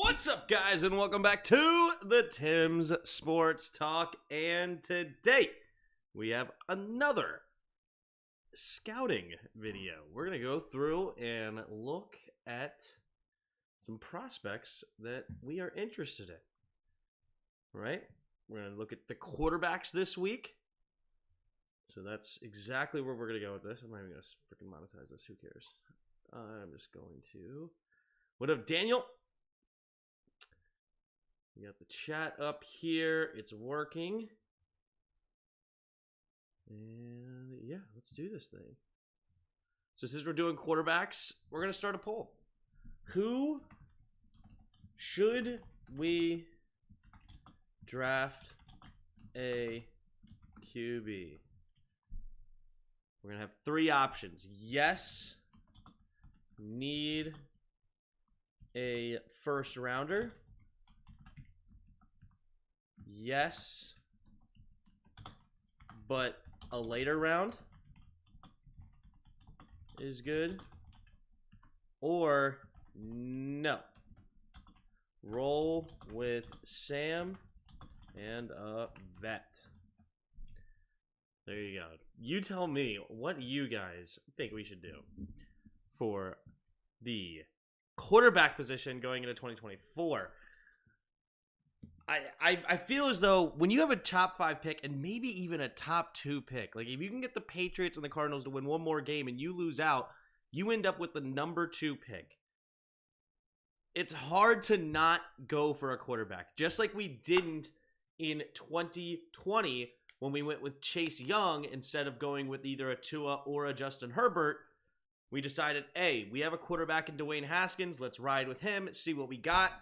What's up, guys, and welcome back to the Tim's Sports Talk. And today we have another scouting video. We're going to go through and look at some prospects that we are interested in. Right? We're going to look at the quarterbacks this week. So that's exactly where we're going to go with this. I'm not even going to freaking monetize this. Who cares? I'm just going to... What up, Daniel? We got the chat up here. It's working. And yeah, let's do this thing. So since we're doing quarterbacks, we're going to start a poll. Who should we draft a QB? We're going to have three options. Yes. Need a first rounder. Yes. But a later round is good. Or no. Roll with Sam and a vet. There you go. You tell me what you guys think we should do for the quarterback position going into 2024. I feel as though when you have a top 5 pick and maybe even a top 2 pick, like if you can get the Patriots and the Cardinals to win one more game and you lose out, you end up with the number 2 pick. It's hard to not go for a quarterback, just like we didn't in 2020 when we went with Chase Young instead of going with either a Tua or a Justin Herbert. We decided, hey, we have a quarterback in Dwayne Haskins. Let's ride with him, see what we got.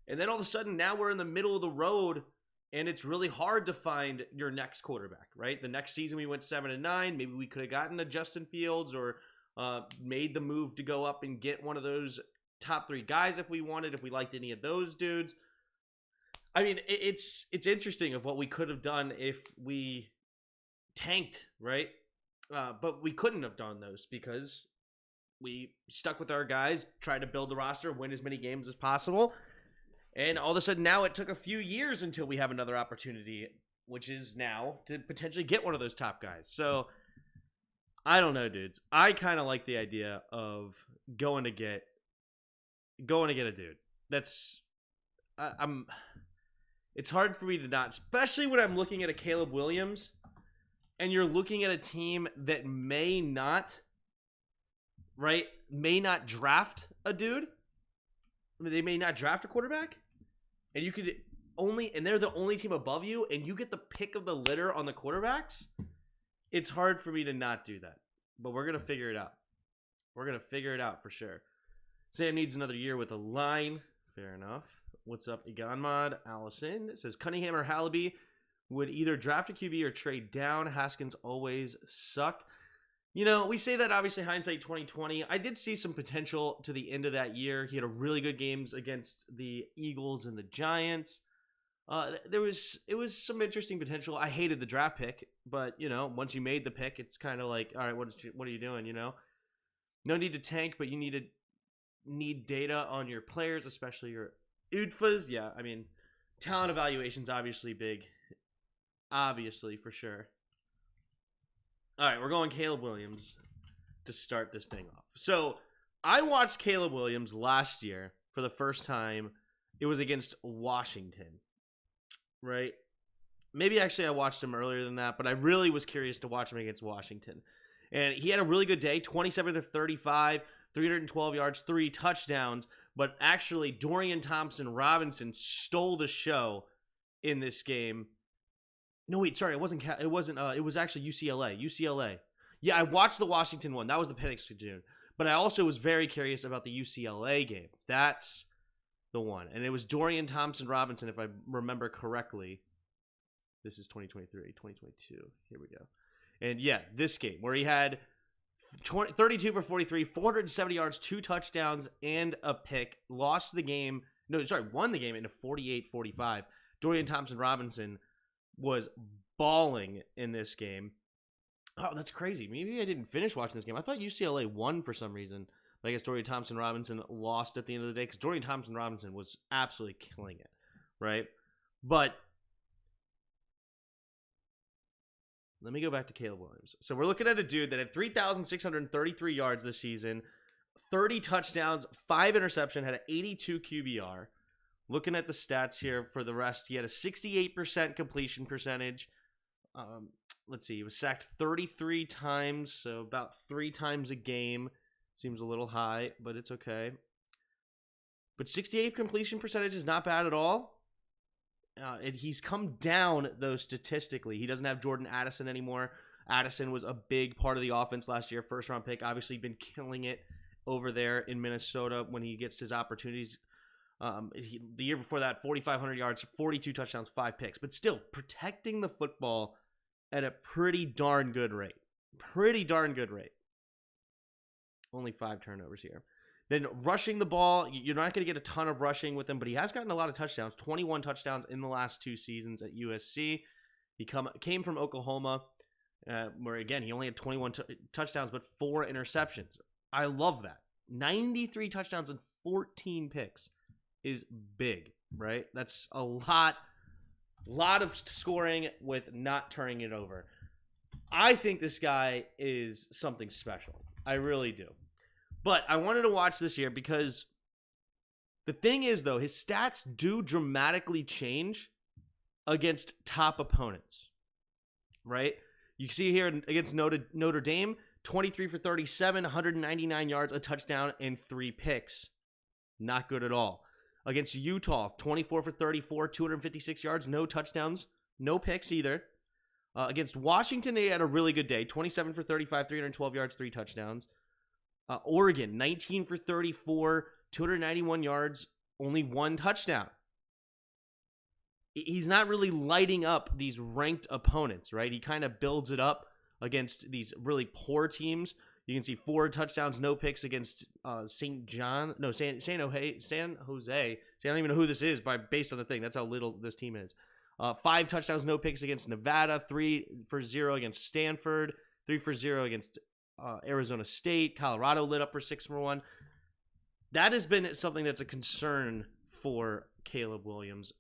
And then all of a sudden, now we're in the middle of the road, and it's really hard to find your next quarterback, right? The next season we went 7-9. Maybe we could have gotten a Justin Fields or made the move to go up and get one of those top 3 guys if we wanted, if we liked any of those dudes. I mean, it's interesting of what we could have done if we tanked, right? But we couldn't have done those because we stuck with our guys, tried to build the roster, win as many games as possible. And all of a sudden now it took a few years until we have another opportunity, which is now to potentially get one of those top guys. So I don't know, dudes. I kind of like the idea of going to get a dude. That's it's hard for me to not, especially when I'm looking at a Caleb Williams and you're looking at a team that may not draft a dude. I mean, they may not draft a quarterback, and you could and they're the only team above you, and you get the pick of the litter on the quarterbacks. It's hard for me to not do that, but we're gonna figure it out. We're gonna figure it out for sure. Sam needs another year with a line. Fair enough. What's up, Egonmod? Allison says Cunningham or Hallaby would either draft a QB or trade down. Haskins always sucked. You know, we say that obviously hindsight 2020. I did see some potential to the end of that year. He had a really good games against the Eagles and the Giants. It was some interesting potential. I hated the draft pick, but you know, once you made the pick, it's kind of like, all right, what are you doing? You know, no need to tank, but you need data on your players, especially your UDFAs. Yeah, I mean, talent evaluation's obviously big, obviously for sure. All right, we're going Caleb Williams to start this thing off. So I watched Caleb Williams last year for the first time. It was against Washington, right? Maybe actually I watched him earlier than that, but I really was curious to watch him against Washington. And he had a really good day, 27 to 35, 312 yards, 3 touchdowns. But actually, Dorian Thompson-Robinson stole the show in this game. No, wait, sorry, it was actually UCLA. Yeah, I watched the Washington one. That was the Penix Jr. But I also was very curious about the UCLA game. That's the one. And it was Dorian Thompson-Robinson, if I remember correctly. This is 2023, 2022. Here we go. And yeah, this game where he had 32 for 43, 470 yards, 2 touchdowns, and a pick. Won the game into 48-45. Dorian Thompson-Robinson was balling in this game. Oh, that's crazy. Maybe I didn't finish watching this game. I thought UCLA won for some reason. I guess Dorian Thompson-Robinson lost at the end of the day because Dorian Thompson-Robinson was absolutely killing it, right? But let me go back to Caleb Williams. So we're looking at a dude that had 3,633 yards this season, 30 touchdowns, 5 interceptions, had an 82 QBR. Looking at the stats here for the rest, he had a 68% completion percentage. Let's see, he was sacked 33 times, so about 3 times a game. Seems a little high, but it's okay. But 68 completion percentage is not bad at all. He's come down, though, statistically. He doesn't have Jordan Addison anymore. Addison was a big part of the offense last year. First-round pick, obviously been killing it over there in Minnesota when he gets his opportunities. The year before that, 4,500 yards, 42 touchdowns, 5 picks. But still, protecting the football at a pretty darn good rate. Pretty darn good rate. Only 5 turnovers here. Then rushing the ball, you're not going to get a ton of rushing with him, but he has gotten a lot of touchdowns. 21 touchdowns in the last 2 seasons at USC. He came from Oklahoma, where, again, he only had 21 touchdowns, but 4 interceptions. I love that. 93 touchdowns and 14 picks is big, right? That's a lot of scoring with not turning it over. I think this guy is something special. I really do. But I wanted to watch this year because the thing is, though, his stats do dramatically change against top opponents, right? You see here against Notre Dame, 23 for 37, 199 yards, a touchdown, and 3 picks. Not good at all. Against Utah, 24 for 34, 256 yards, no touchdowns, no picks either. Against Washington, he had a really good day, 27 for 35, 312 yards, 3 touchdowns. Oregon, 19 for 34, 291 yards, only 1 touchdown. He's not really lighting up these ranked opponents, right? He kind of builds it up against these really poor teams. You can see 4 touchdowns, no picks against San Jose. See, I don't even know who this is based on the thing. That's how little this team is. 5 touchdowns, no picks against Nevada. 3 for 0 against Stanford. 3 for 0 against Arizona State. Colorado lit up for 6 for 1. That has been something that's a concern for Caleb Williams.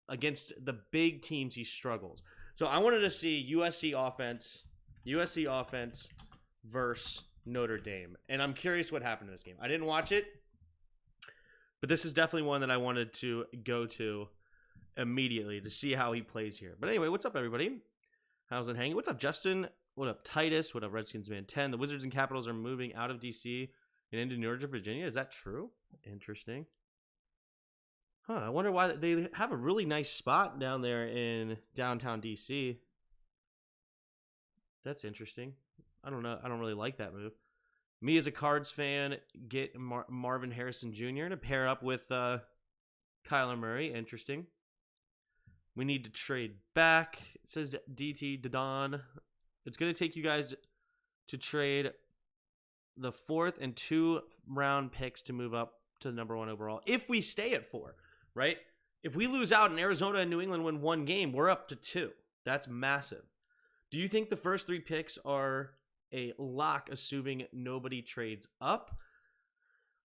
Against the big teams, he struggles. So I wanted to see USC offense versus Notre Dame. And I'm curious what happened in this game. I didn't watch it, but this is definitely one that I wanted to go to immediately to see how he plays here. But anyway, what's up, everybody? How's it hanging? What's up, Justin? What up, Titus? What up, Redskins Man 10? The Wizards and Capitals are moving out of D.C. and into Northern Virginia. Is that true? Interesting. I wonder why they have a really nice spot down there in downtown D.C. That's interesting. I don't know. I don't really like that move. Me as a Cards fan, get Marvin Harrison Jr. to pair up with Kyler Murray. Interesting. We need to trade back, says DT Dadon. It's going to take you guys to trade the 4th and 2 round picks to move up to the number 1 overall. If we stay at 4, right? If we lose out and Arizona and New England win 1 game, we're up to 2. That's massive. Do you think the first 3 picks are a lock, assuming nobody trades up?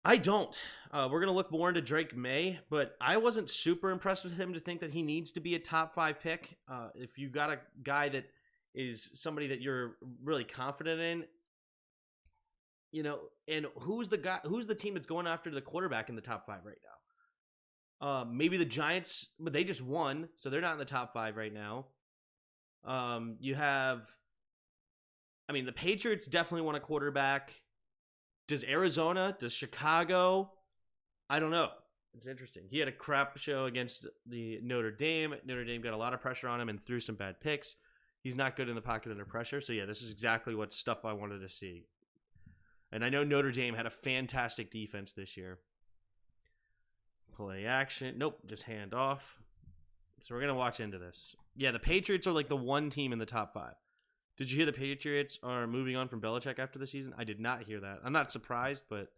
I don't. We're going to look more into Drake Maye, but I wasn't super impressed with him to think that he needs to be a top 5 pick. If you got a guy that is somebody that you're really confident in, you know, and who's the team that's going after the quarterback in the top 5 right now? Maybe the Giants, but they just won, so they're not in the top 5 right now. You have, the Patriots definitely want a quarterback. Does Arizona? Does Chicago? I don't know. It's interesting. He had a crap show against the Notre Dame. Notre Dame got a lot of pressure on him and threw some bad picks. He's not good in the pocket under pressure. So, yeah, this is exactly what stuff I wanted to see. And I know Notre Dame had a fantastic defense this year. Play action. Nope, just hand off. So we're going to watch into this. Yeah, the Patriots are like the one team in the top 5. Did you hear the Patriots are moving on from Belichick after the season? I did not hear that. I'm not surprised, but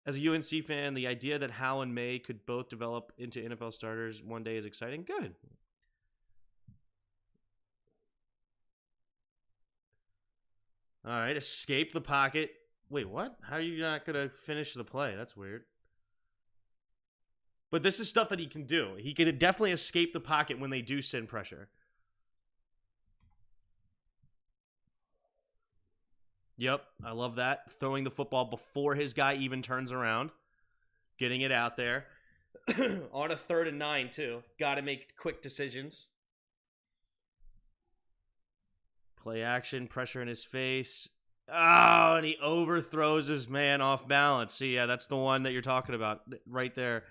as a UNC fan, the idea that Hal and May could both develop into NFL starters one day is exciting. Good. All right, escape the pocket. Wait, what? How are you not going to finish the play? That's weird. But this is stuff that he can do. He can definitely escape the pocket when they do send pressure. Yep, I love that. Throwing the football before his guy even turns around. Getting it out there. On a 3rd and 9, too. Got to make quick decisions. Play action, pressure in his face. Oh, and he overthrows his man off balance. See, yeah, that's the one that you're talking about right there.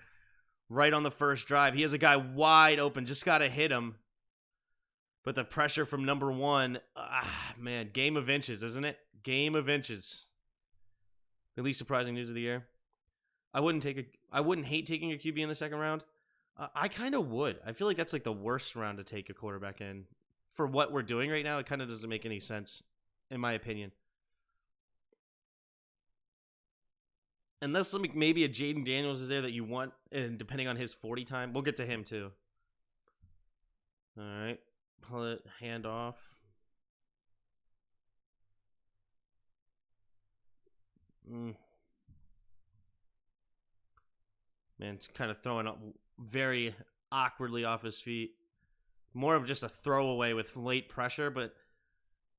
Right on the first drive. He has a guy wide open. Just got to hit him. But the pressure from number 1, man, game of inches, isn't it? Game of inches. The least surprising news of the year. I wouldn't hate taking a QB in the second round. I kind of would. I feel like that's like the worst round to take a quarterback in. For what we're doing right now, it kind of doesn't make any sense, in my opinion. Unless maybe a Jayden Daniels is there that you want, and depending on his 40 time, we'll get to him too. All right, pull it, hand off. Man, it's kind of throwing up very awkwardly off his feet. More of just a throwaway with late pressure, but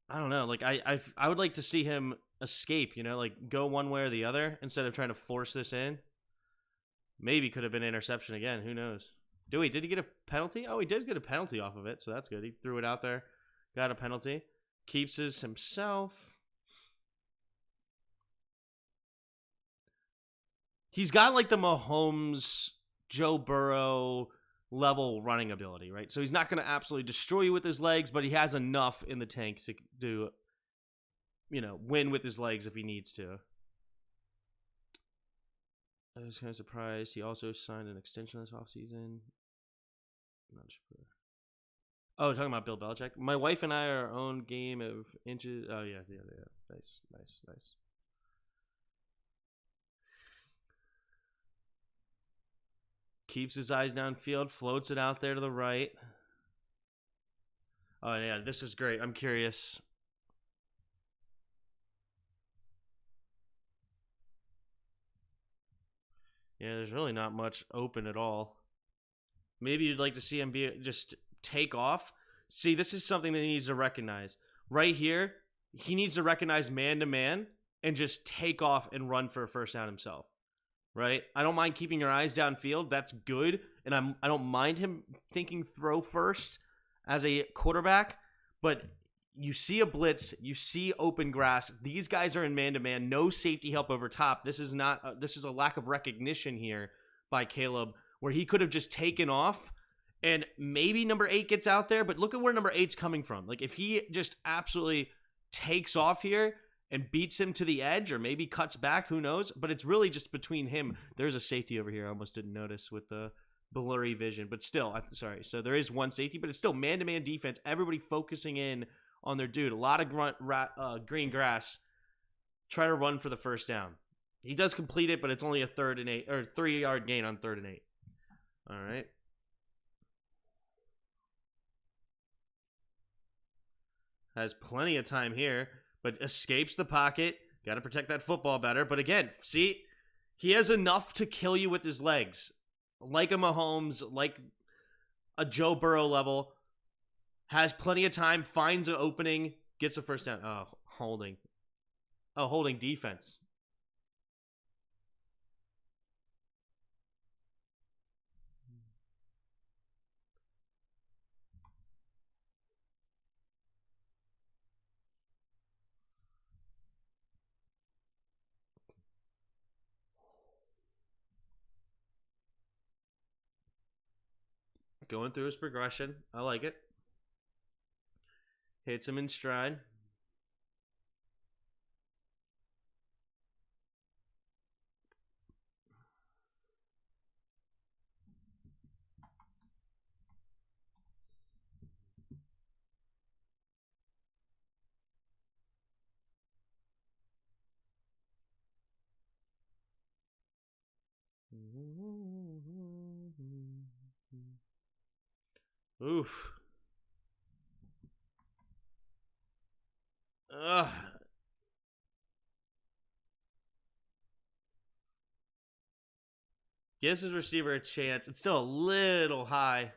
I don't know. Like I would like to see him escape, like go one way or the other instead of trying to force this in. Maybe could have been interception again. Who knows? Did he get a penalty? Oh, he did get a penalty off of it, so that's good. He threw it out there, got a penalty, keeps his himself. He's got like the Mahomes, Joe Burrow level running ability, right? So he's not going to absolutely destroy you with his legs, but he has enough in the tank to do, win with his legs if he needs to. I was kind of surprised. He also signed an extension this offseason. Not sure. Oh, talking about Bill Belichick. My wife and I are our own game of inches. Oh, yeah. Nice. Keeps his eyes downfield, floats it out there to the right. Oh, yeah, this is great. I'm curious. Yeah, there's really not much open at all. Maybe you'd like to see him just take off. See, this is something that he needs to recognize. Right here, he needs to recognize man-to-man and just take off and run for a first down himself. Right? I don't mind keeping your eyes downfield. That's good. And I don't mind him thinking throw first as a quarterback. But you see a blitz. You see open grass. These guys are in man-to-man. No safety help over top. This is a lack of recognition here by Caleb where he could have just taken off and maybe number 8 gets out there. But look at where number 8's coming from. Like if he just absolutely takes off here and beats him to the edge or maybe cuts back, who knows? But it's really just between him. There's a safety over here I almost didn't notice with the blurry vision. But still, sorry. So there is one safety, but it's still man-to-man defense. Everybody focusing in on their dude. A lot of green grass. Try to run for the first down. He does complete it, but it's only a 3rd and 8 or 3-yard gain on 3rd and 8. All right. Has plenty of time here, but escapes the pocket. Got to protect that football better. But again, see, he has enough to kill you with his legs. Like a Mahomes, like a Joe Burrow level. Has plenty of time, finds an opening, gets a first down. Oh, holding. Oh, holding defense. Going through his progression. I like it. Hits him in stride. Oof. Ugh. Gives his receiver a chance. It's still a little high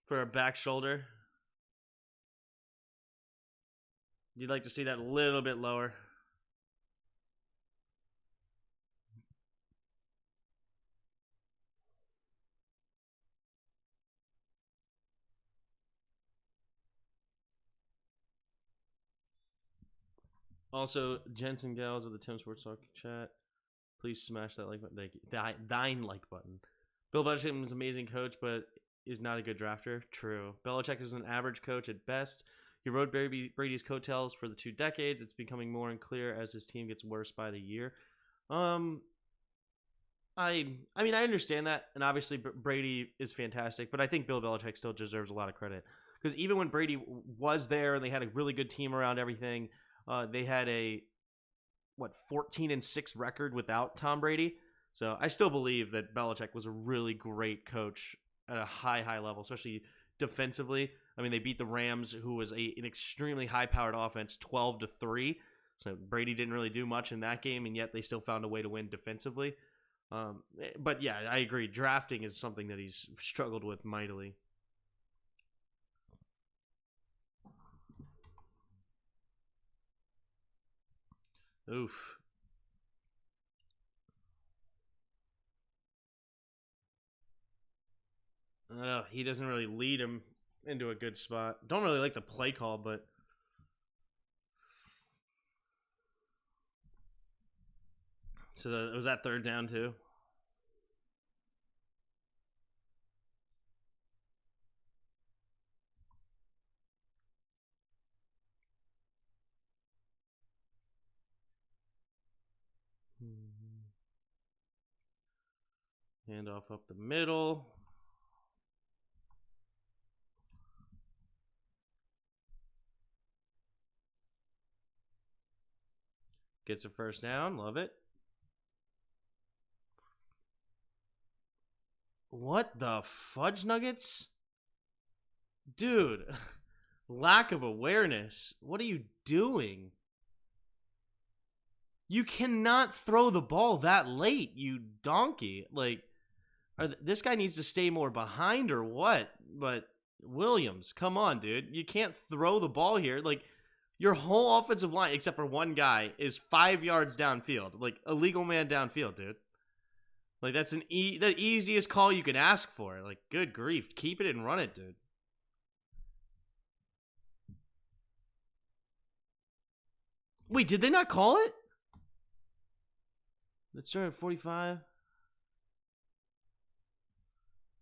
for a back shoulder. You'd like to see that a little bit lower. Also, Jensen Gals of the Tim Sports Talk chat. Please smash that like button. Thank you. Thine like button. Bill Belichick is an amazing coach, but is not a good drafter. True. Belichick is an average coach at best. He rode Brady's coattails for the 2 decades. It's becoming more unclear as his team gets worse by the year. I mean, I understand that, and obviously Brady is fantastic, but I think Bill Belichick still deserves a lot of credit because even when Brady was there and they had a really good team around everything, they had a 14-6 record without Tom Brady. So I still believe that Belichick was a really great coach at a high level, especially defensively. I mean, they beat the Rams, who was an extremely high-powered offense, 12-3. So Brady didn't really do much in that game, and yet they still found a way to win defensively. But yeah, I agree. Drafting is something that he's struggled with mightily. Oof. He doesn't really lead him into a good spot. Don't really like the play call, but so was that 3rd down too? Handoff up the middle. Gets a 1st down. Love it. What the fudge nuggets? Dude, lack of awareness. What are you doing? You cannot throw the ball that late, you donkey. Like, this guy needs to stay more behind or what? But Williams, come on, dude. You can't throw the ball here. Like, your whole offensive line, except for one guy, is 5 yards downfield. Like, a legal man downfield, dude. Like, that's the easiest call you can ask for. Like, good grief. Keep it and run it, dude. Wait, did they not call it? Let's start at 45.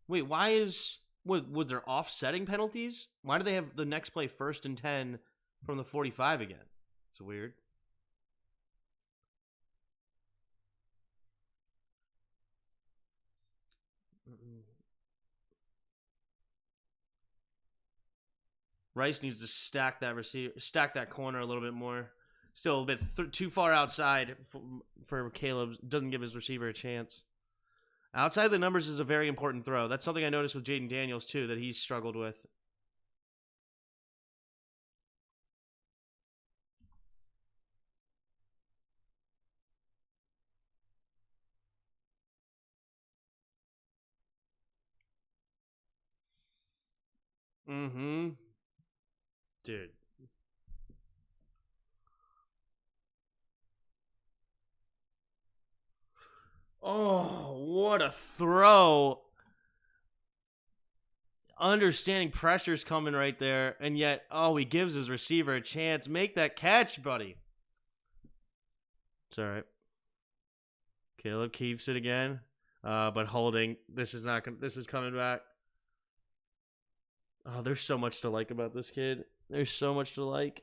Wait, why is... Was there offsetting penalties? Why do they have the next play 1st and 10 from the 45 again? It's weird. Rice needs to stack that corner a little bit more. Still a bit too far outside for Caleb. Doesn't give his receiver a chance. Outside the numbers is a very important throw. That's something I noticed with Jayden Daniels too, that he's struggled with. Mm-hmm. Dude. Oh, what a throw. Understanding pressure's coming right there, and yet, he gives his receiver a chance. Make that catch, buddy. It's all right. Caleb keeps it again, but holding. This is coming back. Oh, there's so much to like about this kid. There's so much to like.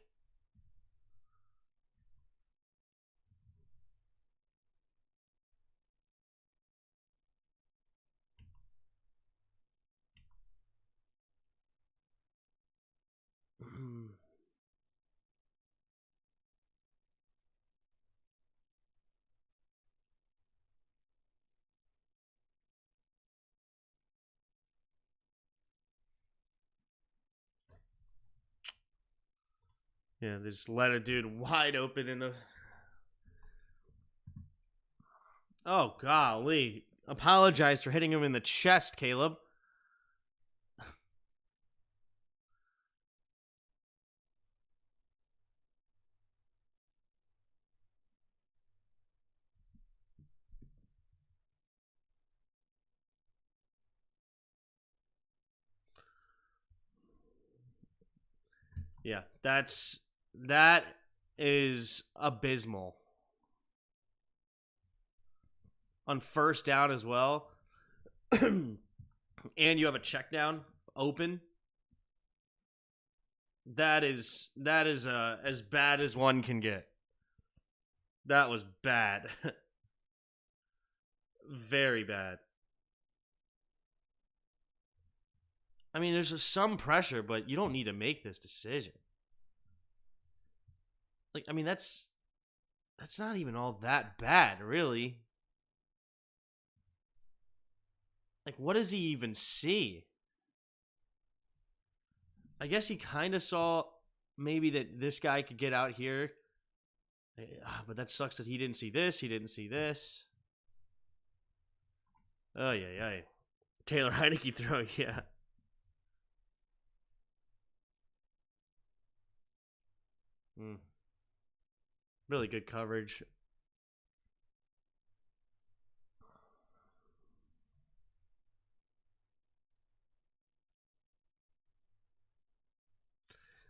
Yeah, they just let a dude wide open in the... Oh, golly. Apologize for hitting him in the chest, Caleb. Yeah, that is abysmal. On first down as well. And you have a check down open. That is as bad as one can get. That was bad. Very bad. I mean, there's some pressure, but you don't need to make this decision. Like, I mean, that's not even all that bad, really. Like, what does he even see? I guess he kind of saw maybe that this guy could get out here. But that sucks that he didn't see this. He didn't see this. Oh, yeah. Taylor Heineke throw, yeah. Really good coverage.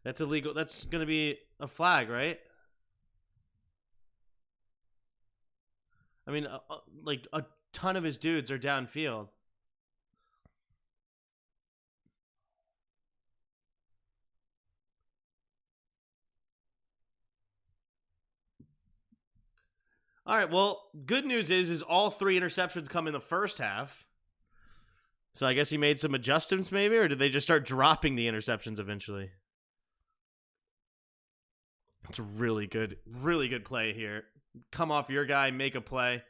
That's illegal. That's going to be a flag, right? I mean, like a ton of his dudes are downfield. All right, well, good news is all 3 interceptions come in the first half. So I guess he made some adjustments maybe, or did they just start dropping the interceptions eventually? It's a really good play here. Come off your guy, make a play.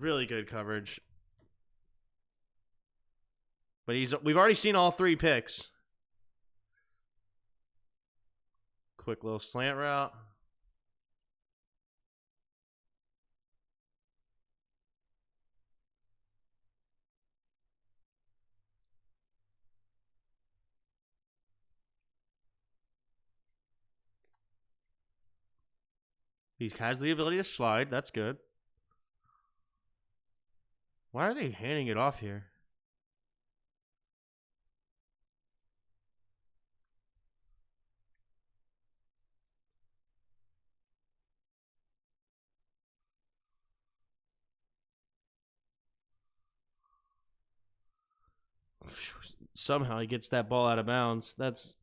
Really good coverage. But we've already seen all 3 picks. Quick little slant route. He has the ability to slide. That's good. Why are they handing it off here? Somehow he gets that ball out of bounds. That's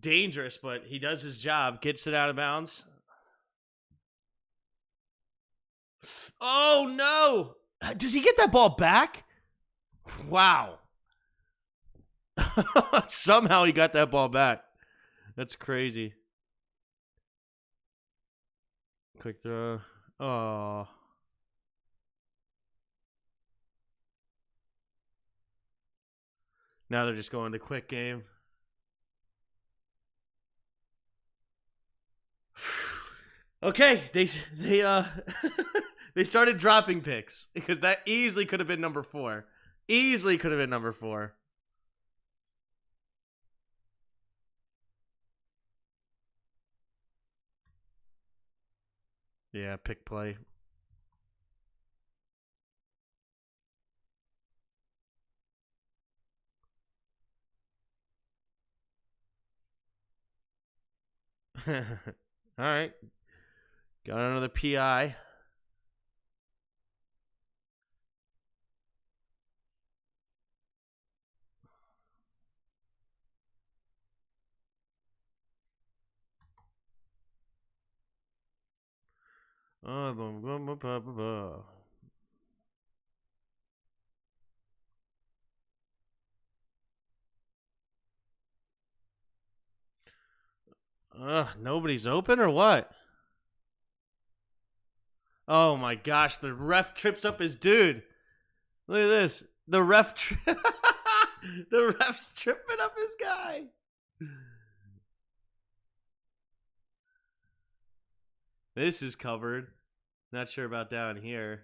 dangerous, but he does his job. Gets it out of bounds. Oh, no. Does he get that ball back? Wow. Somehow he got that ball back. That's crazy. Quick throw. Oh. Now they're just going to quick game. Okay, they they started dropping picks because that easily could have been number 4. Easily could have been number 4. Yeah, pick play. All right. Got another PI. Nobody's open or what? Oh my gosh, the ref trips up his dude. Look at this. The the ref's tripping up his guy. This is covered. Not sure about down here.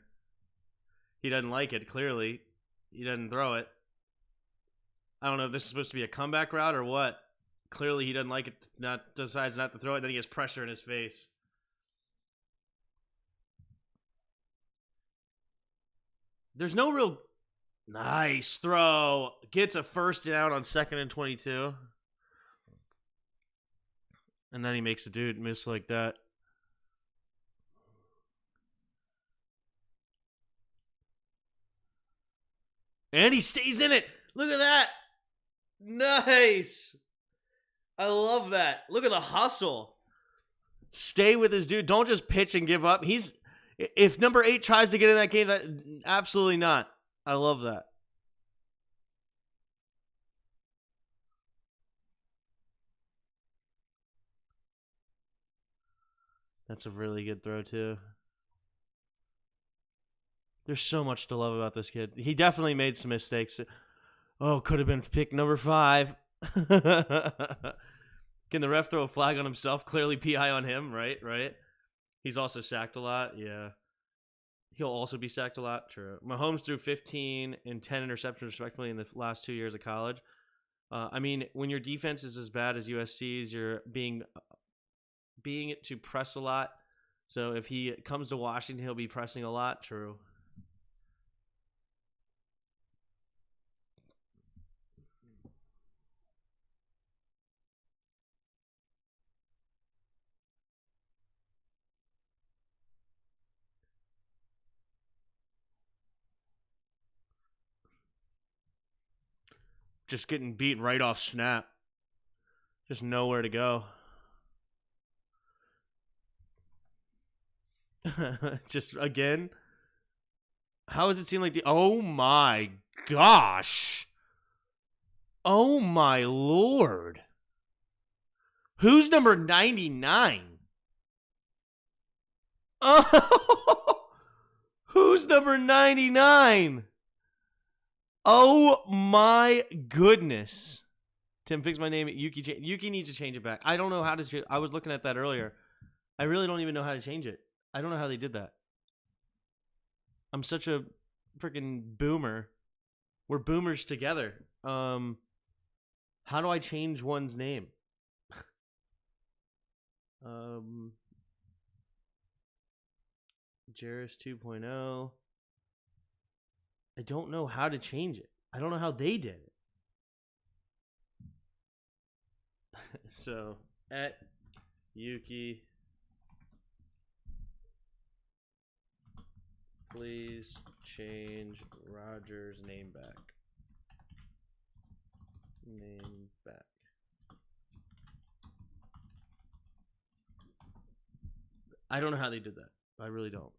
He doesn't like it, clearly. He doesn't throw it. I don't know if this is supposed to be a comeback route or what. Clearly he doesn't like it, decides not to throw it, then he has pressure in his face. There's no real... Nice throw. Gets a first down on 2nd and 22. And then he makes a dude miss like that. And he stays in it. Look at that. Nice. I love that. Look at the hustle. Stay with his dude. Don't just pitch and give up. If number 8 tries to get in that game, absolutely not. I love that. That's a really good throw, too. There's so much to love about this kid. He definitely made some mistakes. Oh, could have been pick number 5. Can the ref throw a flag on himself? Clearly PI on him, right? He's also sacked a lot, yeah. He'll also be sacked a lot, true. Mahomes threw 15 and 10 interceptions respectively in the last 2 years of college. I mean, when your defense is as bad as USC's, you're being it to press a lot. So if he comes to Washington, he'll be pressing a lot, true. Just getting beat right off snap. Just nowhere to go. Just again. How does it seem like the... Oh my gosh. Oh my lord. Who's number 99? Oh, who's number 99? Oh my goodness. Tim, fix my name. Yuki needs to change it back. I don't know how to... I was looking at that earlier. I really don't even know how to change it. I don't know how they did that. I'm such a freaking boomer. We're boomers together. How do I change one's name? Jairus 2.0. I don't know how to change it. I don't know how they did it. So, at Yuki, please change Roger's name back. Name back. I don't know how they did that. I really don't.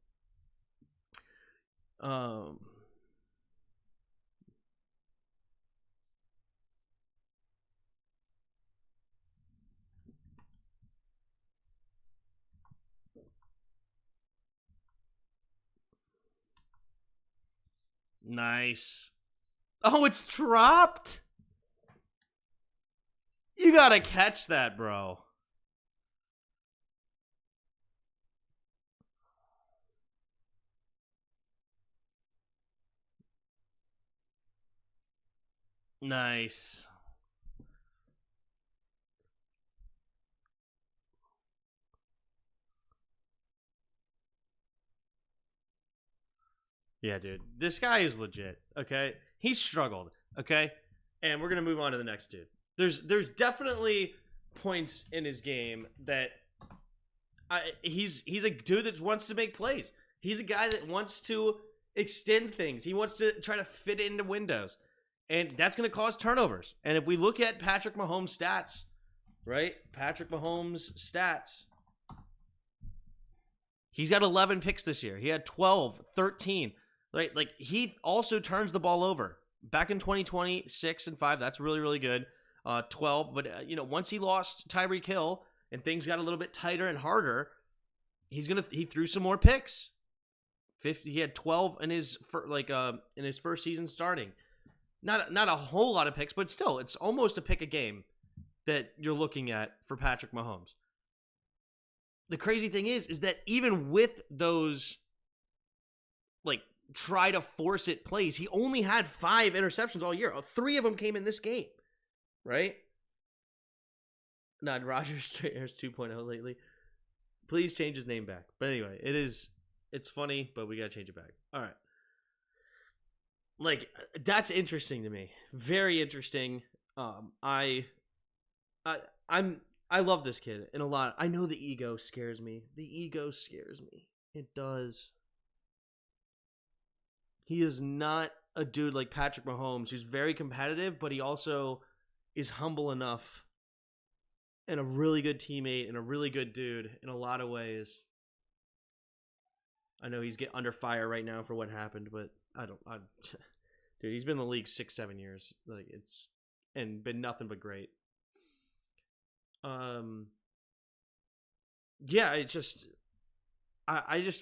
Nice. Oh, it's dropped? You gotta catch that, bro. Nice. Yeah, dude. This guy is legit, okay? He's struggled, okay? And we're going to move on to the next dude. There's definitely points in his game that he's a dude that wants to make plays. He's a guy that wants to extend things. He wants to try to fit into windows. And that's going to cause turnovers. And if we look at Patrick Mahomes' stats, right? Patrick Mahomes' stats. He's got 11 picks this year. He had 12, 13. Right? Like, he also turns the ball over. Back in 2020, 6 and 5. That's really, really good. 12. But, once he lost Tyreek Hill and things got a little bit tighter and harder, he threw some more picks. He had 12 in his first season starting. Not a whole lot of picks, but still, it's almost a pick a game that you're looking at for Patrick Mahomes. The crazy thing is that even with those try to force it plays. He only had 5 interceptions all year. 3 of them came in this game, right? Not Rodgers has 2.0 lately. Please change his name back. But anyway, it's funny, but we got to change it back. All right. Like, that's interesting to me. Very interesting. I love this kid in a lot. I know the ego scares me. The ego scares me. It does. He is not a dude like Patrick Mahomes who's very competitive, but he also is humble enough and a really good teammate and a really good dude in a lot of ways. I know he's under fire right now for what happened, but dude, he's been in the league 6-7 years. Like, it's and been nothing but great. Yeah, I just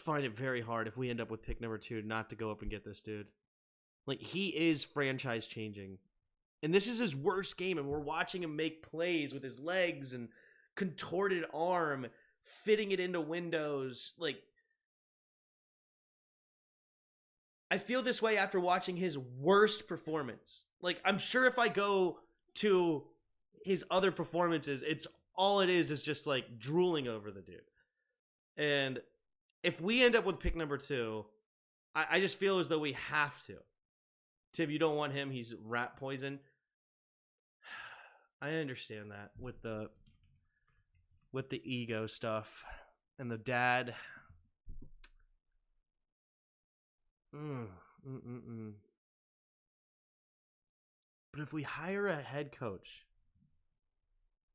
find it very hard if we end up with pick number 2 not to go up and get this dude. Like, he is franchise changing. And this is his worst game, and we're watching him make plays with his legs and contorted arm, fitting it into windows. Like, I feel this way after watching his worst performance. Like, I'm sure if I go to his other performances, all it is just like drooling over the dude. And if we end up with pick number 2, I just feel as though we have to. Tim, you don't want him. He's rat poison. I understand that with the ego stuff and the dad. But if we hire a head coach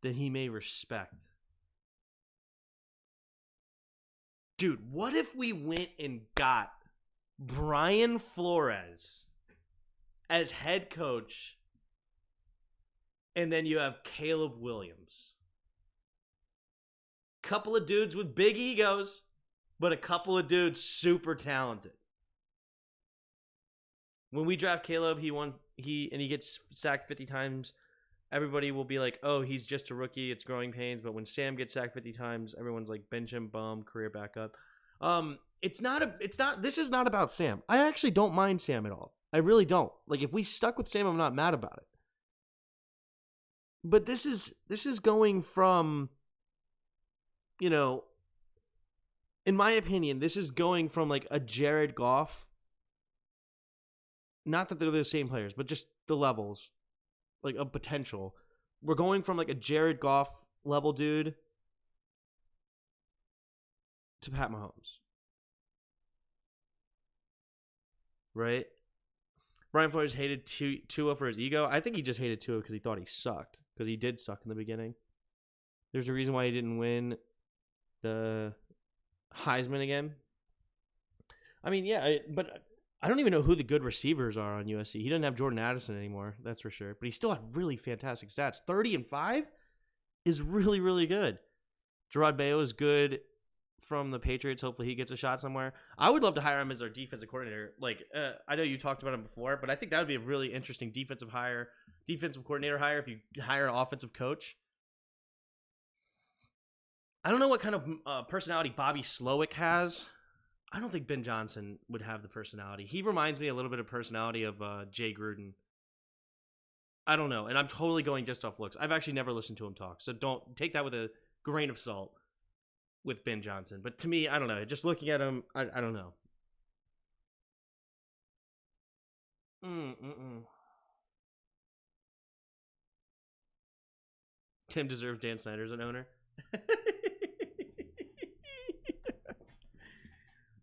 that he may respect. Dude, what if we went and got Brian Flores as head coach, and then you have Caleb Williams? Couple of dudes with big egos, but a couple of dudes super talented. When we draft Caleb, he gets sacked 50 times. Everybody will be like, oh, he's just a rookie. It's growing pains. But when Sam gets sacked 50 times, everyone's like, bench him, bum, career backup. This is not about Sam. I actually don't mind Sam at all. I really don't. Like, if we stuck with Sam, I'm not mad about it. But this is going from, you know, in my opinion, this is going from like a Jared Goff. Not that they're the same players, but just the levels, like, of potential. We're going from like a Jared Goff level dude to Pat Mahomes. Right? Brian Flores hated Tua for his ego. I think he just hated Tua because he thought he sucked. Because he did suck in the beginning. There's a reason why he didn't win the Heisman again. I mean, yeah, but I don't even know who the good receivers are on USC. He doesn't have Jordan Addison anymore, that's for sure. But he still had really fantastic stats. 30-5 is really, really good. Gerard Mayo is good from the Patriots. Hopefully he gets a shot somewhere. I would love to hire him as our defensive coordinator. Like, I know you talked about him before, but I think that would be a really interesting defensive coordinator hire if you hire an offensive coach. I don't know what kind of personality Bobby Slowick has. I don't think Ben Johnson would have the personality. He reminds me a little bit of personality of Jay Gruden. I don't know, and I'm totally going just off looks. I've actually never listened to him talk, so don't take that with a grain of salt with Ben Johnson. But to me, I don't know. Just looking at him, I don't know. Tim deserves Dan Snyder as an owner.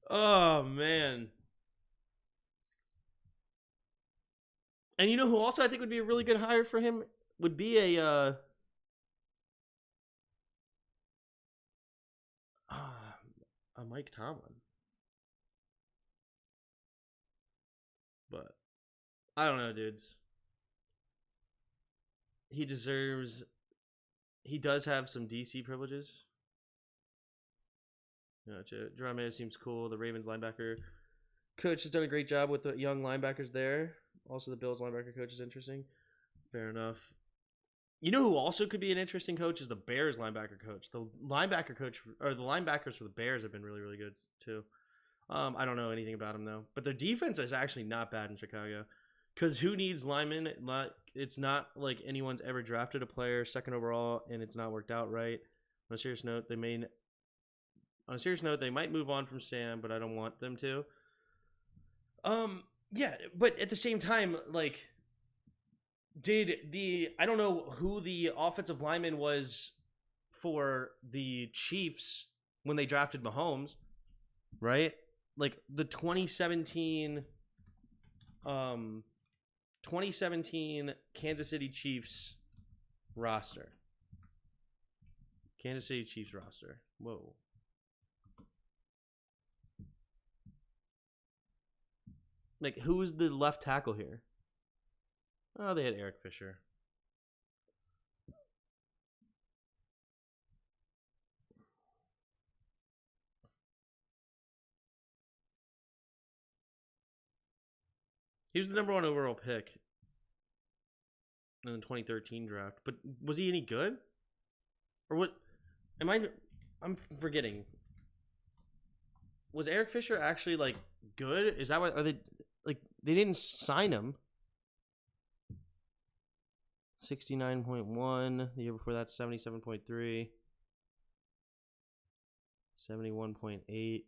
Oh, man. And you know who also I think would be a really good hire for him? Would be a Mike Tomlin. But I don't know, dudes. He does have some DC privileges. Drake Maye seems cool. The Ravens linebacker coach has done a great job with the young linebackers there. Also, the Bills linebacker coach is interesting. Fair enough. You know who also could be an interesting coach is the Bears linebacker coach. The linebacker coach, or the linebackers for the Bears have been really, really good too. I don't know anything about him though, but their defense is actually not bad in Chicago. Because who needs linemen? It's not like anyone's ever drafted a player second overall, and it's not worked out right. On a serious note, they might move on from Sam, but I don't want them to. Yeah, but at the same time, like, I don't know who the offensive lineman was for the Chiefs when they drafted Mahomes, right? Like the 2017 Kansas City Chiefs roster. Kansas City Chiefs roster. Whoa. Like, who was the left tackle here? Oh, they had Eric Fisher. He was the number 1 overall pick in the 2013 draft. But was he any good? Or what? I'm forgetting. Was Eric Fisher actually, like, good? Is that what? Are they, like, they didn't sign him. 69.1. The year before that, 77.3. 71.8.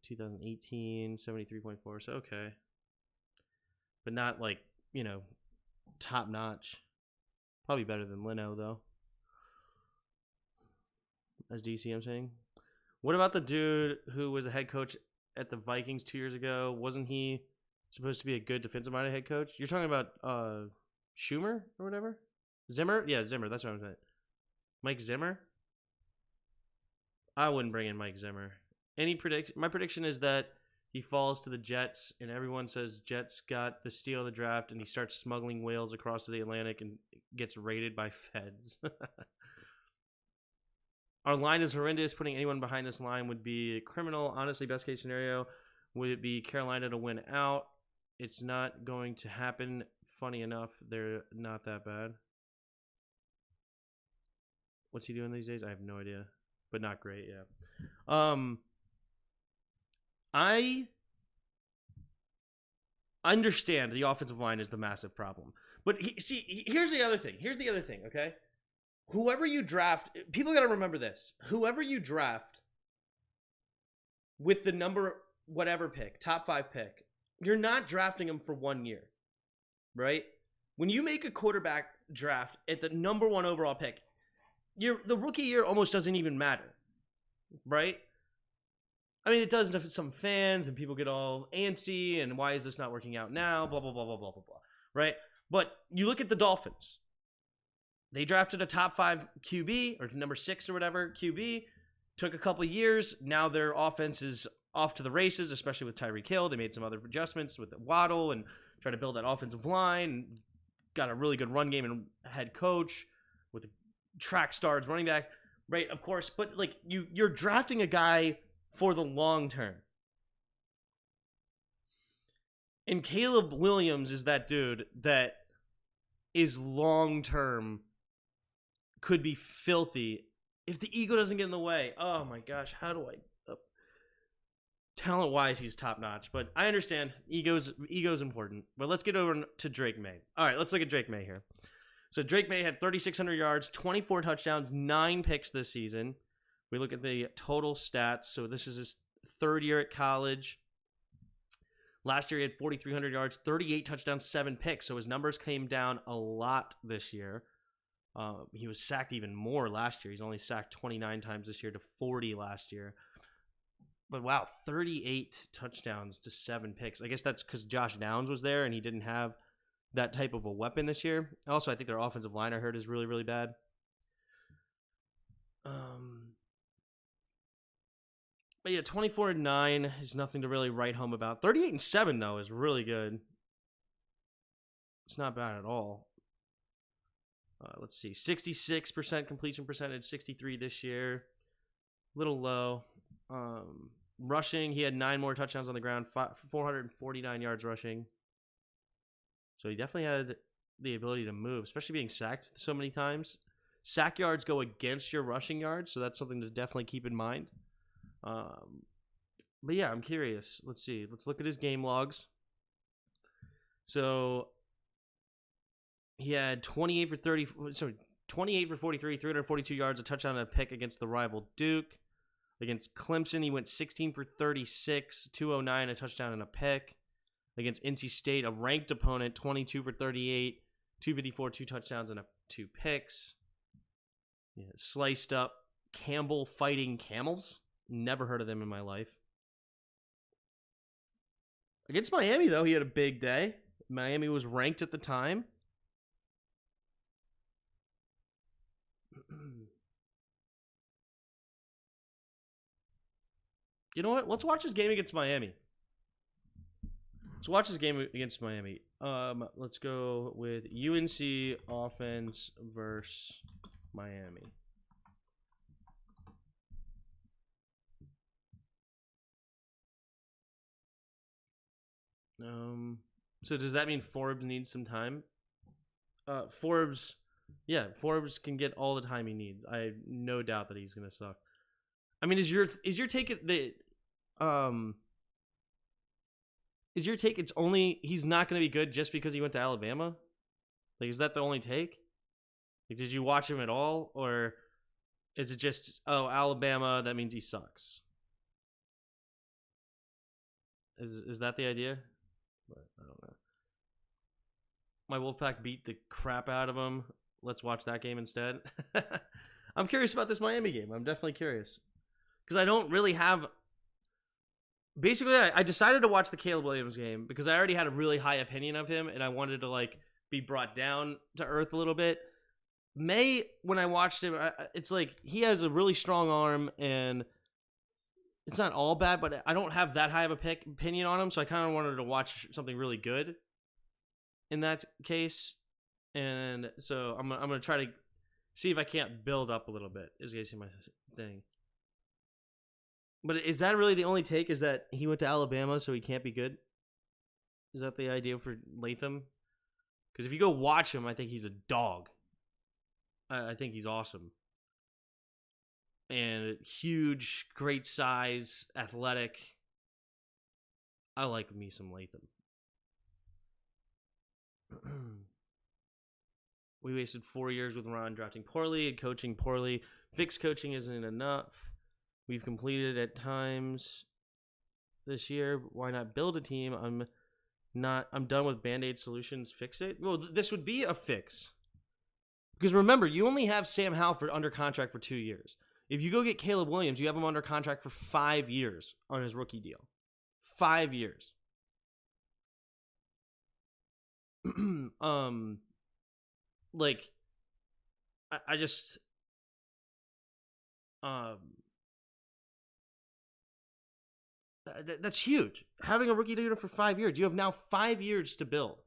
2018, 73.4. So, okay. But not, like, top notch. Probably better than Leno, though. As DC, I'm saying. What about the dude who was a head coach at the Vikings 2 years ago? Wasn't he supposed to be a good defensive-minded head coach? You're talking about Schumer or whatever? Zimmer? Yeah, Zimmer. That's what I'm saying. Mike Zimmer? I wouldn't bring in Mike Zimmer. My prediction is that he falls to the Jets, and everyone says Jets got the steal of the draft, and he starts smuggling whales across the Atlantic and gets raided by feds. Our line is horrendous. Putting anyone behind this line would be criminal. Honestly, best case scenario would it be Carolina to win out. It's not going to happen. Funny enough, they're not that bad. What's he doing these days? I have no idea. But not great, yeah. I understand the offensive line is the massive problem. But here's the other thing. Okay? Whoever you draft, people got to remember this. Whoever you draft with the number whatever pick, top 5 pick, you're not drafting them for 1 year, right? When you make a quarterback draft at the number 1 overall pick, the rookie year almost doesn't even matter, right? I mean, it does to some fans, and people get all antsy, and why is this not working out now, blah, blah, blah, blah, blah, blah, blah, right? But you look at the Dolphins. They drafted a top 5 QB, or number 6 or whatever QB, took a couple years. Now their offense is off to the races, especially with Tyreek Hill. They made some other adjustments with Waddle and try to build that offensive line. Got a really good run game and head coach with track stars, running back, right? Of course, but like you're drafting a guy for the long term. And Caleb Williams is that dude that is long term, could be filthy if the ego doesn't get in the way. Oh my gosh, how do I... Talent-wise, he's top-notch, but I understand ego's important. But let's get over to Drake Maye. All right, let's look at Drake Maye here. So Drake Maye had 3,600 yards, 24 touchdowns, 9 picks this season. We look at the total stats. So this is his 3rd year at college. Last year, he had 4,300 yards, 38 touchdowns, 7 picks. So his numbers came down a lot this year. He was sacked even more last year. He's only sacked 29 times this year to 40 last year. But wow, 38 touchdowns to 7 picks. I guess that's because Josh Downs was there and he didn't have that type of a weapon this year. Also, I think their offensive line, I heard, is really, really bad. But yeah, 24-9 is nothing to really write home about. 38-7 though is really good. It's not bad at all. Let's see, 66% completion percentage, 63 this year. Little low. Rushing, he had 9 more touchdowns on the ground, 449 yards rushing. So he definitely had the ability to move, especially being sacked so many times. Sack yards go against your rushing yards, so that's something to definitely keep in mind. But yeah, I'm curious. Let's see. Let's look at his game logs. So he had 28 for 30. Sorry, 28 for 43, 342 yards, a touchdown and a pick against the rival Duke. Against Clemson, he went 16 for 36, 209, a touchdown and a pick. Against NC State, a ranked opponent, 22 for 38, 254, 2 touchdowns and 2 picks. Yeah, sliced up Campbell Fighting Camels. Never heard of them in my life. Against Miami, though, he had a big day. Miami was ranked at the time. You know what? Let's watch his game against Miami. Let's watch his game against Miami. Let's go with UNC offense versus Miami. So does that mean Forbes needs some time? Forbes can get all the time he needs. I have no doubt that he's gonna suck. I mean, is your take is your take it's only he's not gonna be good just because he went to Alabama? Like, is that the only take? Like, did you watch him at all, or is it just Alabama, that means he sucks? Is that the idea? But I don't know. My Wolfpack beat the crap out of him. Let's watch that game instead. I'm curious about this Miami game. I'm definitely curious. Because I don't really have... Basically, I decided to watch the Caleb Williams game because I already had a really high opinion of him, and I wanted to, like, be brought down to earth a little bit. Maye, when I watched him, it's like he has a really strong arm, and it's not all bad, but I don't have that high of a opinion on him, so I kind of wanted to watch something really good in that case. And so I'm going to try to see if I can't build up a little bit, is basically my thing. But is that really the only take, is that he went to Alabama, so he can't be good? Is that the idea for Latham? Because if you go watch him, I think he's a dog. I think he's awesome. And huge, great size, athletic. I like me some Latham. We wasted 4 years with Ron drafting poorly and coaching poorly. Vic's coaching isn't enough. We've completed at times this year. Why not build a team? I'm done with Band-Aid solutions. Fix it. Well, this would be a fix. Because remember, you only have Sam Howell under contract for 2 years. If you go get Caleb Williams, you have him under contract for 5 years on his rookie deal. 5 years. Like, I just, that's huge. Having a rookie deal for 5 years. You have now 5 years to build.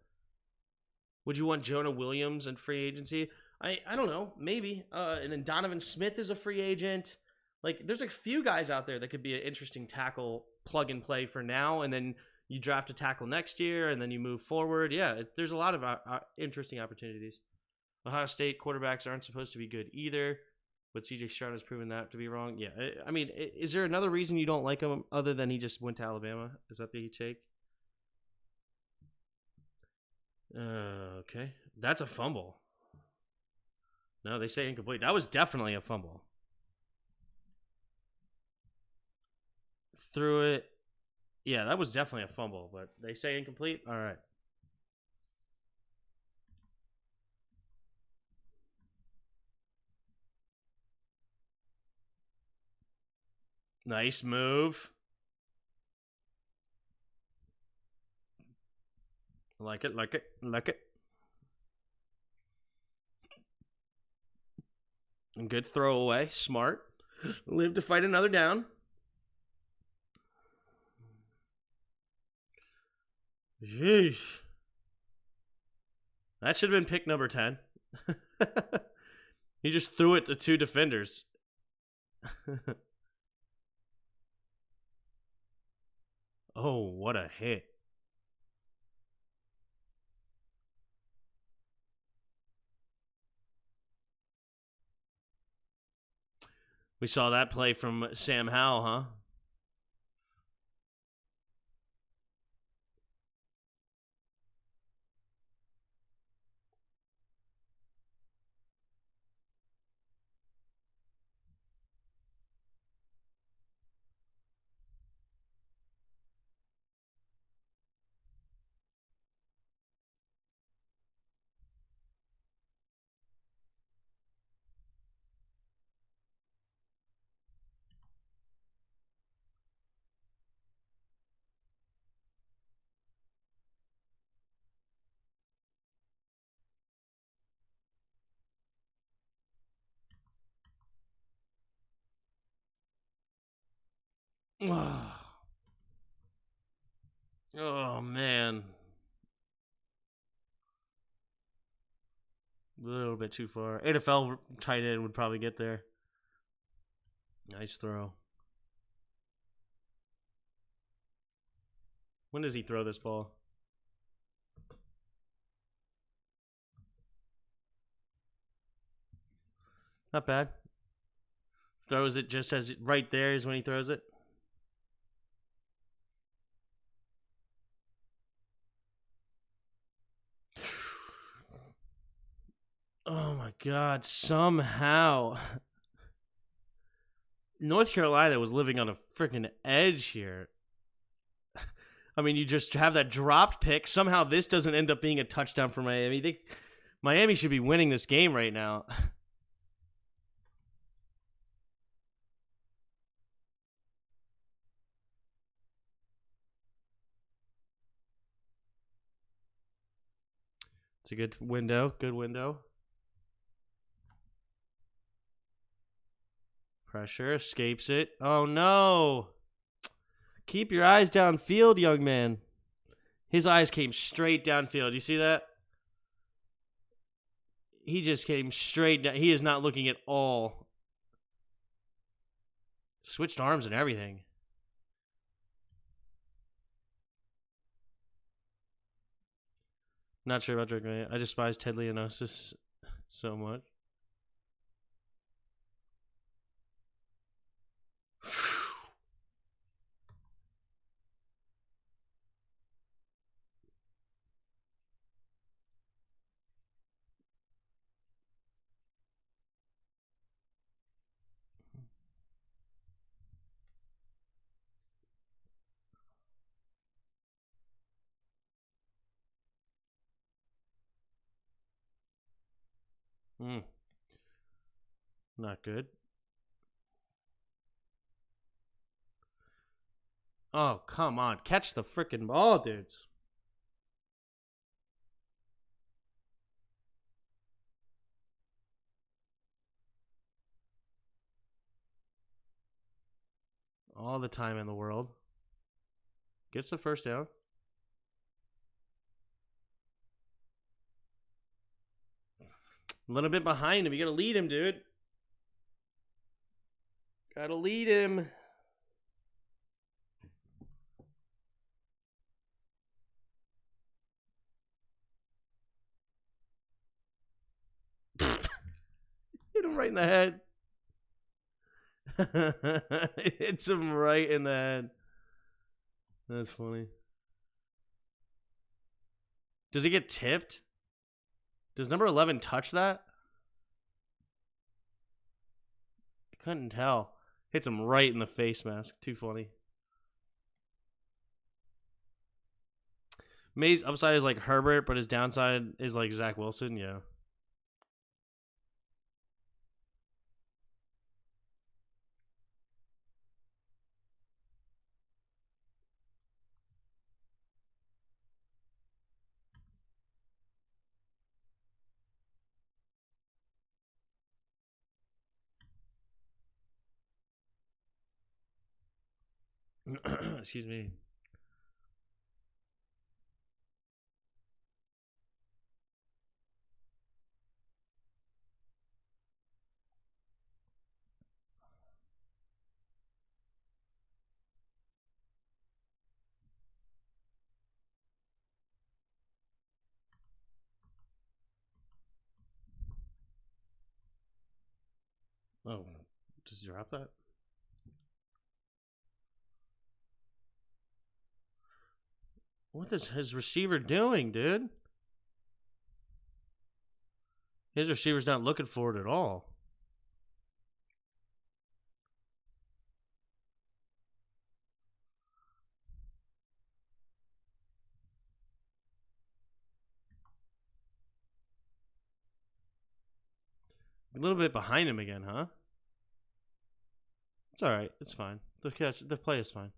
Would you want Jonah Williams in free agency? I don't know, maybe. And then Donovan Smith is a free agent. Like, there's a few guys out there that could be an interesting tackle plug and play for now, and then you draft a tackle next year, and then you move forward. Yeah, there's a lot of interesting opportunities. Ohio State quarterbacks aren't supposed to be good either, but C.J. Stroud has proven that to be wrong. Yeah, I mean, is there another reason you don't like him other than he just went to Alabama? Is that the take? Okay, that's a fumble. No, they say incomplete. That was definitely a fumble. Threw it. Yeah, that was definitely a fumble, but they say incomplete? All right. Nice move. Like it, like it, like it. And good throwaway. Smart. Live to fight another down. Jeez. That should have been pick number 10. He just threw it to 2 defenders. Oh, what a hit. We saw that play from Sam Howell, huh? Oh, man. A little bit too far. NFL tight end would probably get there. Nice throw. When does he throw this ball? Not bad. Throws it just as right there is when he throws it. Oh my God. Somehow. North Carolina was living on a freaking edge here. I mean, you just have that dropped pick. Somehow this doesn't end up being a touchdown for Miami. Miami should be winning this game right now. It's a good window. Good window. Pressure. Escapes it. Oh, no. Keep your eyes downfield, young man. His eyes came straight downfield. You see that? He just came straight down. He is not looking at all. Switched arms and everything. Not sure about Drake Maye. I despise Ted Leonosis so much. Not good. Oh, come on. Catch the freaking ball, dudes. All the time in the world. Gets the first down. A little bit behind him. You gotta lead him, dude. Gotta lead him. Hit him right in the head. Hits him right in the head. That's funny. Does he get tipped? Does number 11 touch that? I couldn't tell. Hits him right in the face mask. Too funny. Maye's upside is like Herbert, but his downside is like Zach Wilson. Yeah. Excuse me. Oh, just drop that? What is his receiver doing, dude? His receiver's not looking for it at all. A little bit behind him again, huh? It's all right. It's fine. The play is fine.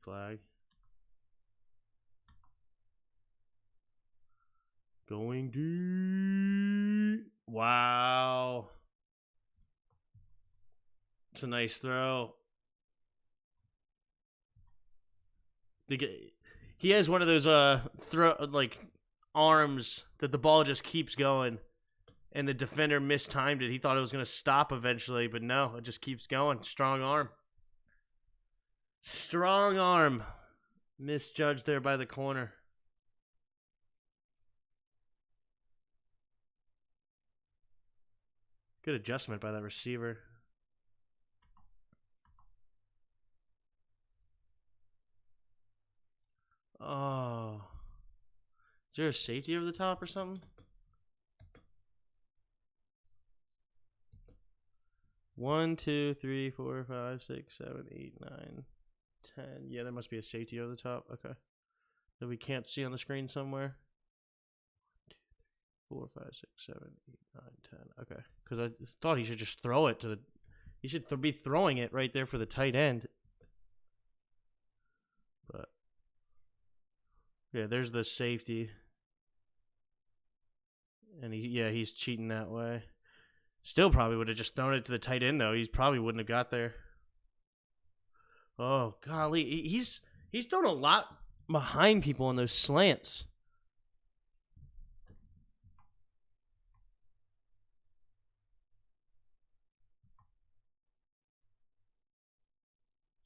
Flag. Going deep. Wow. It's a nice throw. He has one of those arms that the ball just keeps going, and the defender mistimed it. He thought it was going to stop eventually, but no, it just keeps going. Strong arm. Strong arm. Misjudged there by the corner. Good adjustment by that receiver. Oh. Is there a safety over the top or something? 1, 2, 3, 4, 5, 6, 7, 8, 9, 10. Yeah, there must be a safety over the top. Okay. That we can't see on the screen somewhere. 4, 5, 6, 7, 8, 9, 10. Okay. Because I thought he should just throw it to the. He should be throwing it right there for the tight end. But. Yeah, there's the safety. And he's cheating that way. Still probably would have just thrown it to the tight end, though. He probably wouldn't have got there. Oh, golly. He's thrown a lot behind people on those slants.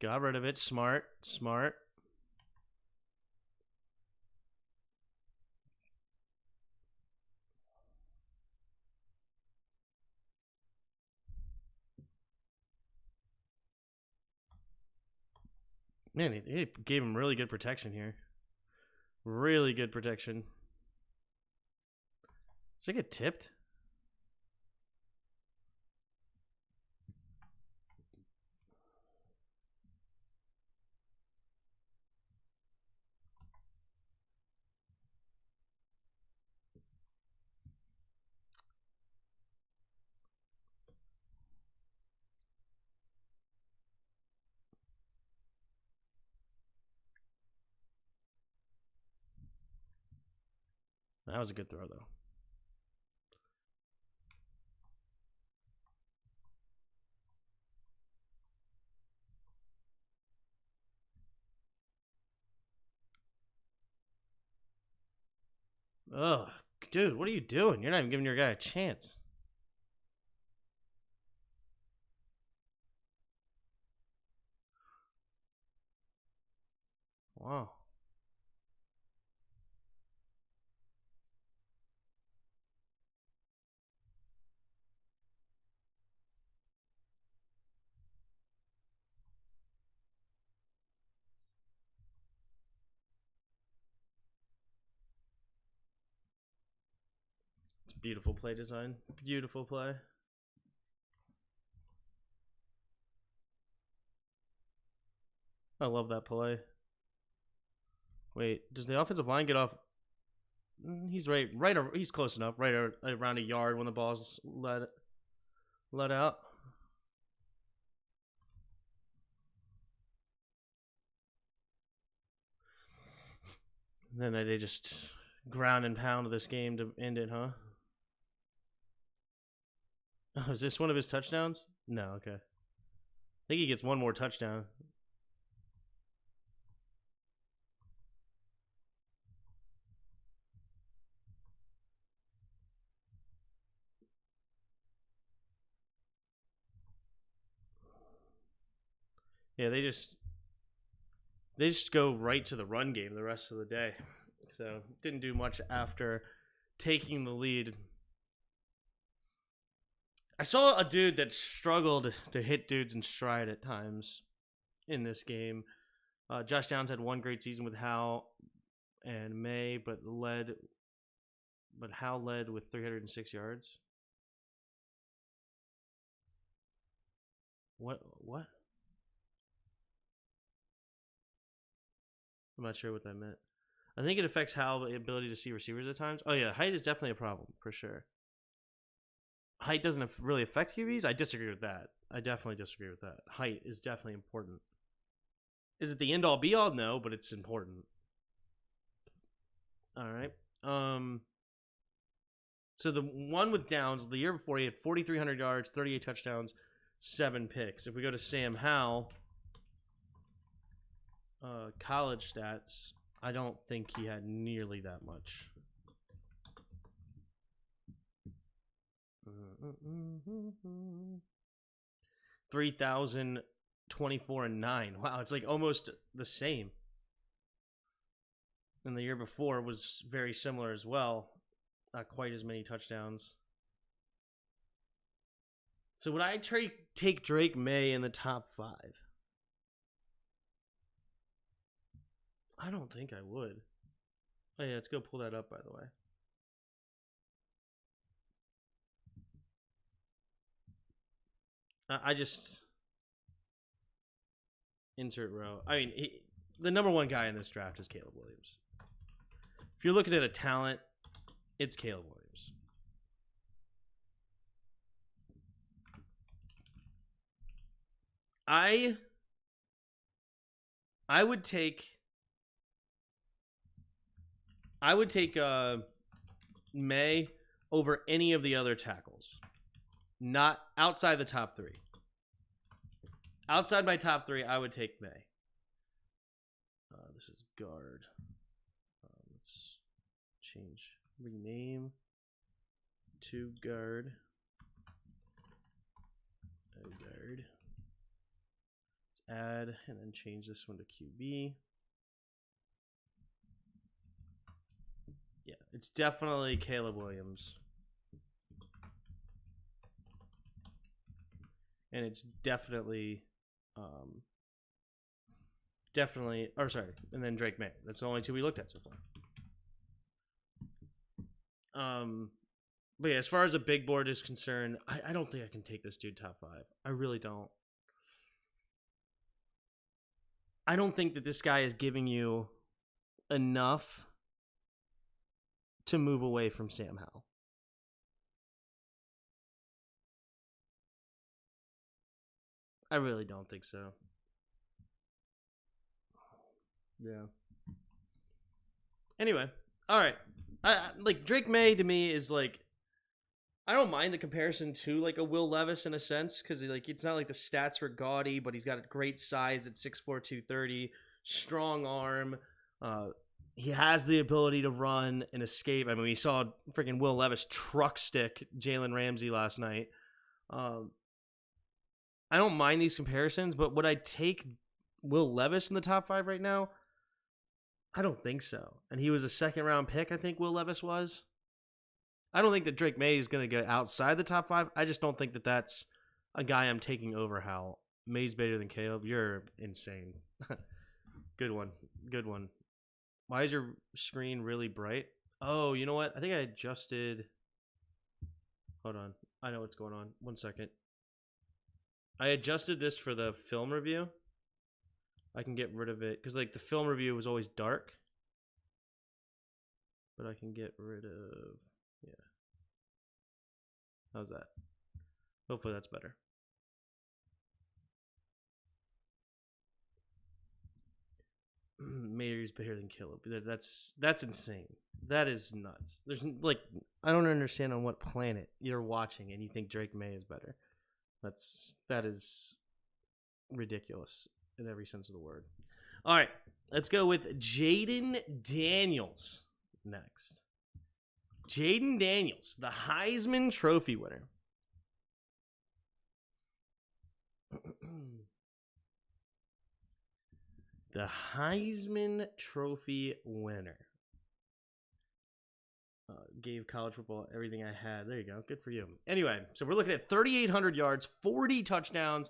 Got rid of it. Smart. Man, he gave him really good protection here. Really good protection. Does it get tipped? That was a good throw, though. Ugh, dude, what are you doing? You're not even giving your guy a chance. Wow. It's beautiful play design. Beautiful play. I love that play. Wait, does the offensive line get off? He's he's close enough. Right around a yard when the ball's let out. And then they just ground and pound this game to end it, huh? Oh, is this one of his touchdowns? No, okay. I think he gets one more touchdown. Yeah, they just go right to the run game the rest of the day. So didn't do much after taking the lead. I saw a dude that struggled to hit dudes in stride at times in this game. Josh Downs had one great season with Hal and May, but Hal led with 306 yards. What? I'm not sure what that meant. I think it affects Hal's ability to see receivers at times. Oh yeah, height is definitely a problem for sure. Height doesn't really affect QBs. I disagree with that. I definitely disagree with that. Height is definitely important. Is it the end all be all? No, but it's important. All right. So the one with Downs, the year before, he had 4,300 yards, 38 touchdowns, 7 picks. If we go to Sam Howell, college stats, I don't think he had nearly that much. 3,024 and 9. Wow, it's like almost the same. And the year before was very similar as well. Not quite as many touchdowns. So would I take Drake Maye in the top 5? I don't think I would. Oh yeah, let's go pull that up, by the way. I just insert row. I mean, the number one guy in this draft is Caleb Williams. If you're looking at a talent, it's Caleb Williams. I would take May over any of the other tackles. Not outside the top 3. Outside my top 3, I would take May. This is guard. Let's rename to guard. Guard. Let's add and then change this one to QB. Yeah, it's definitely Caleb Williams. And it's definitely, and then Drake Maye. That's the only 2 we looked at so far. But yeah, as far as a big board is concerned, I don't think I can take this dude top 5. I really don't. I don't think that this guy is giving you enough to move away from Sam Howell. I really don't think so. Yeah. Anyway, all right. Like Drake Maye to me is like, I don't mind the comparison to like a Will Levis in a sense, because like it's not like the stats were gaudy, but he's got a great size at 6'4", 230, strong arm. He has the ability to run and escape. I mean, we saw freaking Will Levis truck stick Jalen Ramsey last night. I don't mind these comparisons, but would I take Will Levis in the top 5 right now? I don't think so. And he was a 2nd-round pick, I think Will Levis was. I don't think that Drake Maye is going to get outside the top 5. I just don't think that that's a guy I'm taking over Howell. Maye's better than Caleb. You're insane. Good one. Good one. Why is your screen really bright? Oh, you know what? I think I adjusted. Hold on. I know what's going on. 1 second. I adjusted this for the film review. I can get rid of it because like the film review was always dark. But I can get rid of, yeah. How's that? Hopefully that's better. Maye's better than Caleb. That's insane. That is nuts. There's like, I don't understand on what planet you're watching and you think Drake Maye is better. That is ridiculous in every sense of the word. All right, let's go with Jayden Daniels next. Jayden Daniels, the Heisman Trophy winner. The Heisman Trophy winner. Gave college football everything I had. There you go. Good for you. Anyway, so we're looking at 3,800 yards, 40 touchdowns,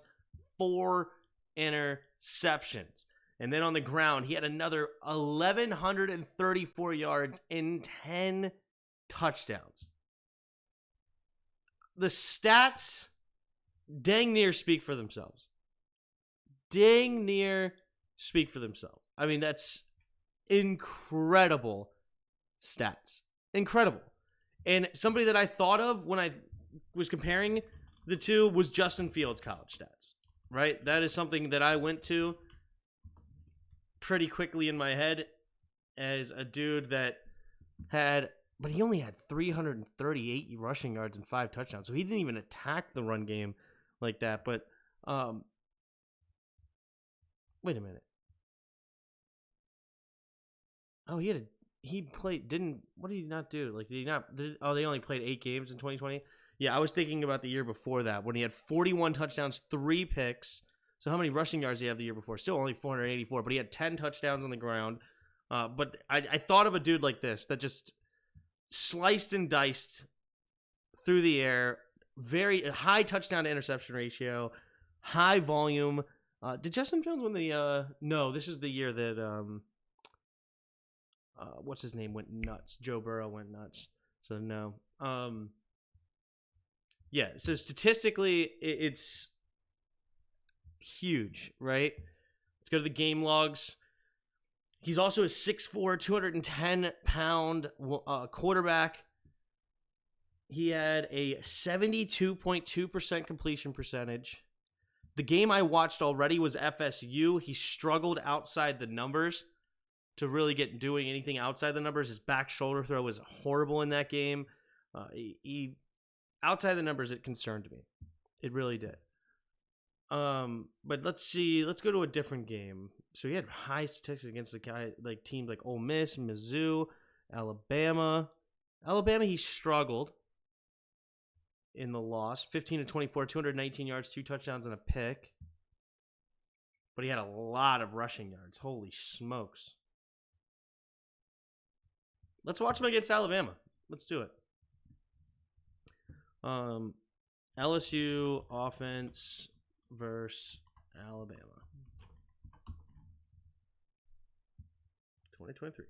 4 interceptions. And then on the ground, he had another 1,134 yards and 10 touchdowns. The stats dang near speak for themselves. Dang near speak for themselves. I mean, that's incredible stats. Incredible. And somebody that I thought of when I was comparing the two was Justin Fields' college stats, right? That is something that I went to pretty quickly in my head as a dude that had but he only had 338 rushing yards and 5 touchdowns, so he didn't even attack the run game like that. But wait a minute. Oh, what did he not do? Like, they only played 8 games in 2020? Yeah, I was thinking about the year before that when he had 41 touchdowns, 3 picks. So how many rushing yards did he have the year before? Still only 484, but he had 10 touchdowns on the ground. But I thought of a dude like this that just sliced and diced through the air, very high touchdown to interception ratio, high volume. Did Justin Jones win the no, this is the year that what's his name went nuts. Joe Burrow went nuts. So no. Yeah, so statistically it's huge, right? Let's go to the game logs. He's also a 6'4", 210-pound quarterback. He had a 72.2% completion percentage. The game I watched already was FSU. He struggled outside the numbers to really get doing anything outside the numbers. His back shoulder throw was horrible in that game. He outside the numbers, it concerned me. It really did. But let's see. Let's go to a different game. So he had high statistics against teams like Ole Miss, Mizzou, Alabama. Alabama, he struggled in the loss. 15-24, 219 yards, 2 touchdowns, and a pick. But he had a lot of rushing yards. Holy smokes. Let's watch him against Alabama. Let's do it. LSU offense versus Alabama. 2023.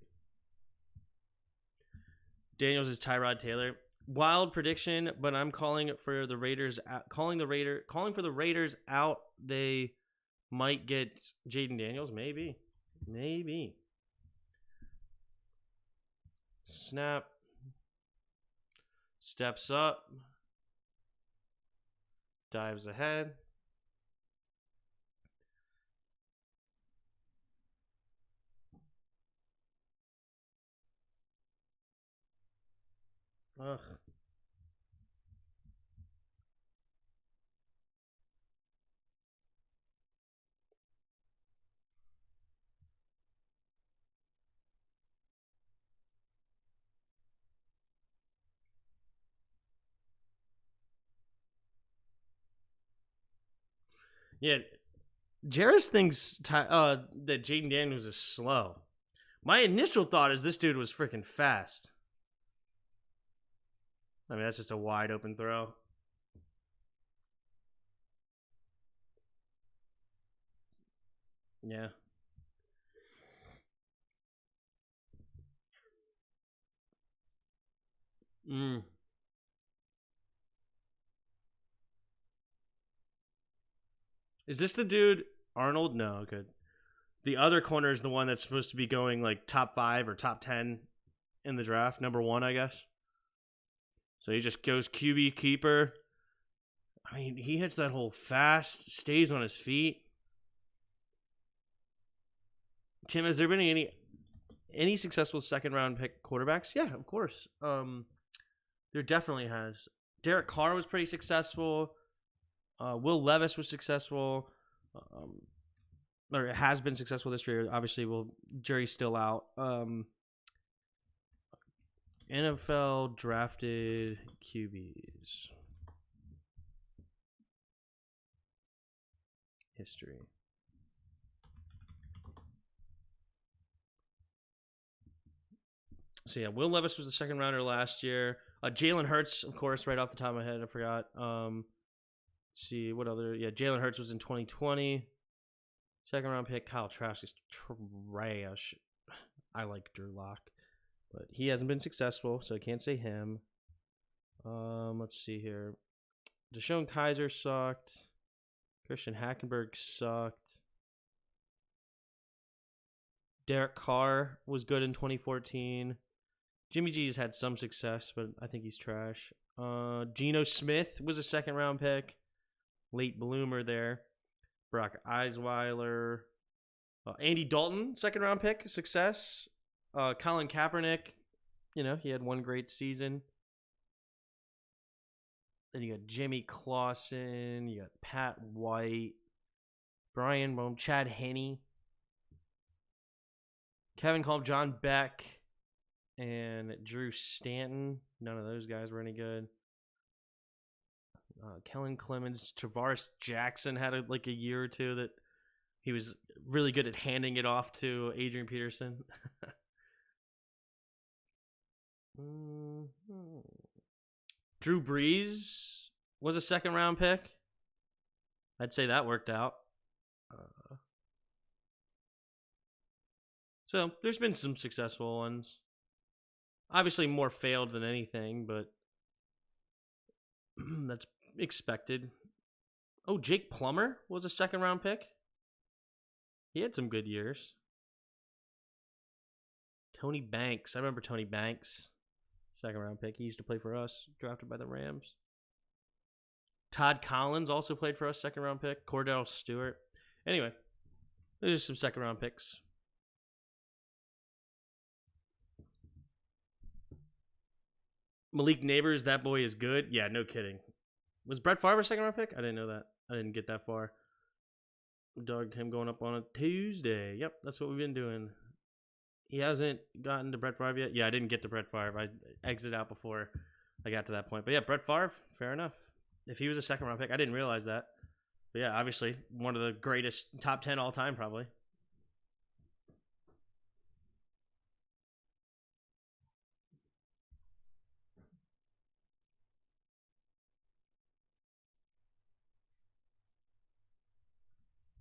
Daniels is Tyrod Taylor. Wild prediction, but I'm calling for the Raiders for the Raiders out. They might get Jayden Daniels, maybe. Snap. Steps up. Dives ahead. Ugh. Yeah, Jarris thinks that Jayden Daniels is slow. My initial thought is this dude was freaking fast. I mean, that's just a wide open throw. Yeah. Is this the dude? Arnold? No, good. The other corner is the one that's supposed to be going like top 5 or top 10 in the draft. Number 1, I guess. So he just goes QB keeper. I mean, he hits that hole fast, stays on his feet. Tim, has there been any successful second round pick quarterbacks? Yeah, of course. There definitely has. Derek Carr was pretty successful. Will Levis was successful. Or has been successful this year. Obviously, jury's still out. NFL drafted QBs. History. So yeah, Will Levis was the second rounder last year. Jalen Hurts, of course, right off the top of my head, I forgot. Let's see what other. Yeah, Jalen Hurts was in 2020. Second round pick. Kyle Trask is trash. I like Drew Lock, but he hasn't been successful, so I can't say him. Let's see here. Deshaun Kaiser sucked. Christian Hackenberg sucked. Derek Carr was good in 2014. Jimmy G's had some success, but I think he's trash. Geno Smith was a second round pick. Late bloomer there. Brock Osweiler. Andy Dalton, second round pick, success. Colin Kaepernick, You know, he had one great season. Then you got Jimmy Clausen, you got Pat White, Brian Bohm, Chad Henne, Kevin Kolb, John Beck, and Drew Stanton. None of those guys were any good. Kellen Clemens, Tavares Jackson had a year or two that he was really good at handing it off to Adrian Peterson. Drew Brees was a second round pick. I'd say that worked out. So there's been some successful ones. Obviously more failed than anything, but that's expected. Oh, Jake Plummer was a second round pick. He had some good years. Tony Banks. I remember Tony Banks. Second round pick. He used to play for us. Drafted by the Rams. Todd Collins also played for us. Second round pick. Cordell Stewart. Anyway, there's some second round picks. Malik Neighbors. That boy is good. Yeah, no kidding. Was Brett Favre a second round pick? I didn't know that. I didn't get that far. Dogged him going up on a Tuesday. Yep, that's what we've been doing. He hasn't gotten to Brett Favre yet. Yeah, I didn't get to Brett Favre. I exited out before I got to that point. But yeah, Brett Favre, fair enough. If he was a second round pick, I didn't realize that. But yeah, obviously, one of the greatest top 10 all time, probably.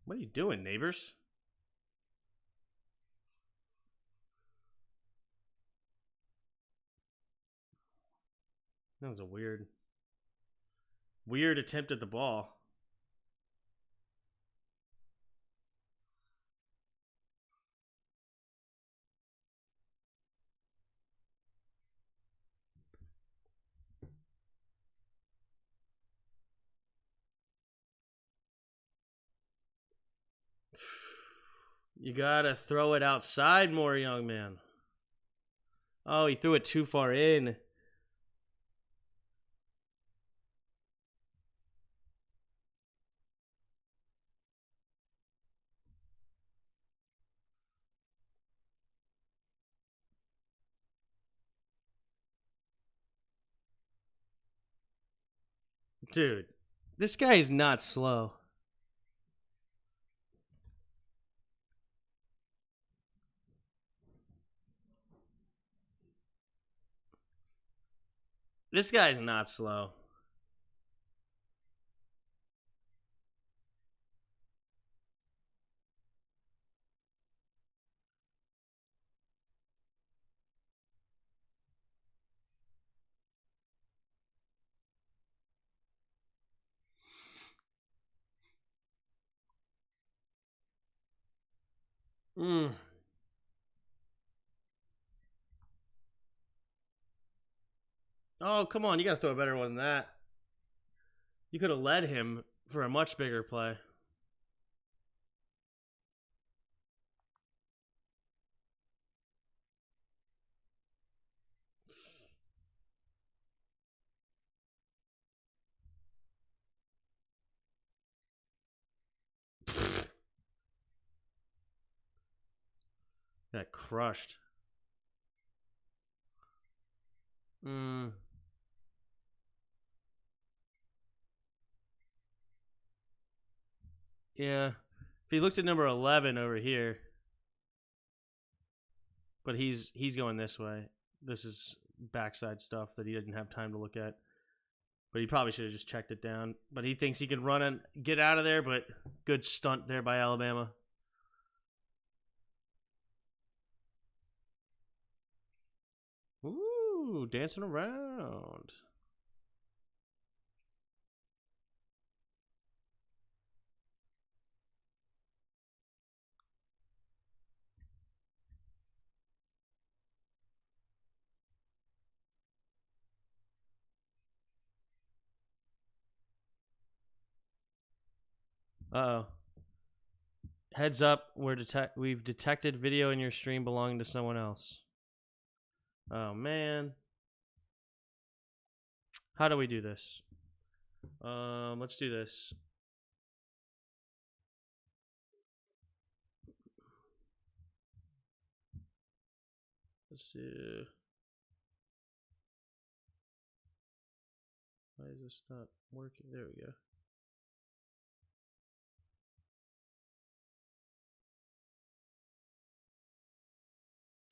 What are you doing, neighbors? That was a weird attempt at the ball. You gotta throw it outside more, young man. Oh, he threw it too far in. Dude, this guy is not slow. This guy's not slow. Oh, come on. You got to throw a better one than that. You could have led him for a much bigger play. Got crushed. Yeah. If he looked at number 11 over here, but he's going this way. This is backside stuff that he didn't have time to look at. But he probably should have just checked it down. But he thinks he can run and get out of there, but good stunt there by Alabama. Ooh, dancing around. Uh-oh. Heads up, we've detected video in your stream belonging to someone else. Oh, man. How do we do this? Let's do this. Let's do... Why is this not working? There we go.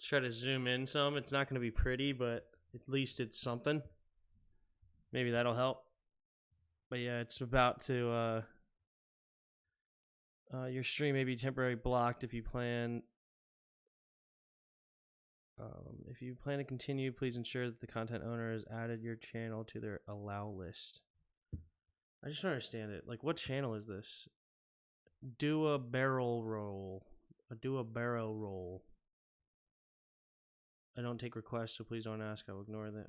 Try to zoom in some. It's not going to be pretty, but at least it's something. Maybe that'll help. But yeah, it's about to... your stream may be temporarily blocked if you plan... if you plan to continue, please ensure that the content owner has added your channel to their allow list. I just don't understand it. Like, what channel is this? Do a barrel roll. Do a barrel roll. I don't take requests, so please don't ask. I will ignore them.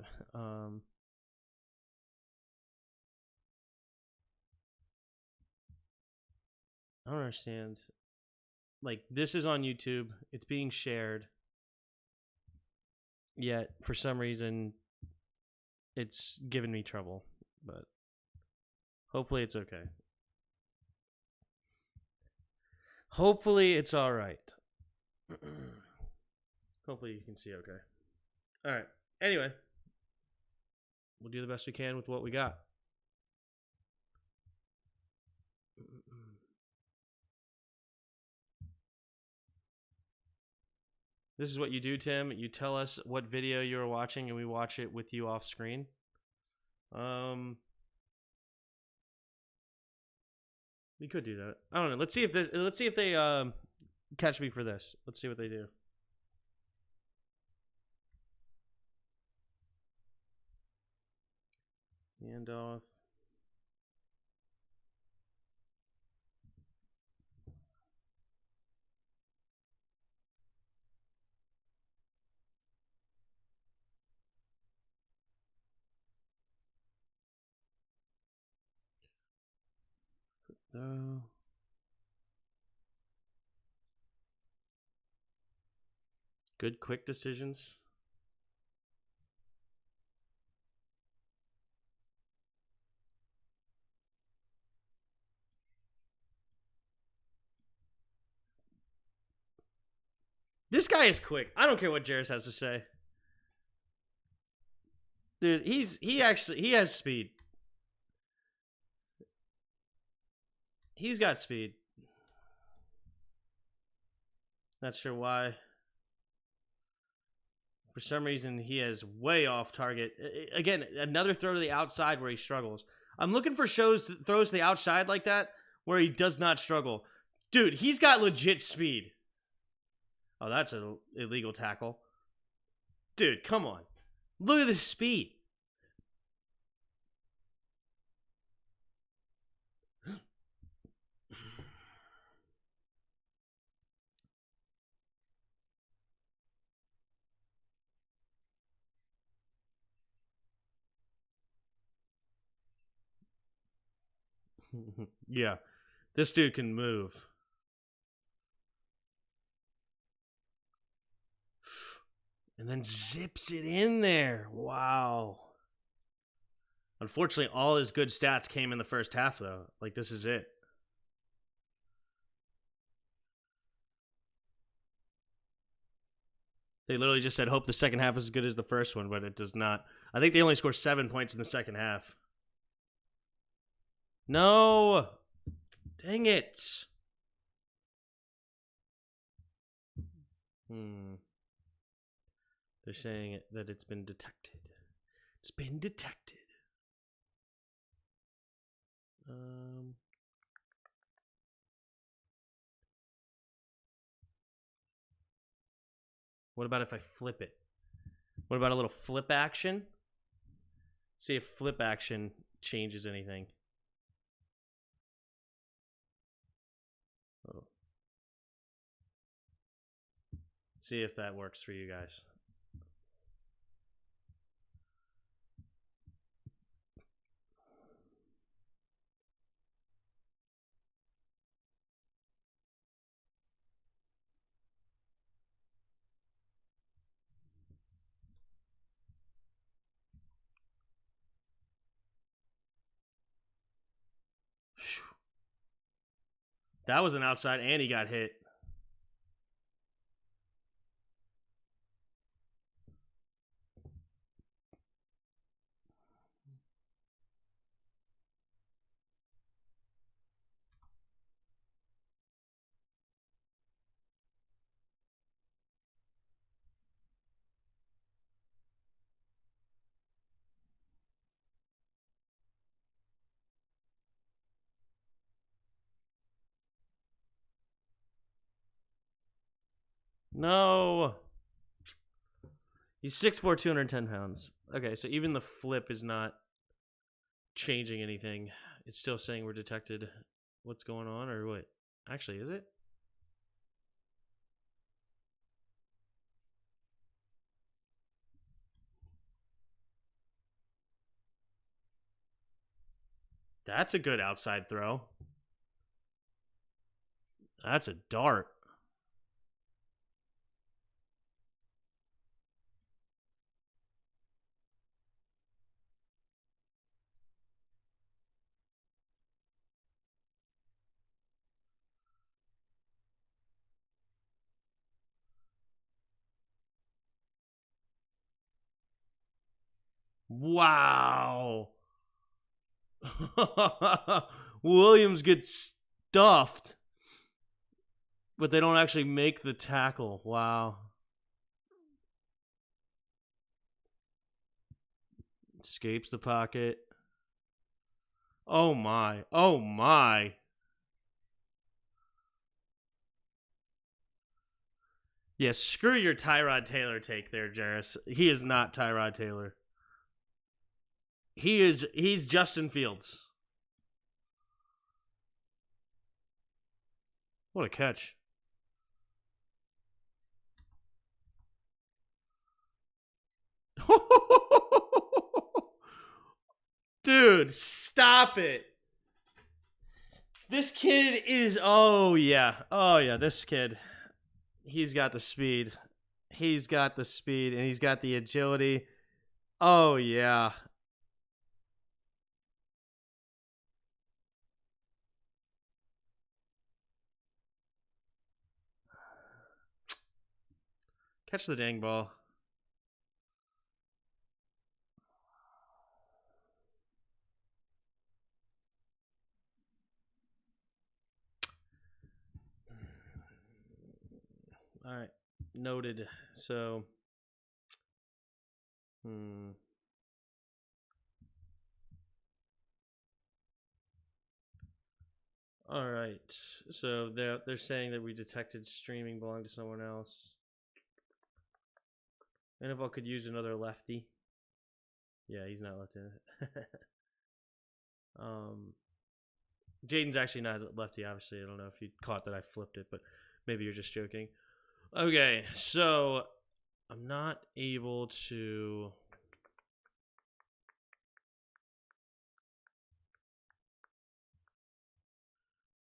I don't understand. Like, this is on YouTube. It's being shared. Yet, for some reason, it's giving me trouble. But hopefully it's okay. Hopefully it's all right. Hopefully you can see okay. All right. Anyway, we'll do the best we can with what we got. This is what you do, Tim. You tell us what video you're watching, and we watch it with you off screen. We could do that. I don't know. Let's see if they catch me for this. Let's see what they do. Handoff. Throw. Good quick decisions. This guy is quick. I don't care what Jarris has to say. Dude, he has speed. He's got speed. Not sure why. For some reason, he is way off target. Again, another throw to the outside where he struggles. I'm looking for throws to the outside like that where he does not struggle. Dude, he's got legit speed. Oh, that's an illegal tackle. Dude, come on. Look at the speed. Yeah, this dude can move. And then zips it in there. Wow. Unfortunately, all his good stats came in the first half, though. Like, this is it. They literally just said, hope the second half is as good as the first one, but it does not. I think they only scored 7 points in the second half. No! Dang it. They're saying that it's been detected. It's been detected. What about if I flip it? What about a little flip action? See if flip action changes anything. Oh. See if that works for you guys. That was an outside, and he got hit. No. He's 6'4", 210 pounds. Okay, so even the flip is not changing anything. It's still saying we're detected. What's going on, or what? Actually, is it? That's a good outside throw. That's a dart. Wow. Williams gets stuffed, but they don't actually make the tackle. Wow. Escapes the pocket. Oh my. Oh my. Yeah, screw your Tyrod Taylor take there, Jarris. He is not Tyrod Taylor. He's Justin Fields. What a catch. Dude, stop it. This kid is oh yeah, this kid. He's got the speed. He's got the speed and he's got the agility. Oh yeah. Catch the dang ball. All right. Noted. So All right. So they're saying that we detected streaming belonged to someone else. NFL could use another lefty. Yeah, he's not left-handed. Jayden's actually not lefty, obviously. I don't know if you caught that I flipped it, but maybe you're just joking. Okay, so I'm not able to...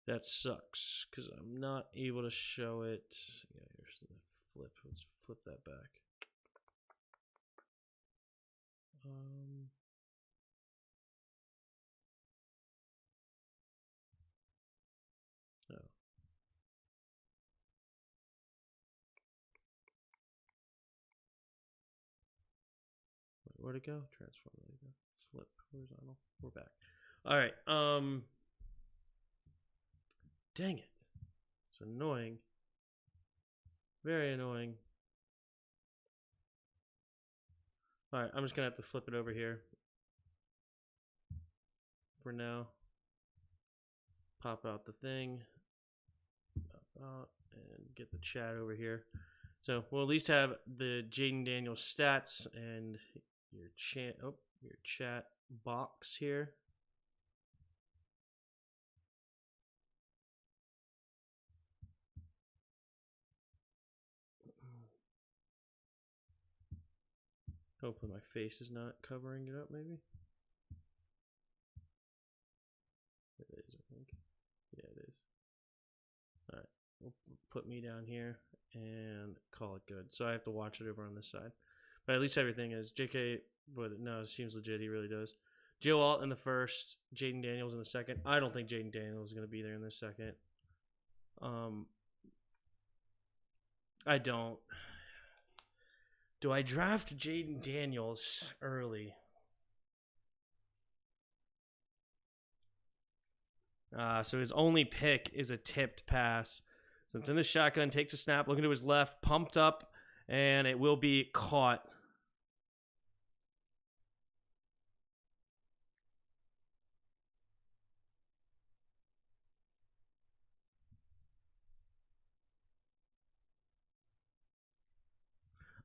That sucks, because I'm not able to show it. Yeah, here's the flip. Let's flip that back. No. Where'd it go? Transform. There you go. Flip horizontal. We're back. All right. Dang it. It's annoying. Very annoying. All right. I'm just gonna have to flip it over here for now. Pop out the thing. Pop out and get the chat over here. So we'll at least have the Jayden Daniels stats and your chat box here. Hopefully my face is not covering it up, maybe. It is, I think. Yeah, it is. All right, we'll put me down here and call it good. So I have to watch it over on this side. But at least everything is JK, but no, it seems legit. He really does. Joe Alt in the first, Jayden Daniels in the second. I don't think Jayden Daniels is going to be there in the second. I don't. Do I draft Jayden Daniels early? So his only pick is a tipped pass. So it's in the shotgun, takes a snap, looking to his left, pumped up, and it will be caught.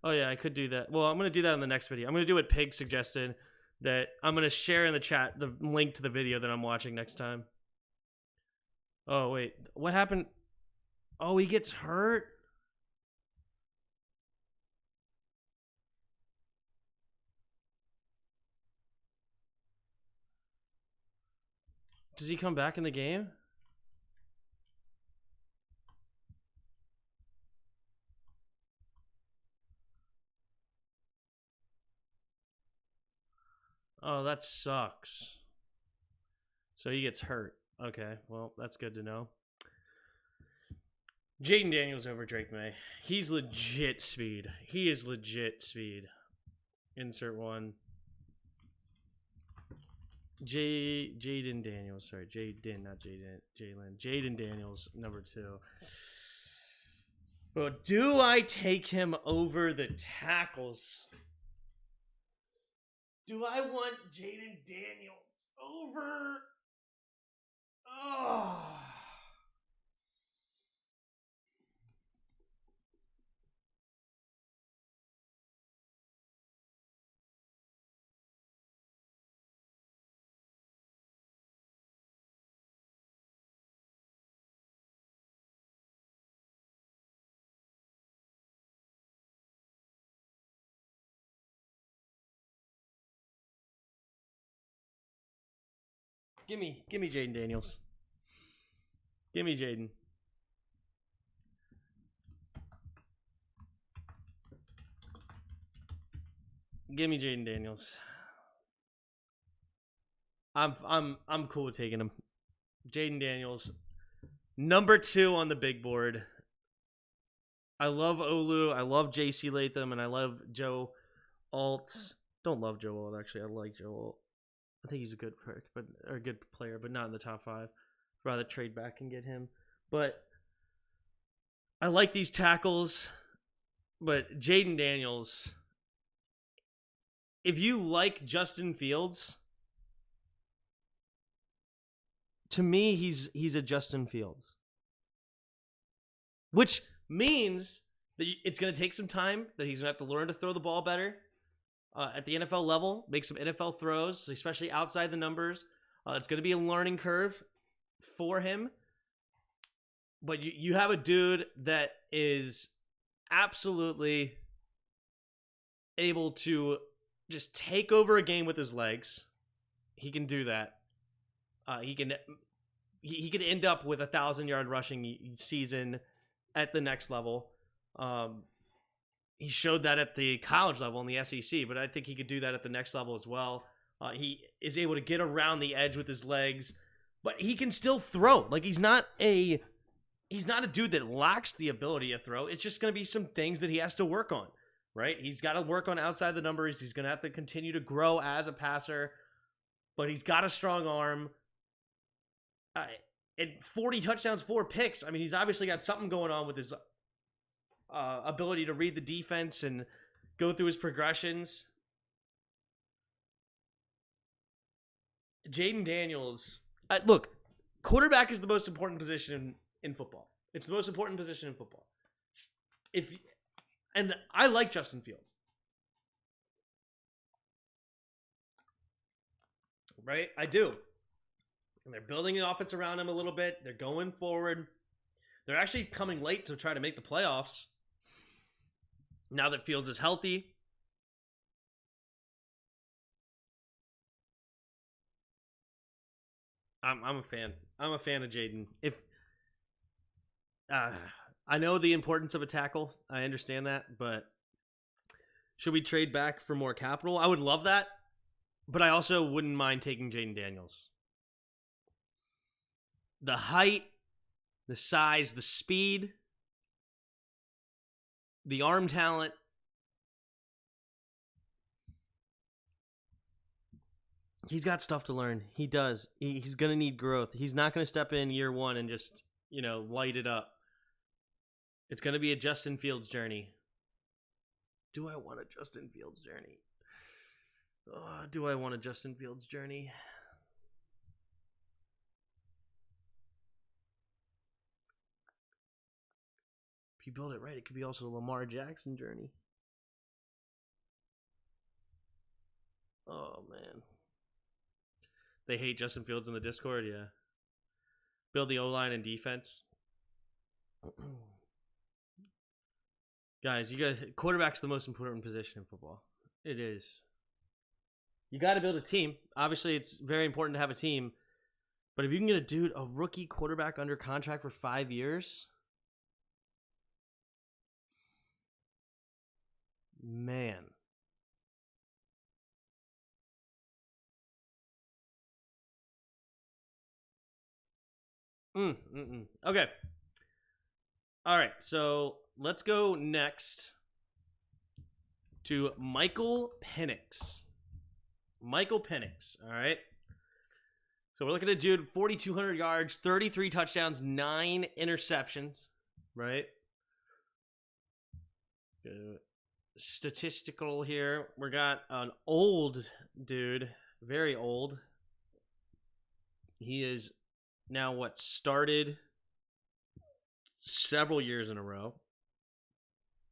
Oh, yeah, I could do that. Well, I'm going to do that in the next video. I'm going to do what Pig suggested, that I'm going to share in the chat the link to the video that I'm watching next time. Oh, wait. What happened? Oh, he gets hurt? Does he come back in the game? Oh, that sucks. So he gets hurt. Okay, well, that's good to know. Jayden Daniels over Drake Maye. He's legit speed. He is legit speed. Insert one. Jayden Daniels. Sorry, Jayden, not Jayden. Jalen. Jayden Daniels, number 2. But do I take him over the tackles? Do I want Jayden Daniels over? Oh. Give me Jayden Daniels. Give me Jayden. Give me Jayden Daniels. I'm cool with taking him. Jayden Daniels, number 2 on the big board. I love Olu. I love J.C. Latham, and I love Joe Alt. Don't love Joe Alt, actually. I like Joe Alt. I think he's a good pick, or a good player, but not in the top 5. I'd rather trade back and get him. But I like these tackles. But Jayden Daniels, if you like Justin Fields, to me, he's a Justin Fields. Which means that it's going to take some time, that he's going to have to learn to throw the ball better at the NFL level, make some NFL throws, especially outside the numbers. It's going to be a learning curve for him. But you have a dude that is absolutely able to just take over a game with his legs. He can do that. He can end up with 1,000-yard rushing season at the next level. He showed that at the college level in the SEC, but I think he could do that at the next level as well. He is able to get around the edge with his legs, but he can still throw. Like, he's not a dude that lacks the ability to throw. It's just going to be some things that he has to work on, right? He's got to work on outside the numbers. He's going to have to continue to grow as a passer, but he's got a strong arm. And 40 touchdowns, 4 picks. I mean, he's obviously got something going on with his ability to read the defense and go through his progressions. Jayden Daniels. Look, quarterback is the most important position in football. It's the most important position in football. And I like Justin Fields. Right? I do. And they're building the offense around him a little bit. They're going forward. They're actually coming late to try to make the playoffs. Now that Fields is healthy. I'm a fan. I'm a fan of Jayden. I know the importance of a tackle. I understand that, but should we trade back for more capital? I would love that, but I also wouldn't mind taking Jayden Daniels. The height, The size, the speed, the arm talent. He's got stuff to learn. He does. He's going to need growth. He's not going to step in year one and just, light it up. It's going to be a Justin Fields journey. Do I want a Justin Fields journey? Oh, do I want a Justin Fields journey? If you build it right, it could be also a Lamar Jackson journey. Oh, man. They hate Justin Fields in the Discord, yeah. Build the O-line and defense. Guys, quarterback's the most important position in football. It is. You got to build a team. Obviously, it's very important to have a team. But if you can get a rookie quarterback under contract for 5 years, man. Okay. All right, so let's go next to Michael Penix. Michael Penix, all right? So we're looking at a dude, 4,200 yards, 33 touchdowns, 9 interceptions, right? Statistical here. We got an old dude, very old. He is now started several years in a row.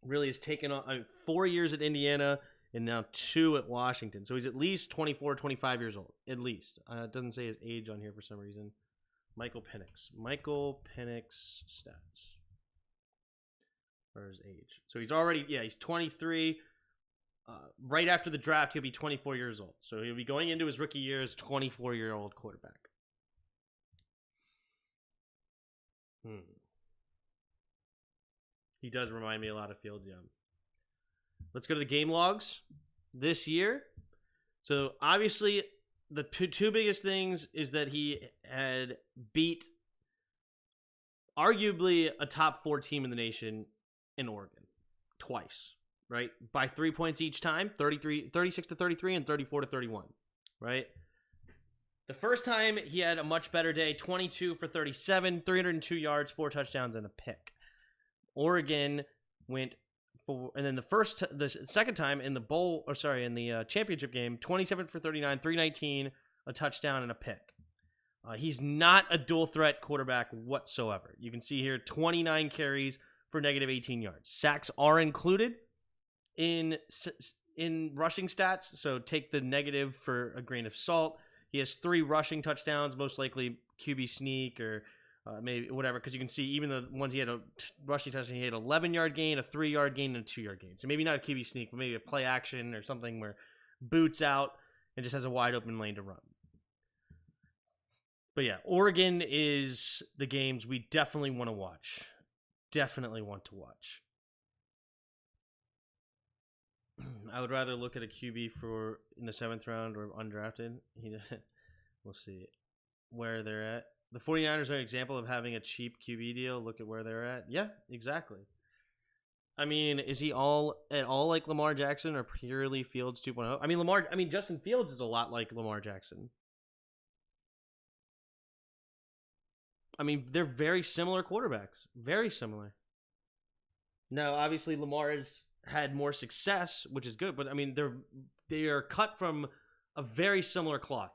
Really has taken on 4 years at Indiana and now 2 at Washington. So he's at least 24, 25 years old. At least. It doesn't say his age on here for some reason. Michael Penix. Michael Penix stats. Or his age. So he's he's 23. Right after the draft, he'll be 24 years old. So he'll be going into his rookie year as 24-year-old quarterback. He does remind me a lot of Fields Young. Let's go to the game logs this year. So obviously, the two biggest things is that he had beat arguably a top 4 team in the nation in Oregon twice, right? By 3 points each time, 36-33 and 34-31, right? The first time he had a much better day, 22 for 37, 302 yards, 4 touchdowns, and a pick. Oregon went for, and then the second time in the championship game, 27 for 39, 319, a touchdown and a pick. He's not a dual threat quarterback whatsoever. You can see here 29 carries for negative 18 yards. Sacks are included in rushing stats, so take the negative for a grain of salt. He has 3 rushing touchdowns, most likely QB sneak or maybe whatever, because you can see even the ones he had a rushing touchdown, he had an 11-yard gain, a 3-yard gain, and a 2-yard gain. So maybe not a QB sneak, but maybe a play action or something where boots out and just has a wide open lane to run. But yeah, Oregon is the games we definitely want to watch. Definitely want to watch. I would rather look at a QB for in the 7th round or undrafted. We'll see where they're at. The 49ers are an example of having a cheap QB deal. Look at where they're at. Yeah, exactly. I mean, is he at all like Lamar Jackson or purely Fields 2.0? I mean, Justin Fields is a lot like Lamar Jackson. I mean, they're very similar quarterbacks. Very similar. Now, obviously, Lamar has had more success, which is good, but I mean, they are cut from a very similar cloth.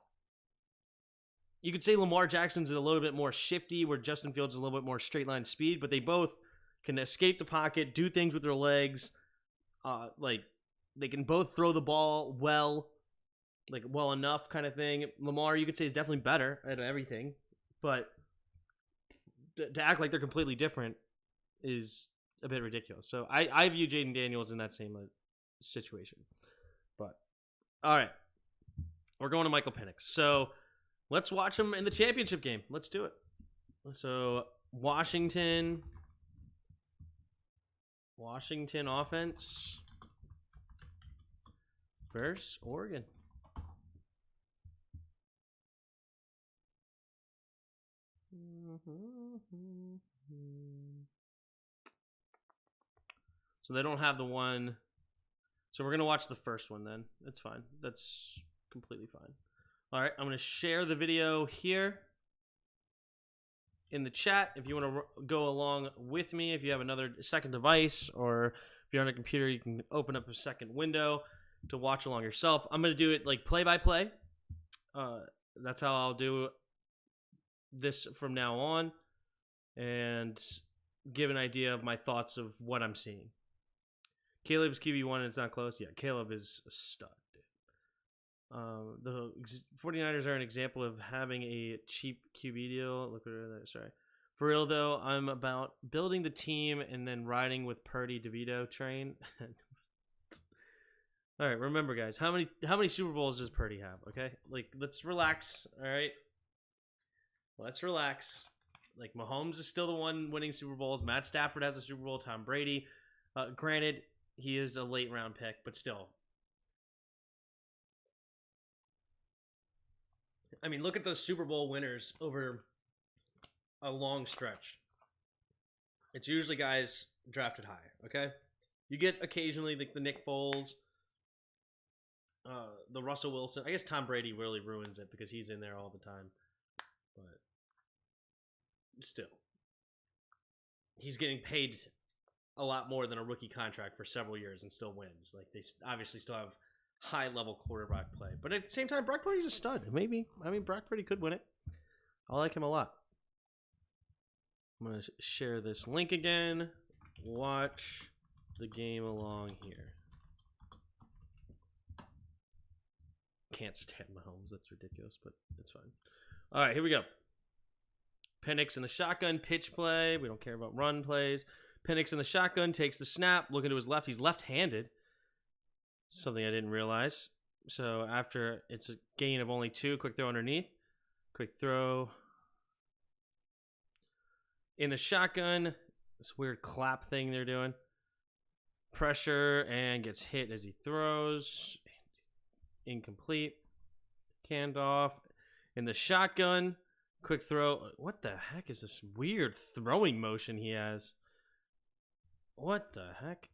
You could say Lamar Jackson's a little bit more shifty, where Justin Fields is a little bit more straight line speed, but they both can escape the pocket, do things with their legs. Like they can both throw the ball well enough kind of thing. Lamar, you could say, is definitely better at everything, but to act like they're completely different is a bit ridiculous. So I view Jayden Daniels in that same situation. But all right, we're going to Michael Penix. So let's watch him in the championship game. Let's do it. So Washington offense versus Oregon. So they don't have the one. So we're going to watch the first one then. That's fine. That's completely fine. All right, I'm going to share the video here in the chat. If you want to go along with me, if you have another second device, or if you're on a computer, you can open up a second window to watch along yourself. I'm going to do it like play by play. That's how I'll do this from now on, and give an idea of my thoughts of what I'm seeing. Caleb's QB1 and it's not close. Yeah, Caleb is a stud. The 49ers are an example of having a cheap QB deal. Look at that. Sorry. For real, though, I'm about building the team and then riding with Purdy DeVito train. All right, remember, guys, how many Super Bowls does Purdy have? Okay, like, let's relax. All right, let's relax. Like, Mahomes is still the one winning Super Bowls. Matt Stafford has a Super Bowl. Tom Brady, granted, he is a late round pick, but still. I mean, look at those Super Bowl winners over a long stretch. It's usually guys drafted high. Okay, you get occasionally like the Nick Foles. The Russell Wilson. I guess Tom Brady really ruins it because he's in there all the time. But still, he's getting paid a lot more than a rookie contract for several years and still wins. Like, they obviously still have high-level quarterback play. But at the same time, Brock Purdy's a stud. Maybe. I mean, Brock Purdy could win it. I like him a lot. I'm going to share this link again. Watch the game along here. Can't stand Mahomes. That's ridiculous, but it's fine. All right, here we go. Penix in the shotgun, pitch play. We don't care about run plays. Penix in the shotgun, takes the snap. Looking to his left. He's left-handed. Something I didn't realize. So after it's a gain of only 2, quick throw underneath. Quick throw. In the shotgun, this weird clap thing they're doing. Pressure and gets hit as he throws. Incomplete. Handoff. In the shotgun, quick throw. What the heck is this weird throwing motion he has? What the heck?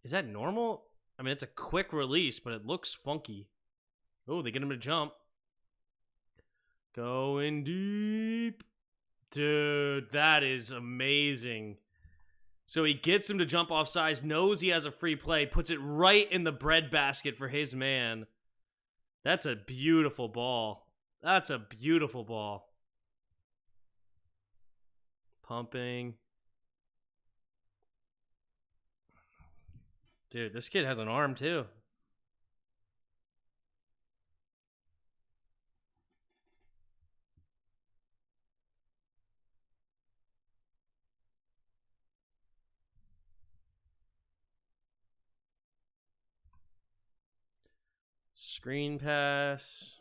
Is that normal? I mean, it's a quick release, but it looks funky. Oh, they get him to jump. Going deep. Dude, that is amazing. So he gets him to jump off sides, knows he has a free play, puts it right in the breadbasket for his man. That's a beautiful ball. That's a beautiful ball. Pumping. Dude, this kid has an arm too. Screen pass.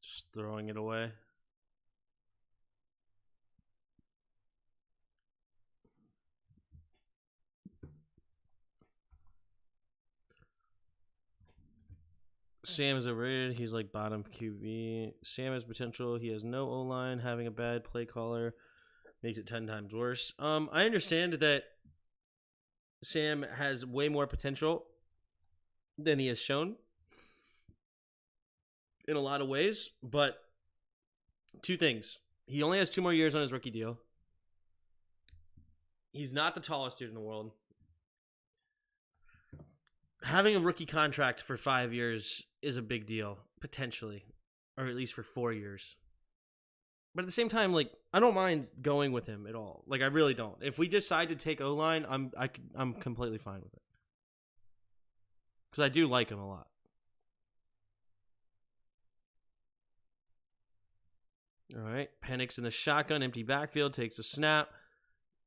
Just throwing it away. Sam is overrated. He's like bottom QB. Sam has potential. He has no O-line. Having a bad play caller makes it 10 times worse. I understand that Sam has way more potential than he has shown in a lot of ways, but 2 things. He only has 2 more years on his rookie deal. He's not the tallest dude in the world. Having a rookie contract for 5 years is a big deal, potentially, or at least for 4 years. But at the same time, like, I don't mind going with him at all. Like, I really don't. If we decide to take O-line, I'm completely fine with it. Because I do like him a lot. All right. Penix in the shotgun, empty backfield, takes a snap.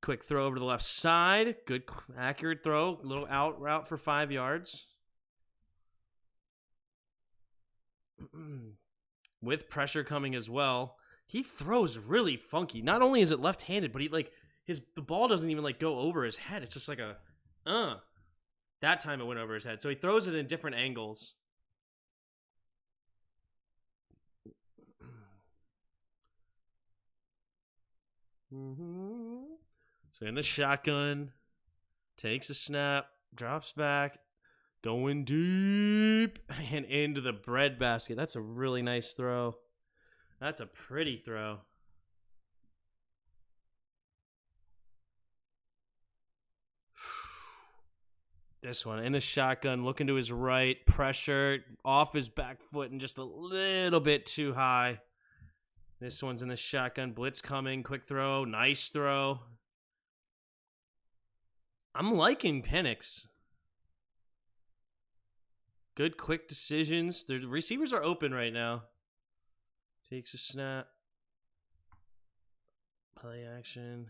Quick throw over to the left side. Good, accurate throw. Little out route for 5 yards. With pressure coming as well. He throws really funky. Not only is it left-handed, but the ball doesn't even like go over his head. It's just like a That time it went over his head. So he throws it in different angles. So in the shotgun, takes a snap, drops back, going deep, and into the bread basket. That's a really nice throw. That's a pretty throw. This one in the shotgun, looking to his right, pressure off his back foot and just a little bit too high. This one's in the shotgun, blitz coming, quick throw, nice throw. I'm liking Penix. Good quick decisions. The receivers are open right now. Takes a snap. Play action.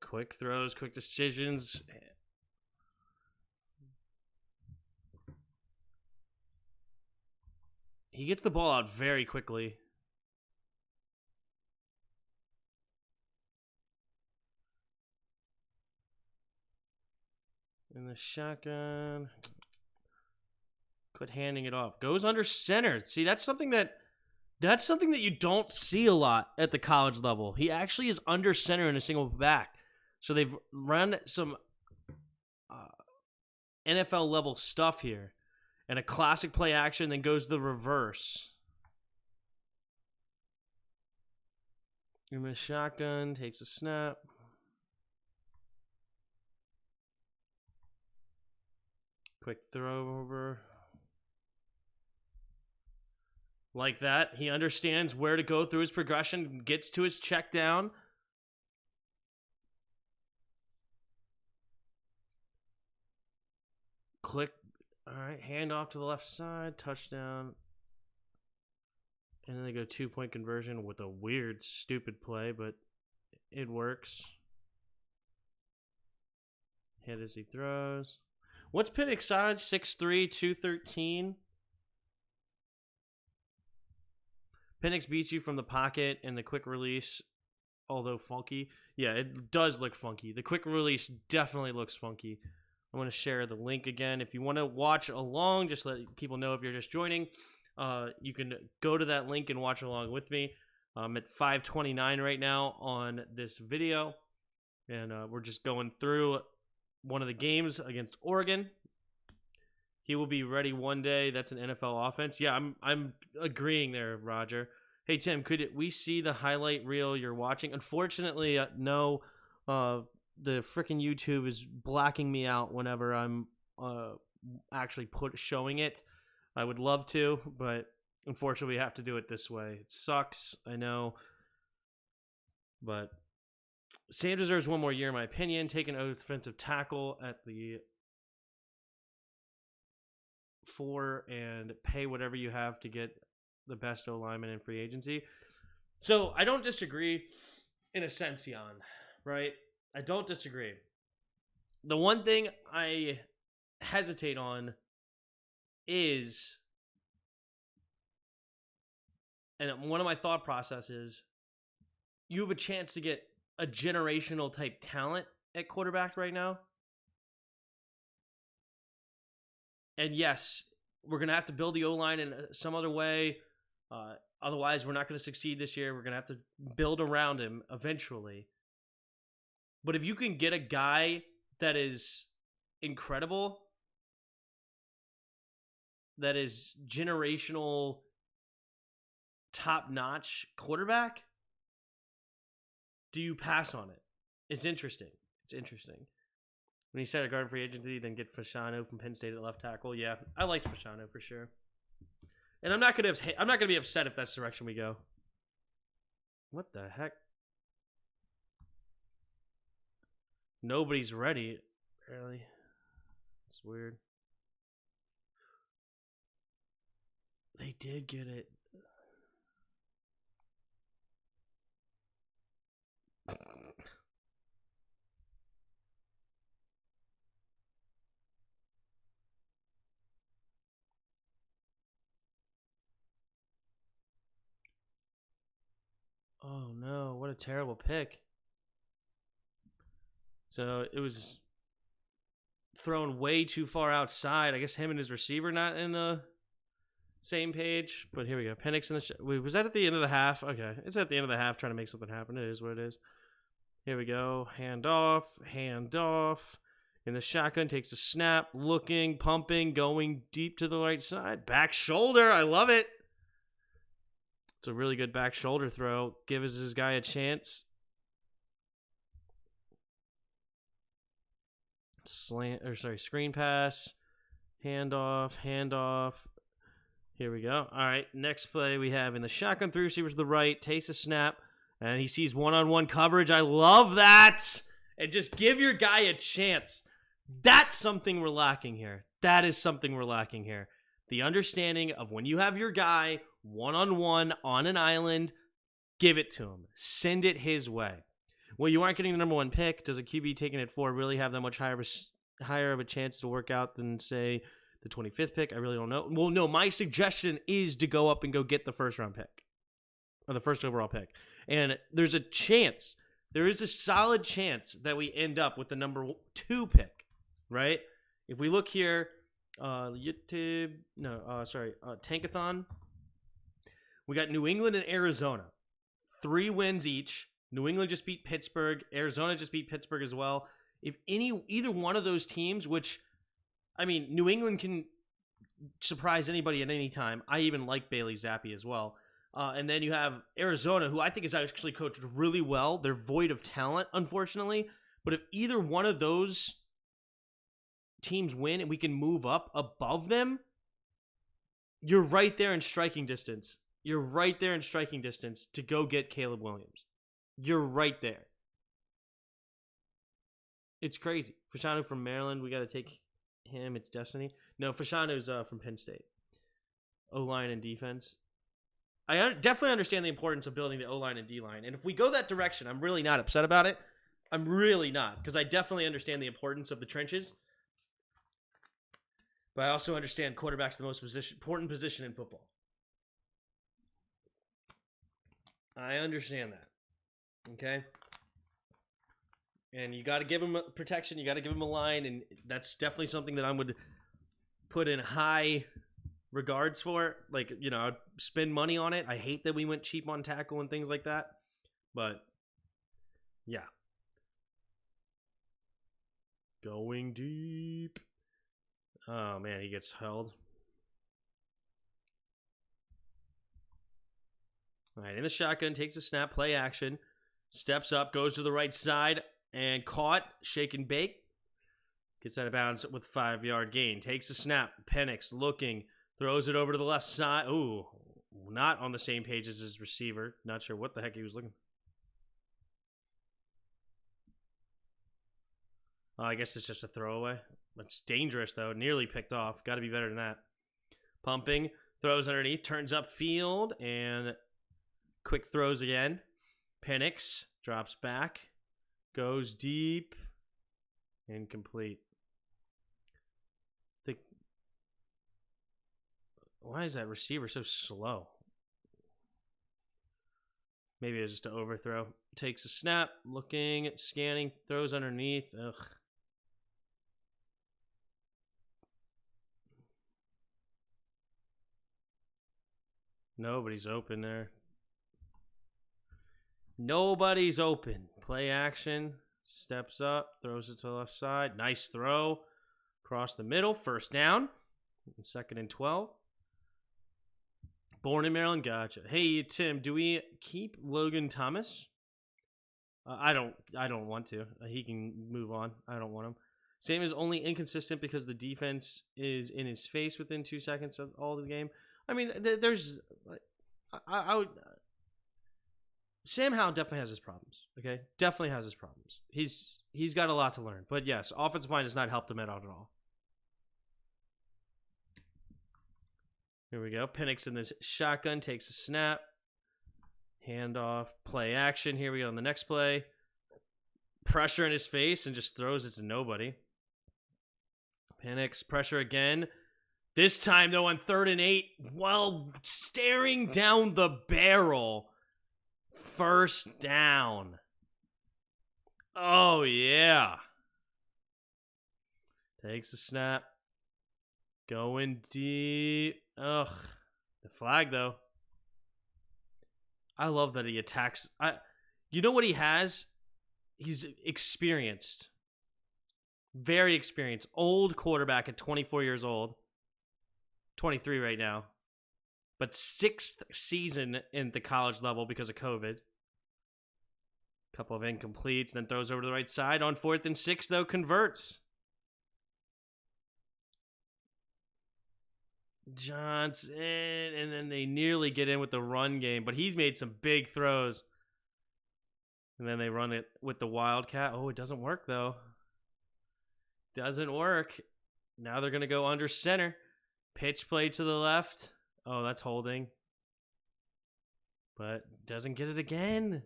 Quick throws, quick decisions. He gets the ball out very quickly. In the shotgun. Quit handing it off. Goes under center. See, that's something that you don't see a lot at the college level. He actually is under center in a single back. So they've run some NFL level stuff here. And a classic play action, then goes the reverse. In the shotgun, takes a snap. Quick throw over. Like that. He understands where to go through his progression, gets to his check down. Click. All right, hand off to the left side, touchdown. And then they go 2-point conversion with a weird, stupid play, but it works. Hit as he throws. What's Penix size? 6'3", 213. Penix beats you from the pocket and the quick release, although funky. Yeah, it does look funky. The quick release definitely looks funky. I'm going to share the link again. If you want to watch along, just let people know if you're just joining. You can go to that link and watch along with me. I'm at 5:29 right now on this video. And we're just going through one of the games against Oregon. He will be ready one day. That's an NFL offense. Yeah, I'm agreeing there, Roger. Hey, Tim, could we see the highlight reel you're watching? Unfortunately, no. The freaking YouTube is blacking me out whenever I'm actually showing it. I would love to, but unfortunately we have to do it this way. It sucks, I know. But Sam deserves one more year, in my opinion. Take an offensive tackle at the 4 and pay whatever you have to get the best O-lineman in free agency. So I don't disagree in a sense, Jan, right? I don't disagree. The one thing I hesitate on is, and one of my thought processes, you have a chance to get a generational type talent at quarterback right now. And yes, we're going to have to build the O-line in some other way. Otherwise, we're not going to succeed this year. We're going to have to build around him eventually. But if you can get a guy that is incredible, that is generational, top-notch quarterback, do you pass on it? It's interesting. It's interesting. When he said a guard free agency, then get Fasano from Penn State at left tackle. Yeah, I liked Fasano for sure. And I'm not gonna be upset if that's the direction we go. What the heck? Nobody's ready, apparently. It's weird. They did get it. Oh no, what a terrible pick. So it was thrown way too far outside. I guess him and his receiver not in the same page. But here we go. Penix in the wait, was that at the end of the half? Okay, it's at the end of the half trying to make something happen. It is what it is. Here we go. Hand off. In the shotgun, takes a snap, looking, pumping, going deep to the right side. Back shoulder. I love it. It's a really good back shoulder throw. Gives his guy a chance. Screen pass. Handoff. Here we go. All right, next play we have in the shotgun, 3 receivers to the right, takes a snap, and he sees one-on-one coverage. I love that. And just give your guy a chance. That's something we're lacking here. That is something we're lacking here. The understanding of when you have your guy one-on-one on an island, give it to him. Send it his way. Well, you aren't getting the number 1 pick. Does a QB taking it 4 really have that much higher of a chance to work out than, say, the 25th pick? I really don't know. Well, no, my suggestion is to go up and go get the first-round pick. Or the first overall pick. And there's a chance. There is a solid chance that we end up with the number 2 pick. Right? If we look here, Tankathon. We got New England and Arizona. 3 wins each. New England just beat Pittsburgh. Arizona just beat Pittsburgh as well. If either one of those teams, which, I mean, New England can surprise anybody at any time. I even like Bailey Zappi as well. And then you have Arizona, who I think is actually coached really well. They're void of talent, unfortunately. But if either one of those teams win and we can move up above them, you're right there in striking distance. You're right there in striking distance to go get Caleb Williams. You're right there. It's crazy. Fashanu from Maryland, we got to take him. It's destiny. No, Fashanu's from Penn State. O-line and defense. I definitely understand the importance of building the O-line and D-line. And if we go that direction, I'm really not upset about it. I'm really not, because I definitely understand the importance of the trenches. But I also understand quarterback's the most important position in football. I understand that. Okay? And you got to give him protection. You got to give him a line. And that's definitely something that I would put in high regards for. Like, you know, I'd spend money on it. I hate that we went cheap on tackle and things like that. But, yeah. Going deep. Oh, man, he gets held. All right, in the shotgun, takes a snap, play action. Steps up, goes to the right side, and caught, shake and bake. Gets out of bounds with 5-yard gain. Takes a snap, Penix looking, throws it over to the left side. Ooh, not on the same page as his receiver. Not sure what the heck he was looking for. I guess it's just a throwaway. It's dangerous, though. Nearly picked off. Got to be better than that. Pumping. Throws underneath. Turns up field. And quick throws again. Penix drops back. Goes deep. Incomplete. Why is that receiver so slow? Maybe it was just an overthrow. Takes a snap. Looking. Scanning. Throws underneath. Ugh. Nobody's open there. Nobody's open. Play action. Steps up. Throws it to the left side. Nice throw. Across the middle. First down. 2nd and 12. Born in Maryland. Gotcha. Hey, Tim, do we keep Logan Thomas? I don't want to. He can move on. I don't want him. Sam is only inconsistent because the defense is in his face within 2 seconds of all the game. I mean, there's, I would. Sam Howell definitely has his problems. Okay, definitely has his problems. He's got a lot to learn. But yes, offensive line has not helped him out at all. Here we go. Penix in this shotgun takes a snap. Handoff, play action. Here we go on the next play. Pressure in his face and just throws it to nobody. Penix, pressure again. This time, though, on 3rd and 8, while staring down the barrel. First down. Oh, yeah. Takes a snap. Going deep. Ugh. flag, though. I love that he attacks. You know what he has? He's experienced. Very experienced. Old quarterback at 24 years old. 23 right now. But 6th season in the college level because of COVID. Couple of incompletes, then throws over to the right side. On 4th and 6, though, converts. Johnson, and then they nearly get in with the run game, but he's made some big throws. And then they run it with the Wildcat. Oh, it doesn't work, though. Doesn't work. Now they're going to go under center. Pitch play to the left. Oh, that's holding. But doesn't get it again.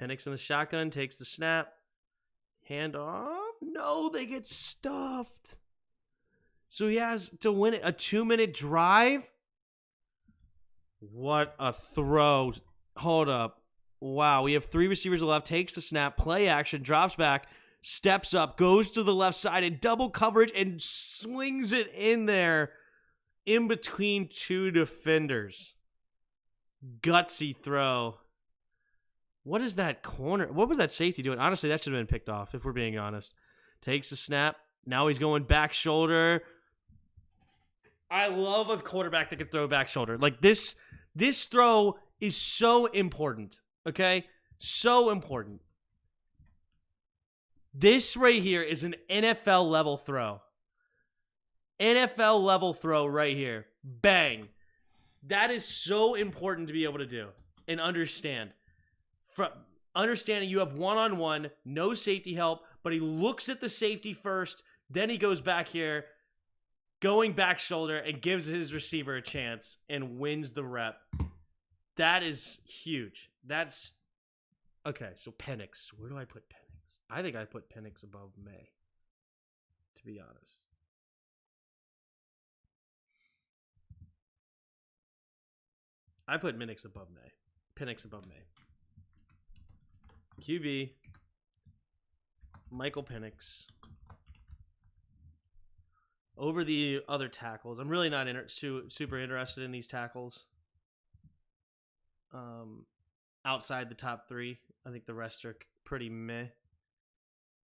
Penix in the shotgun, takes the snap. Hand off. No, they get stuffed. So he has to win it. A 2-minute drive? What a throw. Hold up. Wow, we have 3 receivers left. Takes the snap, play action, drops back, steps up, goes to the left side in double coverage and slings it in there in between 2 defenders. Gutsy throw. What is that corner? What was that safety doing? Honestly, that should have been picked off, if we're being honest. Takes the snap. Now he's going back shoulder. I love a quarterback that can throw back shoulder. Like this throw is so important. Okay? So important. This right here is an NFL level throw. NFL level throw right here. Bang. That is so important to be able to do and understand. From understanding you have one-on-one, no safety help, but he looks at the safety first, then he goes back here, going back shoulder, and gives his receiver a chance and wins the rep. That is huge. That's okay. So Penix, where do I put Penix? I think I put Penix above May, to be honest. I put Penix above May. Penix above May. QB, Michael Penix. Over the other tackles. I'm really not super interested in these tackles. Outside the top 3. I think the rest are pretty meh.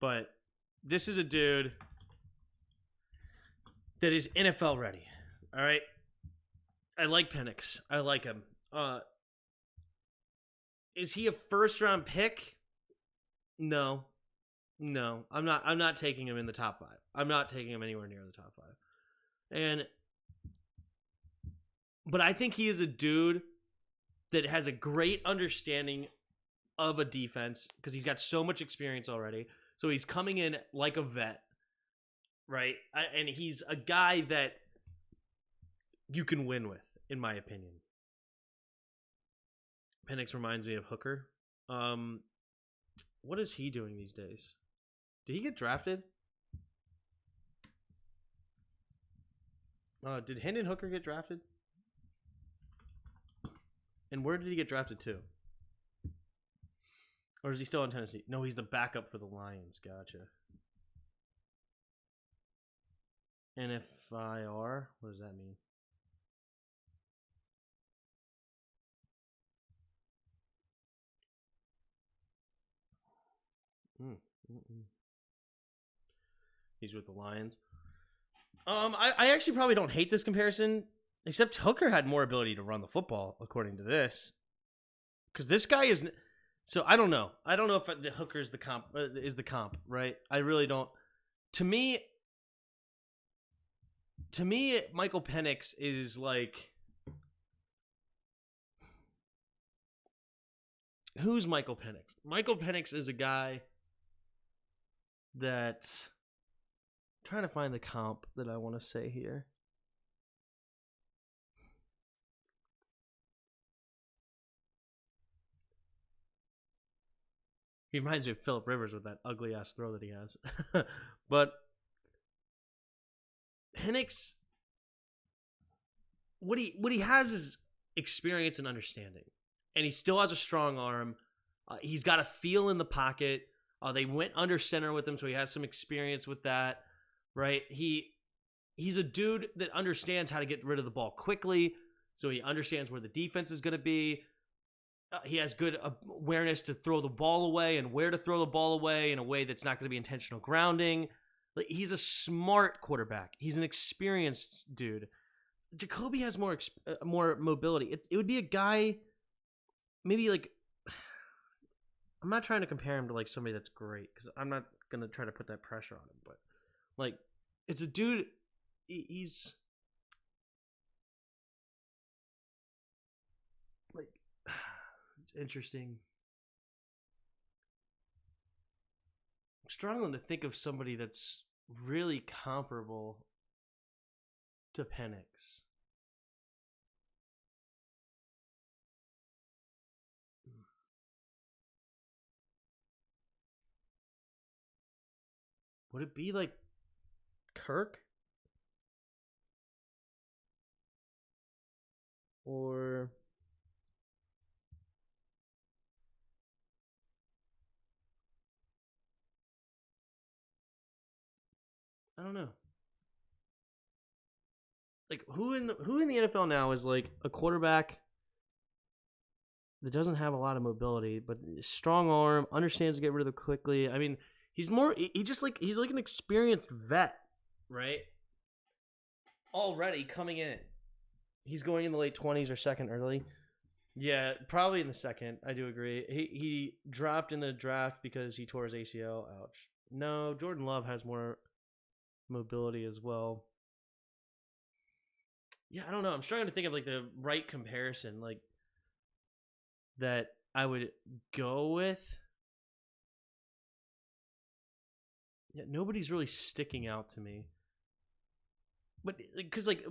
But this is a dude that is NFL ready. All right? I like Penix. I like him. Is he a first-round pick? No. I'm not taking him in the top 5. I'm not taking him anywhere near the top 5. But I think he is a dude that has a great understanding of a defense because he's got so much experience already. So he's coming in like a vet, right? And he's a guy that you can win with, in my opinion. Penix reminds me of Hooker. What is he doing these days? Did he get drafted? Did Hendon Hooker get drafted? And where did he get drafted to? Or is he still in Tennessee? No, he's the backup for the Lions. Gotcha. NFIR? What does that mean? He's with the Lions. I actually probably don't hate this comparison, except Hooker had more ability to run the football, according to this. Because this guy is... So, I don't know. I don't know if the Hooker is the comp, right? I really don't. To me, Michael Penix is like... Who's Michael Penix? Michael Penix is a guy that... I'm trying to find the comp that I want to say here. He reminds me of Phillip Rivers with that ugly ass throw that he has. But Penix, what he has is experience and understanding, and he still has a strong arm. He's got a feel in the pocket. They went under center with him, so he has some experience with that, right? He's a dude that understands how to get rid of the ball quickly. So he understands where the defense is going to be. He has good awareness to throw the ball away and where to throw the ball away in a way that's not going to be intentional grounding. Like, he's a smart quarterback. He's an experienced dude. Jacoby has more mobility. It would be a guy, maybe like, I'm not trying to compare him to like somebody that's great because I'm not going to try to put that pressure on him. But like, it's a dude, he's like, it's interesting. I'm struggling to think of somebody that's really comparable to Penix. Would it be like Kirk? Or I don't know. Like who in the NFL now is like a quarterback that doesn't have a lot of mobility, but strong arm, understands to get rid of it quickly. I mean, he's like an experienced vet, right? Already coming in. He's going in the late 20s or second early. Yeah, probably in the second. I do agree. He dropped in the draft because he tore his ACL. Ouch. No, Jordan Love has more mobility as well. Yeah, I don't know. I'm struggling to think of like the right comparison, like that I would go with. Yeah, nobody's really sticking out to me. But because like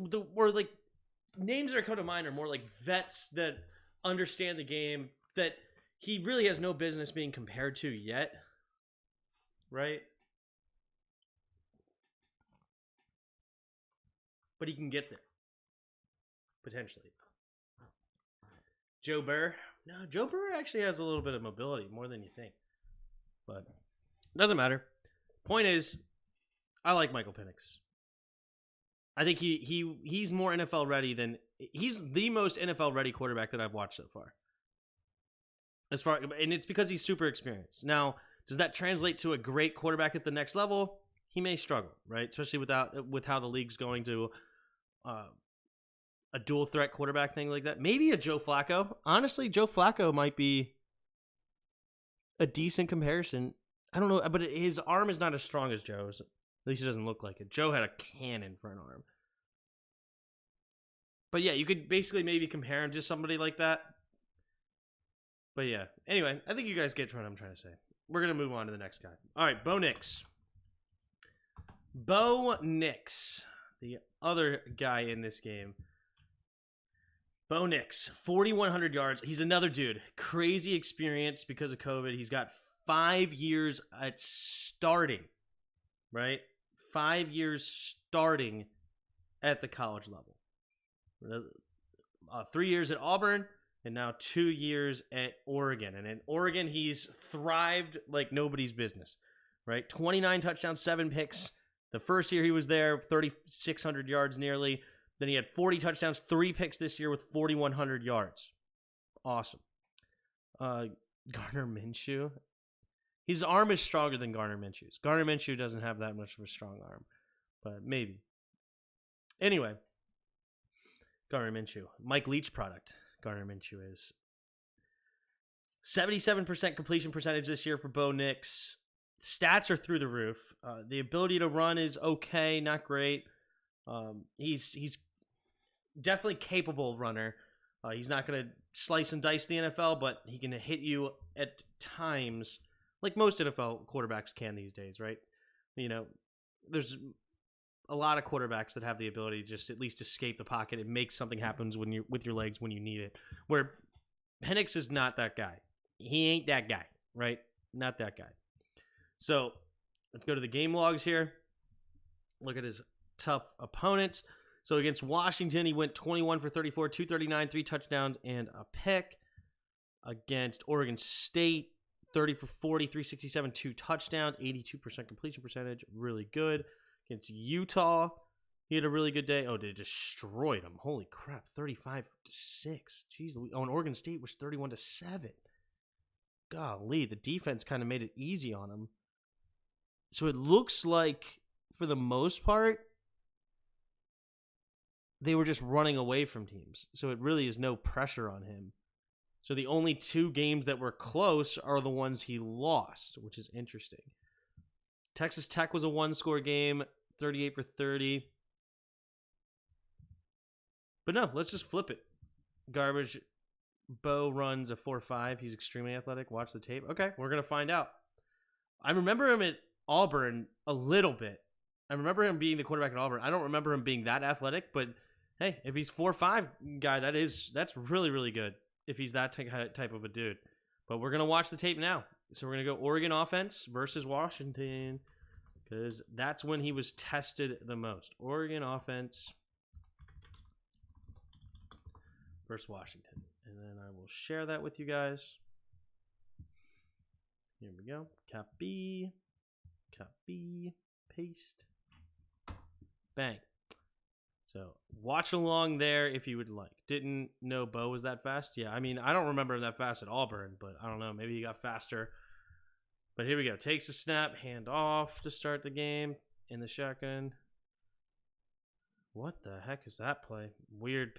names that come to mind are more like vets that understand the game that he really has no business being compared to yet, right? But he can get there potentially. Joe Burr. No, Joe Burr actually has a little bit of mobility, more than you think. But it doesn't matter. Point is, I like Michael Penix. I think he's more NFL ready than he's the most NFL ready quarterback that I've watched so far. And it's because he's super experienced. Now, does that translate to a great quarterback at the next level? He may struggle, right? Especially with how the league's going to a dual threat quarterback thing like that. Maybe a Joe Flacco. Honestly, Joe Flacco might be a decent comparison. I don't know, but his arm is not as strong as Joe's. At least it doesn't look like it. Joe had a cannon for an arm. But yeah, you could basically maybe compare him to somebody like that. But yeah, anyway, I think you guys get what I'm trying to say. We're going to move on to the next guy. All right, Bo Nix. Bo Nix, the other guy in this game. Bo Nix, 4,100 yards. He's another dude. Crazy experience because of COVID. He's got 5 years at starting, right? 5 years starting at the college level. 3 years at Auburn, and now 2 years at Oregon. And in Oregon, he's thrived like nobody's business, right? 29 touchdowns, 7 picks. The first year he was there, 3,600 yards nearly. Then he had 40 touchdowns, 3 picks this year with 4,100 yards. Awesome. Gardner Minshew. His arm is stronger than Gardner Minshew's. Gardner Minshew doesn't have that much of a strong arm, but maybe. Anyway, Gardner Minshew. Mike Leach product, Gardner Minshew is. 77% completion percentage this year for Bo Nix. Stats are through the roof. The ability to run is okay, not great. He's definitely capable runner. He's not going to slice and dice the NFL, but he can hit you at times like most NFL quarterbacks can these days, right? You know, there's a lot of quarterbacks that have the ability to just at least escape the pocket and make something happen when you with your legs when you need it. Where Penix is not that guy. He ain't that guy, right? Not that guy. So let's go to the game logs here. Look at his tough opponents. So against Washington, he went 21 for 34, 239, 3 touchdowns, and a pick. Against Oregon State, 30 for 40, 367, 2 touchdowns, 82% completion percentage. Really good. Against Utah, He had a really good day. Oh, they destroyed him. Holy crap, 35-6. Jeez, oh, and Oregon State was 31-7. Golly, the defense kind of made it easy on him. So it looks like, for the most part, they were just running away from teams. So it really is no pressure on him. So the only 2 games that were close are the ones he lost, which is interesting. Texas Tech was a 1-score game, 38 for 30. But no, let's just flip it. Garbage. Bo runs a 4.5. He's extremely athletic. Watch the tape. Okay, we're going to find out. I remember him at Auburn a little bit. I remember him being the quarterback at Auburn. I don't remember him being that athletic, but hey, if he's 4.5 guy, that's really, really good if he's that type of a dude. But we're going to watch the tape now. So we're going to go Oregon offense versus Washington because that's when he was tested the most. Oregon offense versus Washington. And then I will share that with you guys. Here we go. Copy, paste, bang. So watch along there if you would like. Didn't know Bo was that fast. Yeah, I mean, I don't remember him that fast at Auburn, but I don't know. Maybe he got faster. But here we go. Takes a snap, hand off to start the game in the shotgun. What the heck is that play? Weird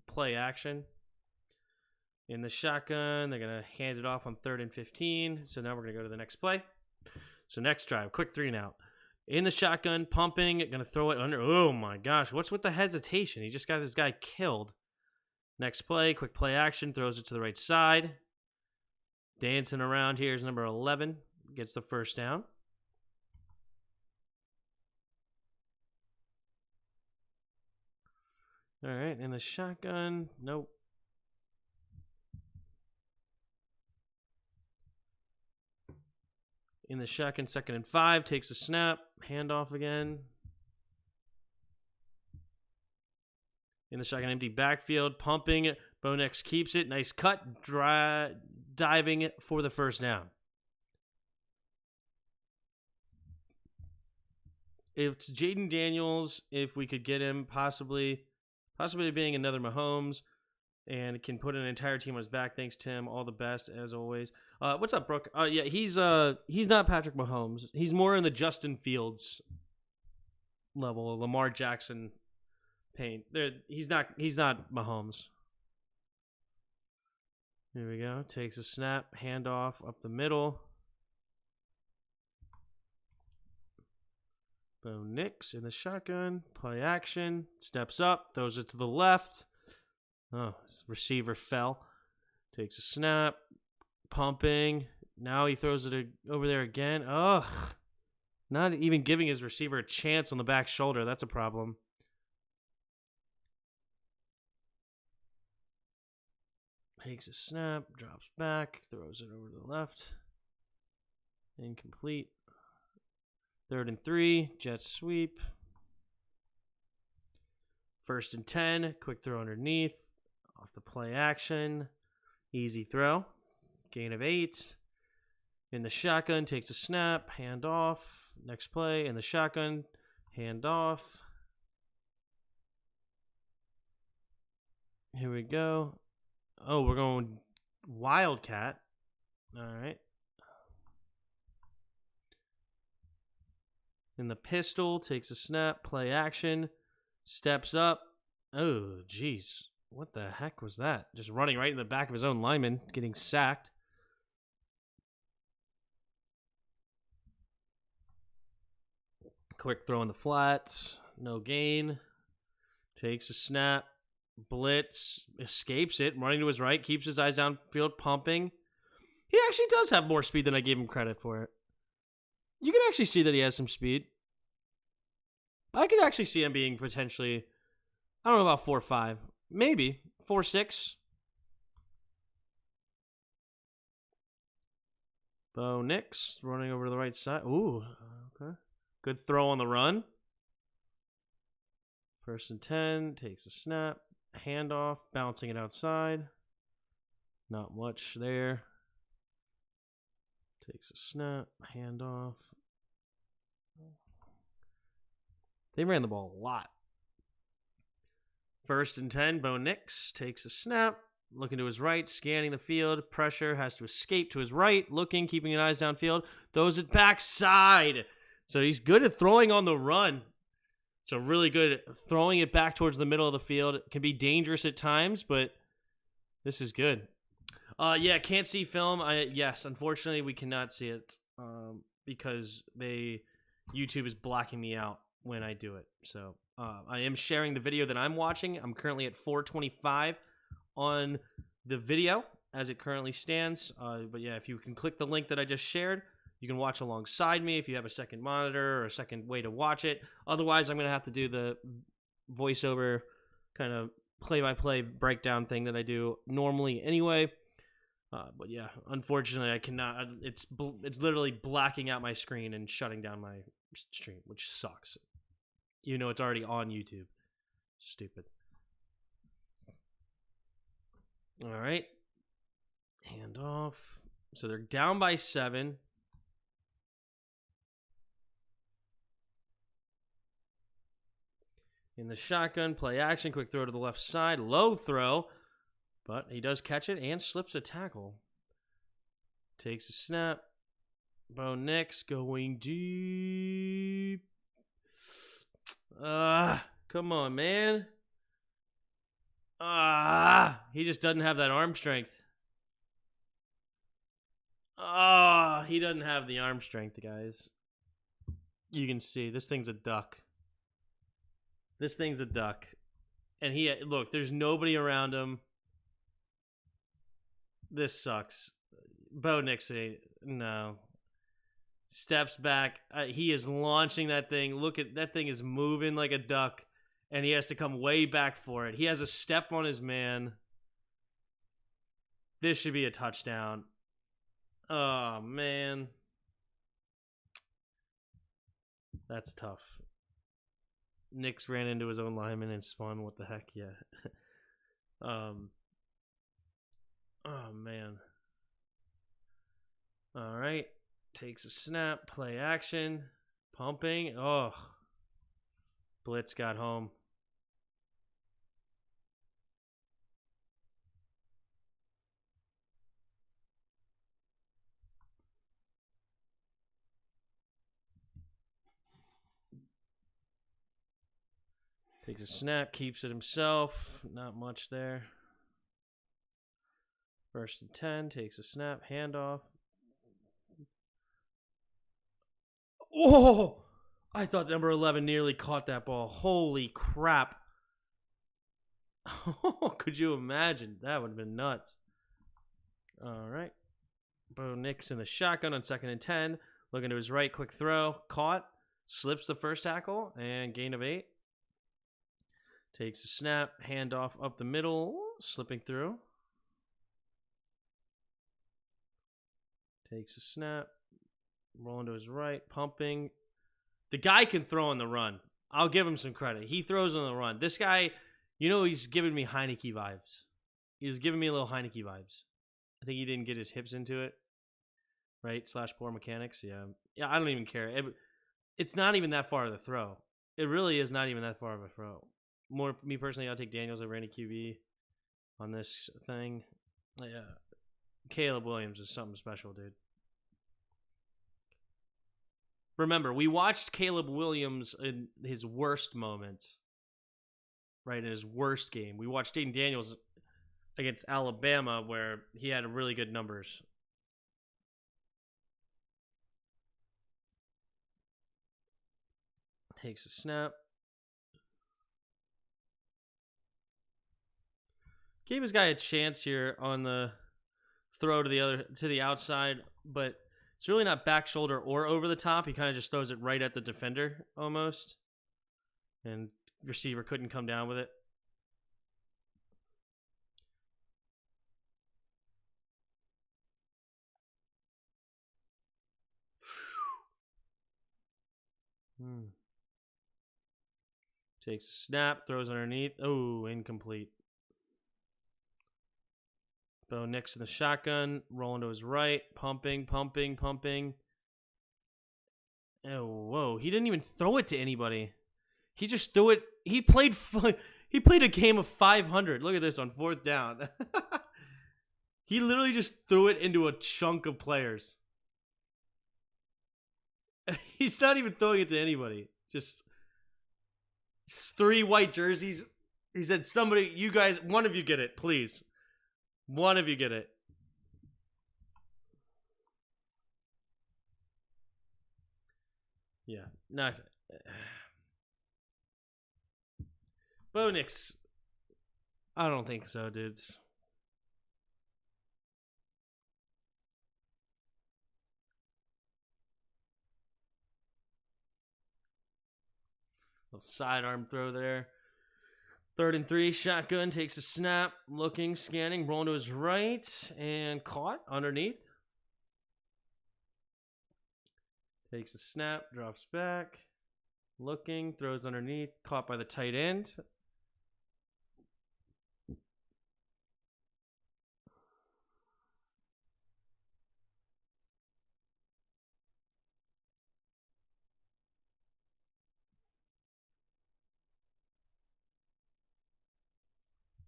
play action. In the shotgun, they're going to hand it off on 3rd and 15. So now we're going to go to the next play. So next drive, quick 3 and out. In the shotgun, pumping, going to throw it under. Oh my gosh, what's with the hesitation? He just got this guy killed. Next play, quick play action, throws it to the right side. Dancing around here is number 11. Gets the first down. All right, in the shotgun, nope. In the shotgun, 2nd and 5, takes a snap, handoff again. In the shotgun, empty backfield, pumping. Penix keeps it, nice cut, diving for the first down. It's Jayden Daniels, if we could get him, possibly being another Mahomes, and can put an entire team on his back. Thanks, Tim. All the best, as always. What's up, Brooke? Yeah, he's not Patrick Mahomes. He's more in the Justin Fields level, Lamar Jackson paint. He's not Mahomes. Here we go. Takes a snap, handoff up the middle. Penix in the shotgun, play action, steps up, throws it to the left. Oh, his receiver fell. Takes a snap, pumping. Now he throws it over there again. Ugh. Not even giving his receiver a chance on the back shoulder. That's a problem. Takes a snap, drops back, throws it over to the left. Incomplete. 3rd and 3, jet sweep. 1st and 10, quick throw underneath. Off the play action. Easy throw. Gain of 8. In the shotgun, takes a snap, hand off. Next play, in the shotgun, hand off. Here we go. Oh, we're going Wildcat. All right. In the pistol, takes a snap, play action, steps up. Oh, jeez. What the heck was that? Just running right in the back of his own lineman, getting sacked. Quick throw in the flats, no gain. Takes a snap, blitz, escapes it, running to his right, keeps his eyes downfield, pumping. He actually does have more speed than I gave him credit for it. You can actually see that he has some speed. I could actually see him being potentially, I don't know about 4.5. Maybe 4.6. Penix running over to the right side. Ooh, okay. Good throw on the run. 1st and 10, takes a snap, handoff, bouncing it outside. Not much there. Takes a snap, handoff. They ran the ball a lot. First and 10, Bo Nix takes a snap, looking to his right, scanning the field. Pressure, has to escape to his right, looking, keeping his eyes downfield. Throws it backside. So he's good at throwing on the run. So really good at throwing it back towards the middle of the field. It can be dangerous at times, but this is good. Yeah, can't see film. Yes, unfortunately, we cannot see it because YouTube is blocking me out when I do it. So I am sharing the video that I'm watching. I'm currently at 425 on the video as it currently stands. But yeah, if you can click the link that I just shared, you can watch alongside me if you have a second monitor or a second way to watch it. Otherwise, I'm going to have to do the voiceover kind of play-by-play breakdown thing that I do normally anyway. But yeah, unfortunately, I cannot. It's literally blacking out my screen and shutting down my stream, which sucks. You know, it's already on YouTube. Stupid. All right. Hand off. So they're down by 7. In the shotgun, play action, quick throw to the left side, low throw, but he does catch it and slips a tackle. Takes a snap. Bo Nix going deep. Come on, man. He just doesn't have that arm strength. He doesn't have the arm strength, guys. You can see this thing's a duck. This thing's a duck. And look, there's nobody around him. This sucks. Bo Nix, no. Steps back. He is launching that thing. Look at that thing is moving like a duck. And he has to come way back for it. He has a step on his man. This should be a touchdown. Oh, man. That's tough. Nix ran into his own lineman and spun. What the heck? Yeah. Oh, man. All right. Takes a snap. Play action. Pumping. Oh. Blitz got home. Takes a snap, keeps it himself. Not much there. First and 10, takes a snap, handoff. Oh! I thought number 11 nearly caught that ball. Holy crap. Oh, could you imagine? That would have been nuts. All right. Bo Nix in the shotgun on 2nd and 10. Looking to his right, quick throw. Caught. Slips the first tackle and gain of 8. Takes a snap, handoff up the middle, slipping through. Takes a snap, rolling to his right, pumping. The guy can throw on the run. I'll give him some credit. He throws on the run. This guy, you know, he's giving me Heineke vibes. He's giving me a little Heineke vibes. I think he didn't get his hips into it, right? / poor mechanics. Yeah, I don't even care. It's not even that far of a throw. It really is not even that far of a throw. More me personally, I'll take Daniels over any QB on this thing. Yeah, Caleb Williams is something special, dude. Remember, we watched Caleb Williams in his worst moments, right? In his worst game, we watched Jayden Daniels against Alabama, where he had really good numbers. Takes a snap. Gave his guy a chance here on the throw to the outside, but it's really not back shoulder or over the top. He kind of just throws it right at the defender almost, and receiver couldn't come down with it. Takes a snap, throws underneath. Oh, incomplete. Bo Nix in the shotgun, rolling to his right, pumping. Oh, whoa. He didn't even throw it to anybody. He just threw it. He played He played a game of 500. Look at this on 4th down. He literally just threw it into a chunk of players. He's not even throwing it to anybody. Just 3 white jerseys. He said, somebody, you guys, one of you get it, please. One of you get it. Yeah, not... Penix. I don't think so, dudes. Little sidearm throw there. 3rd and 3. Shotgun takes a snap. Looking, scanning, rolling to his right. And caught underneath. Takes a snap, drops back. Looking, throws underneath. Caught by the tight end.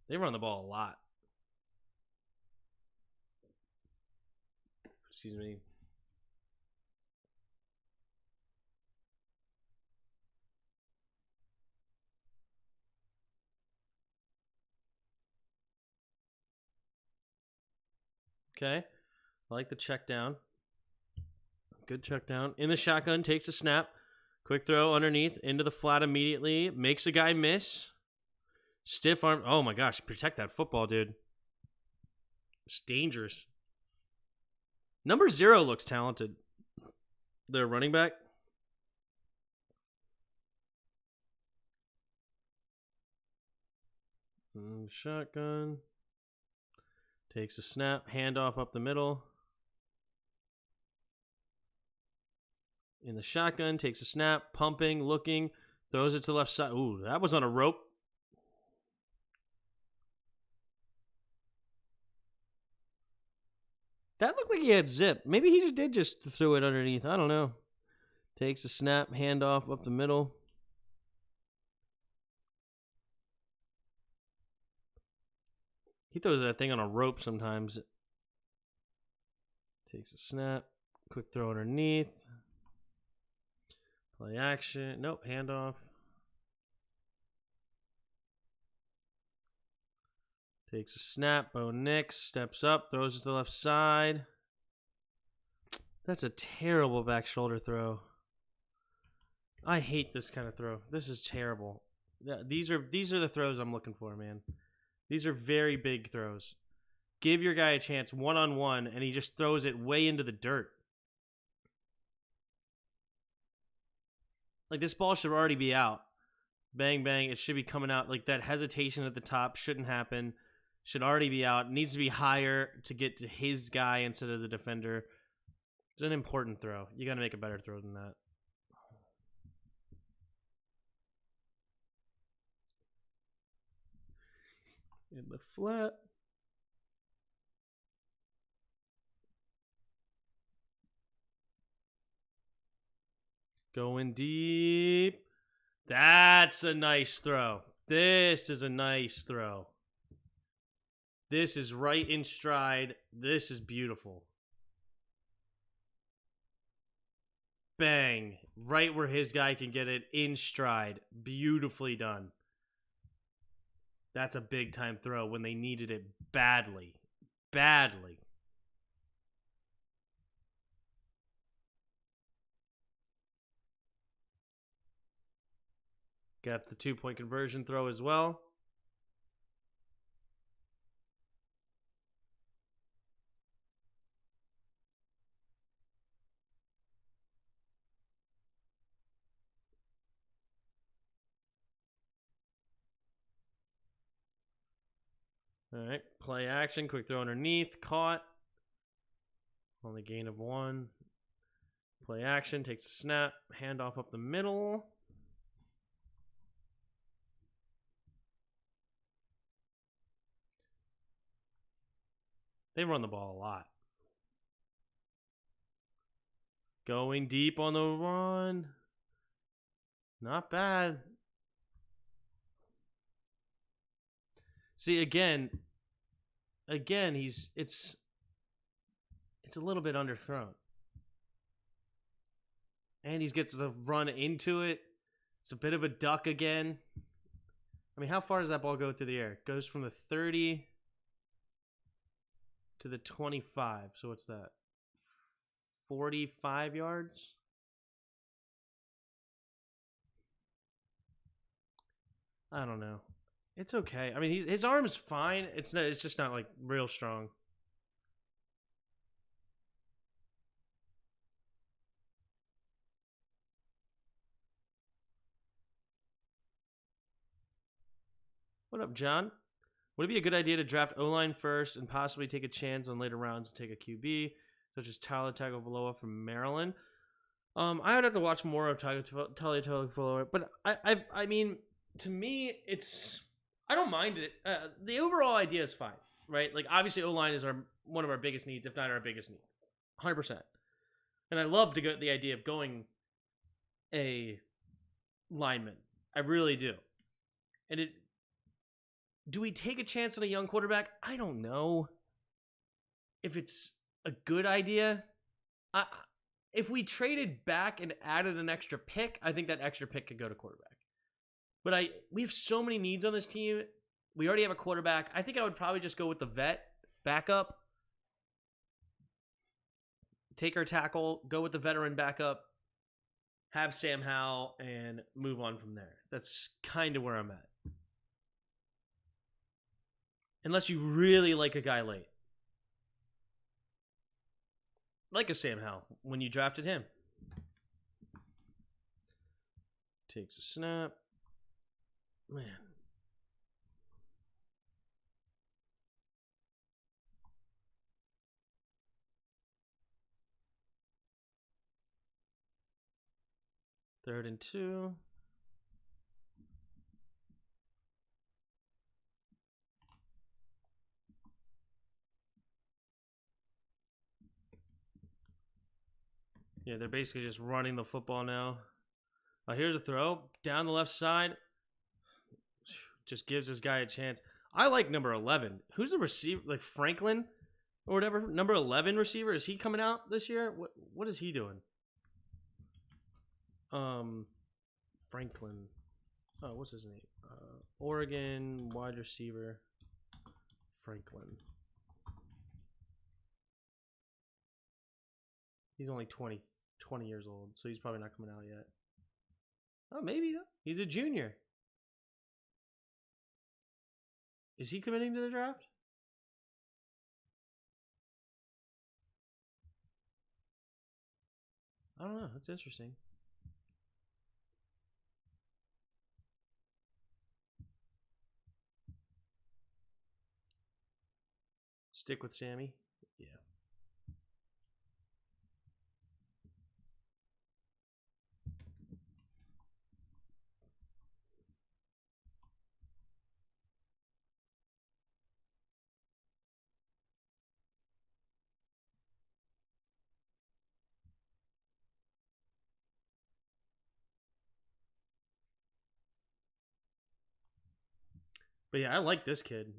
They run the ball a lot. Excuse me. Okay. I like the check down. Good check down. In the shotgun, takes a snap. Quick throw underneath, into the flat immediately. Makes a guy miss. Stiff arm. Oh my gosh, protect that football, dude. It's dangerous. Number 0 looks talented. Their running back. Shotgun. Takes a snap. Handoff up the middle. In the shotgun. Takes a snap. Pumping. Looking. Throws it to the left side. Ooh, that was on a rope. That looked like he had zip. Maybe he just threw it underneath. I don't know. Takes a snap. Handoff up the middle. He throws that thing on a rope sometimes. Takes a snap. Quick throw underneath. Play action. Nope. Handoff. Takes a snap. Bo Nix steps up. Throws it to the left side. That's a terrible back shoulder throw. I hate this kind of throw. This is terrible. These are the throws I'm looking for, man. These are very big throws. Give your guy a chance one-on-one, and he just throws it way into the dirt. Like, this ball should already be out. Bang, bang. It should be coming out. Like, that hesitation at the top shouldn't happen. Should already be out. It needs to be higher to get to his guy instead of the defender. It's an important throw. You got to make a better throw than that. In the flat. Going deep. That's a nice throw. This is a nice throw. This is right in stride. This is beautiful. Bang. Right where his guy can get it in stride. Beautifully done. That's a big time throw when they needed it badly. Badly. Got the 2-point conversion throw as well. All right, play action, quick throw underneath, caught. Only gain of 1. Play action, takes a snap, handoff up the middle. They run the ball a lot. Going deep on the run. Not bad. See, again, it's a little bit underthrown. And he gets to run into it. It's a bit of a duck again. I mean, how far does that ball go through the air? It goes from the 30 to the 25. So what's that? 45 yards? I don't know. It's okay. I mean, his arm's fine. It's just not like real strong. What up, John? Would it be a good idea to draft O-line first and possibly take a chance on later rounds and take a QB, such as Tyler Tagovailoa from Maryland? I would have to watch more of Tyler Tagovailoa, but I mean, to me, I don't mind it. The overall idea is fine, right? Like, obviously, O-line is one of our biggest needs, if not our biggest need, 100%. And I love the idea of going a lineman. I really do. And do we take a chance on a young quarterback? I don't know if it's a good idea. If we traded back and added an extra pick, I think that extra pick could go to quarterback. But we have so many needs on this team. We already have a quarterback. I think I would probably just go with the vet backup. Take our tackle, go with the veteran backup, have Sam Howell, and move on from there. That's kind of where I'm at. Unless you really like a guy late. Like a Sam Howell when you drafted him. Takes a snap. Man. Third and 2. Yeah, they're basically just running the football now. Here's a throw down the left side. Just gives this guy a chance. I like number 11. Who's the receiver? Like Franklin or whatever? Number 11 receiver. Is he coming out this year? What is he doing? Franklin. Oh, what's his name? Oregon wide receiver. Franklin. He's only 20 years old, so he's probably not coming out yet. Oh, maybe. He's a junior. Is he committing to the draft? I don't know. That's interesting. Stick with Sammy. Yeah. But yeah, I like this kid.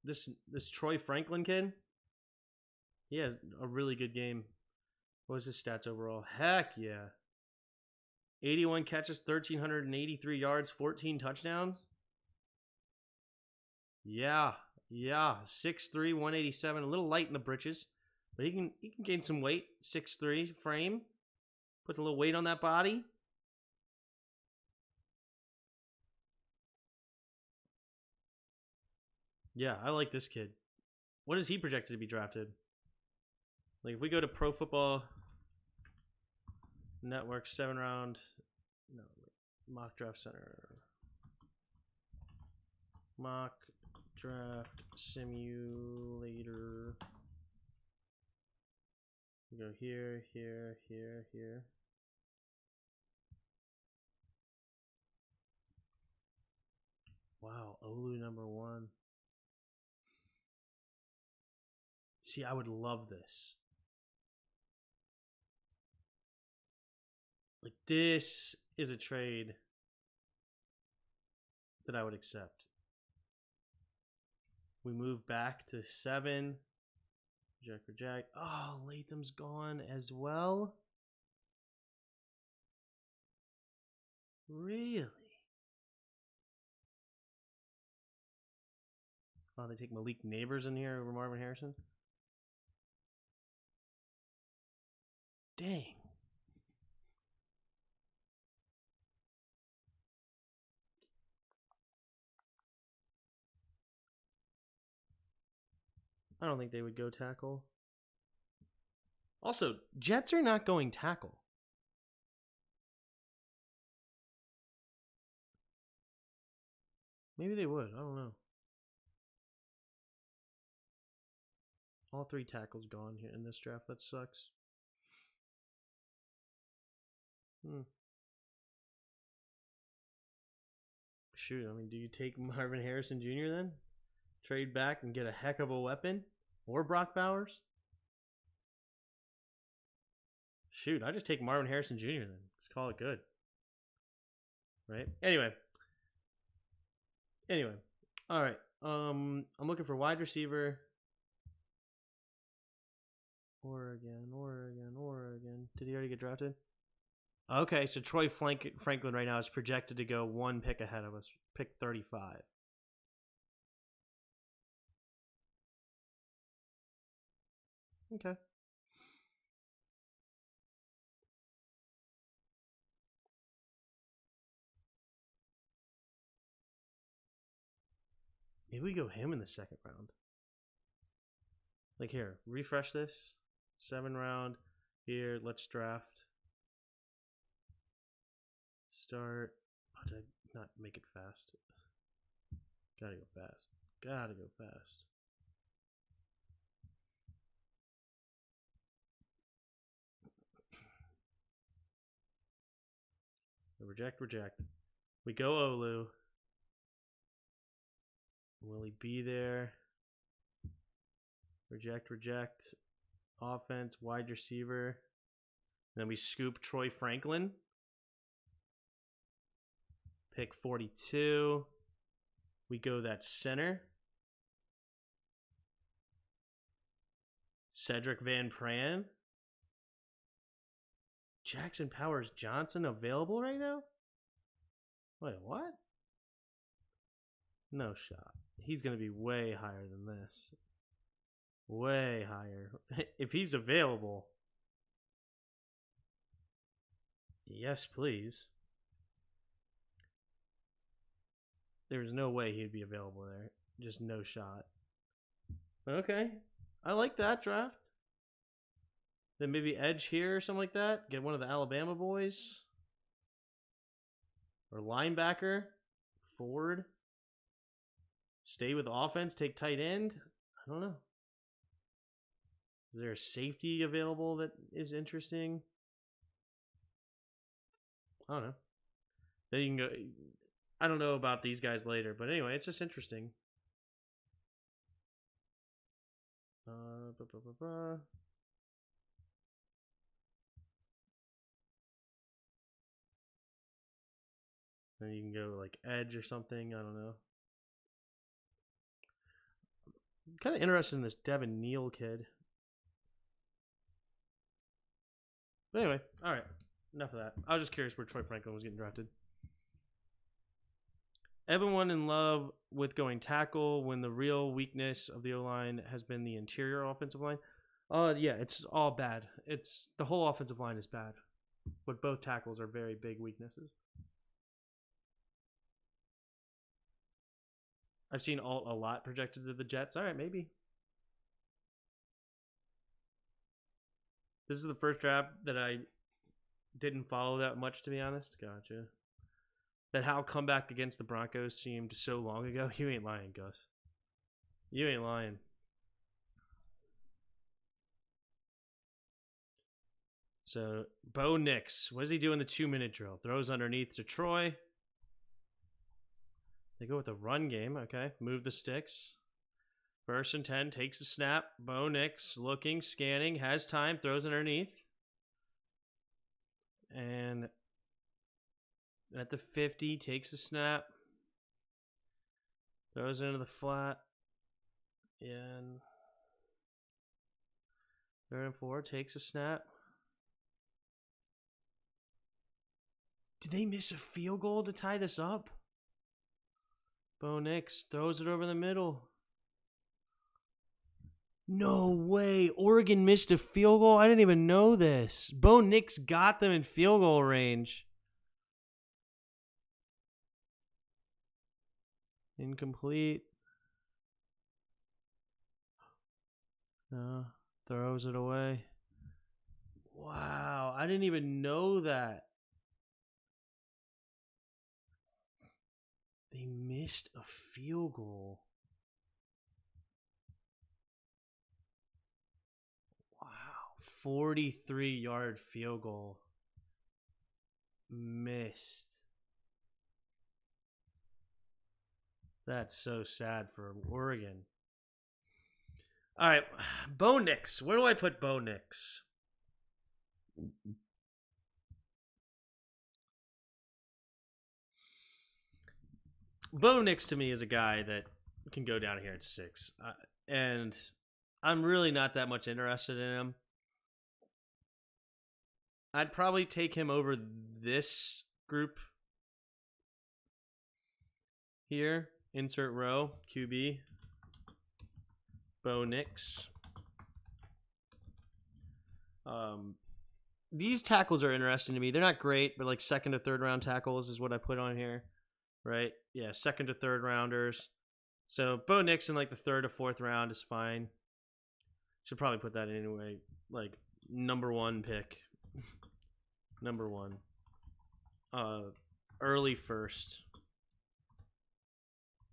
This Troy Franklin kid. He has a really good game. What was his stats overall? Heck yeah. 81 catches, 1,383 yards, 14 touchdowns. Yeah. 6'3", 187. A little light in the britches. But he can gain some weight. 6'3" frame. Puts a little weight on that body. Yeah, I like this kid. What is he projected to be drafted? Like, if we go to Pro Football Network 7-round, no, mock draft center, mock draft simulator. We go here. Wow, Olu number 1. See, I would love this. Like, this is a trade that I would accept. We move back to 7. Reject. Oh, Latham's gone as well. Really? Oh, they take Malik Neighbors in here over Marvin Harrison? Dang. I don't think they would go tackle. Also, Jets are not going tackle. Maybe they would. I don't know. All 3 tackles gone here in this draft. That sucks. Shoot, I mean, do you take Marvin Harrison Jr. then? Trade back and get a heck of a weapon? Or Brock Bowers? Shoot, I just take Marvin Harrison Jr. then. Let's call it good. Right? Anyway. All right. I'm looking for wide receiver. Oregon. Did he already get drafted? Okay, so Troy Franklin right now is projected to go 1 pick ahead of us. Pick 35. Okay. Maybe we go him in the 2nd round. Like here, refresh this. 7 round. Here, let's draft. Start. Oh, did I not make it fast? Gotta go fast. So reject. We go Olu. Will he be there? Reject. Offense, wide receiver. Then we scoop Troy Franklin. Pick 42. We go that center. Cedric Van Pran. Jackson Powers Johnson available right now? Wait, what? No shot. He's going to be way higher than this. Way higher. If he's available. Yes, please. There's no way he'd be available there. Just no shot. Okay. I like that draft. Then maybe edge here or something like that. Get one of the Alabama boys. Or linebacker. Forward. Stay with offense. Take tight end. I don't know. Is there a safety available that is interesting? I don't know. Then you can go. I don't know about these guys later, but anyway, it's just interesting. Then you can go like edge or something. I don't know. I'm kind of interested in this Devin Neal kid. But anyway, all right. Enough of that. I was just curious where Troy Franklin was getting drafted. Everyone in love with going tackle when the real weakness of the O-line has been the interior offensive line. Yeah, it's all bad. It's the whole offensive line is bad, but both tackles are very big weaknesses. I've seen Alt a lot projected to the Jets. All right, maybe. This is the first draft that I didn't follow that much, to be honest. Gotcha. That Howe comeback against the Broncos seemed so long ago. You ain't lying, Gus. You ain't lying. So, Bo Nix. What does he do in the 2-minute drill? Throws underneath to Troy. They go with the run game. Okay. Move the sticks. 1st and 10. Takes the snap. Bo Nix looking, scanning. Has time. Throws underneath. And at the 50. Takes the snap. Throws into the flat. And 3rd and 4 takes a snap. Did they miss a field goal to tie this up? Bo Nix throws it over the middle. No way. Oregon missed a field goal? I didn't even know this. Bo Nix got them in field goal range. Incomplete. No, throws it away. Wow, I didn't even know that. They missed a field goal. Wow, 43-yard field goal. Missed. That's so sad for Oregon. All right, Bo Nix. Where do I put Bo Nix? Bo Nix to me is a guy that can go down here at 6. And I'm really not that much interested in him. I'd probably take him over this group here. Insert row, QB. Bo Nix. These tackles are interesting to me. They're not great, but like 2nd to 3rd round tackles is what I put on here. Right? Yeah, 2nd to 3rd rounders. So Bo Nix in like the 3rd to 4th round is fine. Should probably put that anyway. Like number 1 pick. Number 1. Early 1st.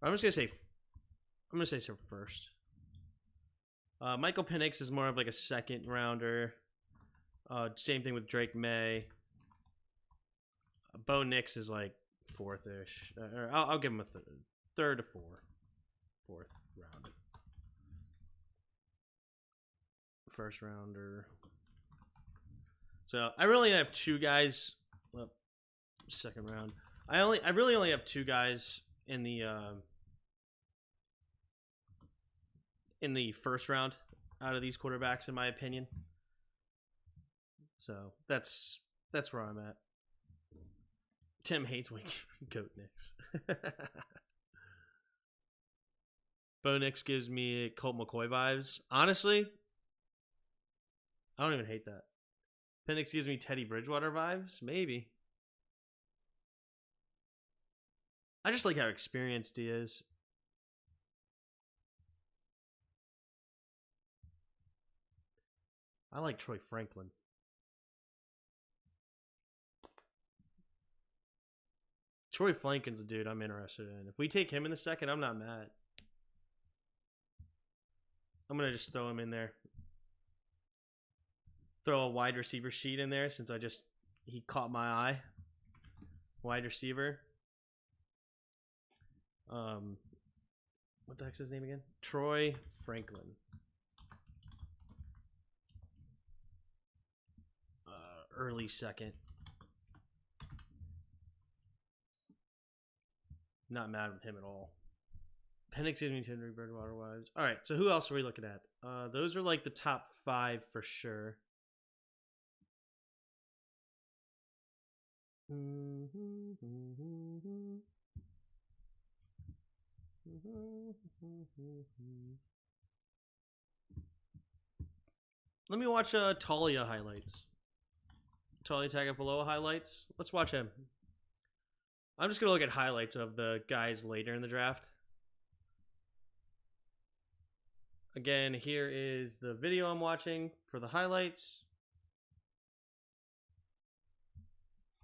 I'm just gonna say first. Michael Penix is more of like a 2nd rounder. Same thing with Drake Maye. Bo Nix is like 4th-ish. I'll give him a 3rd to 4th round. 1st rounder. So I really have 2 guys. Well, 2nd round. I really only have 2 guys in the 1st round out of these quarterbacks, in my opinion. So that's where I'm at. Tim hates when Goat Nix. Bo Nix gives me Colt McCoy vibes. Honestly, I don't even hate that. Penix gives me Teddy Bridgewater vibes. Maybe. I just like how experienced he is. I like Troy Franklin. Troy Franklin's a dude I'm interested in. If we take him in the 2nd, I'm not mad. I'm going to just throw him in there. Throw a wide receiver sheet in there since he caught my eye. Wide receiver. What the heck's his name again? Troy Franklin. Early 2nd. Not mad with him at all. Penix gives me Teddy Bridgewater vibes. All right, so who else are we looking at? Those are like the top 5 for sure. Let me watch Talia highlights. Talia Tagovailoa highlights. Let's watch him. I'm just going to look at highlights of the guys later in the draft. Again, here is the video I'm watching for the highlights.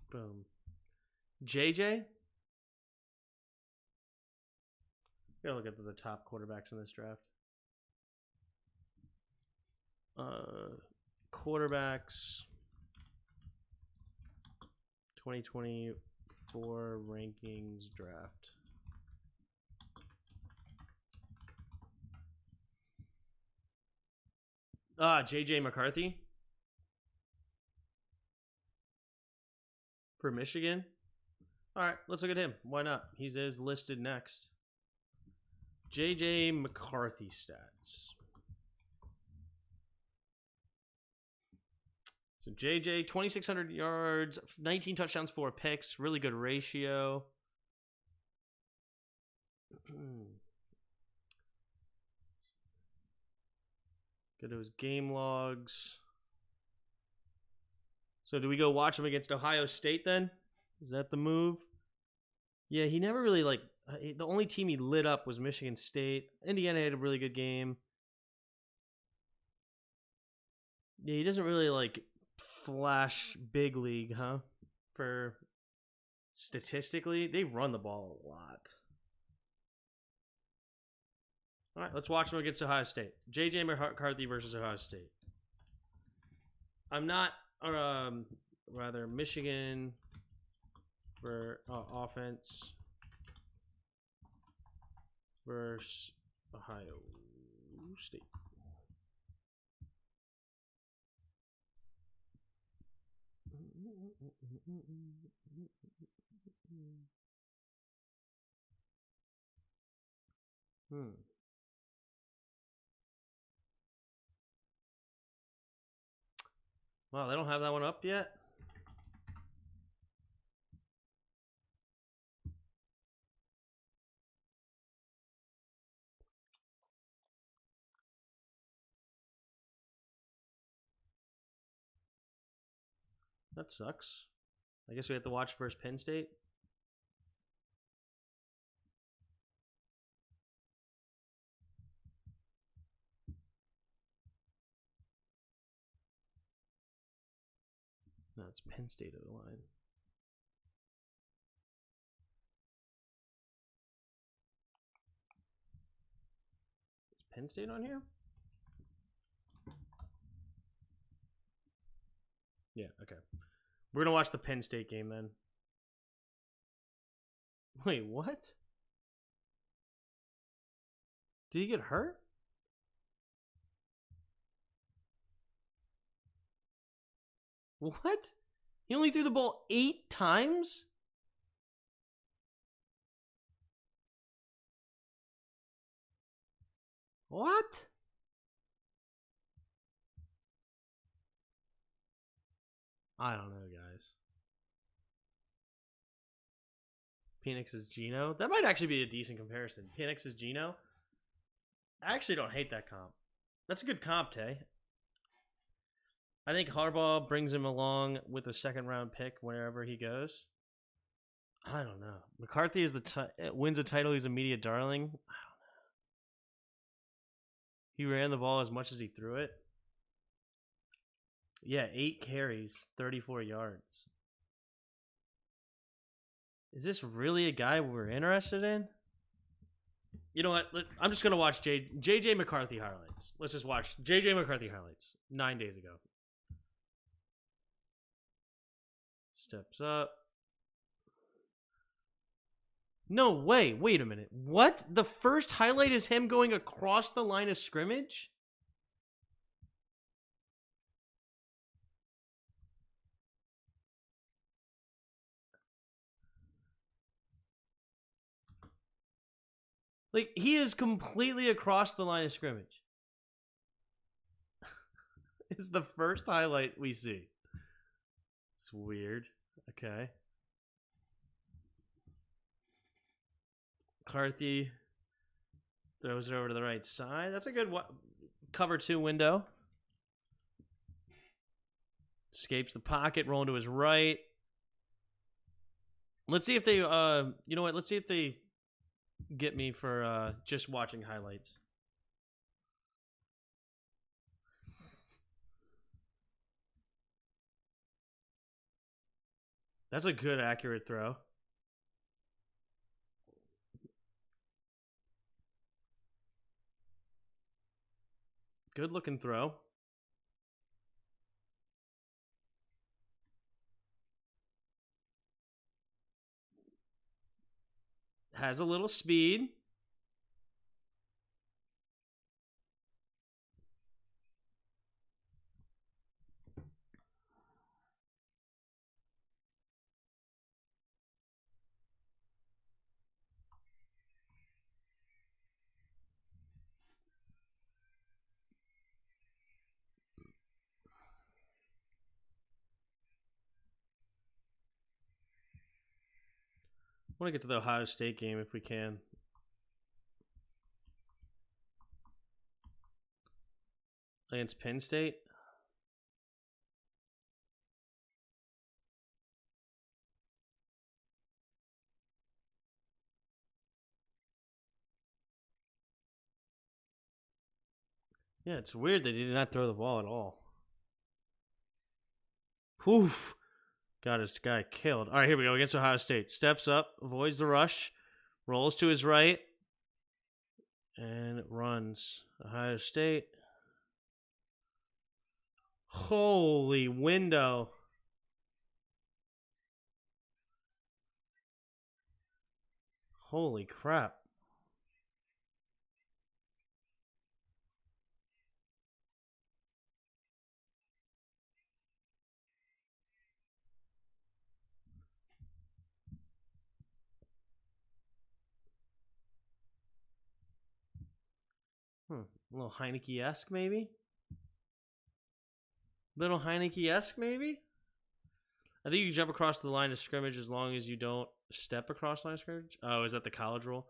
Boom. JJ. Gotta look at the top quarterbacks in this draft. Quarterbacks 2024 rankings draft. JJ McCarthy for Michigan. All right, let's look at him. Why not? He's listed next. JJ McCarthy stats. So JJ, 2,600 yards, 19 touchdowns, 4 picks, really good ratio. Go to his game logs. So do we go watch him against Ohio State then? Is that the move? Yeah, he never really the only team he lit up was Michigan State. Indiana had a really good game. Yeah, he doesn't really flash big league, huh? For statistically, they run the ball a lot. All right, let's watch him against Ohio State. JJ McCarthy versus Ohio State. I'm not, rather Michigan for offense versus Ohio State. Wow, they don't have that one up yet? That sucks. I guess we have to watch versus Penn State. No, it's Penn State of the line. Is Penn State on here? Yeah, okay. We're going to watch the Penn State game then. Wait, what? Did he get hurt? What? He only threw the ball 8 times? What? I don't know, guys. Penix Gino. That might actually be a decent comparison. Penix Gino. I actually don't hate that comp. That's a good comp, Tay. I think Harbaugh brings him along with a second round pick wherever he goes. I don't know. McCarthy is wins a title. He's a media darling. I don't know. He ran the ball as much as he threw it. Yeah, 8 carries, 34 yards. Is this really a guy we're interested in? You know what? I'm just going to watch JJ McCarthy highlights. Let's just watch JJ McCarthy highlights 9 days ago. Steps up. No way. Wait a minute. What? The first highlight is him going across the line of scrimmage? He is completely across the line of scrimmage. It's the first highlight we see. It's weird. Okay. McCarthy throws it over to the right side. That's a good cover 2 window. Escapes the pocket, rolling to his right. Let's see if they, you know what? Let's see if they get me for just watching highlights. That's a good, accurate throw. Good looking throw. Has a little speed. want to get to the Ohio State game if we can. Against Penn State. Yeah, it's weird that he did not throw the ball at all. Poof. Got his guy killed. All right, here we go. Against Ohio State. Steps up, avoids the rush, rolls to his right, and runs. Ohio State. Holy window. Holy crap. A little Heineke-esque, maybe? Little Heineke-esque, maybe? I think you can jump across the line of scrimmage as long as you don't step across the line of scrimmage. Oh, is that the college rule?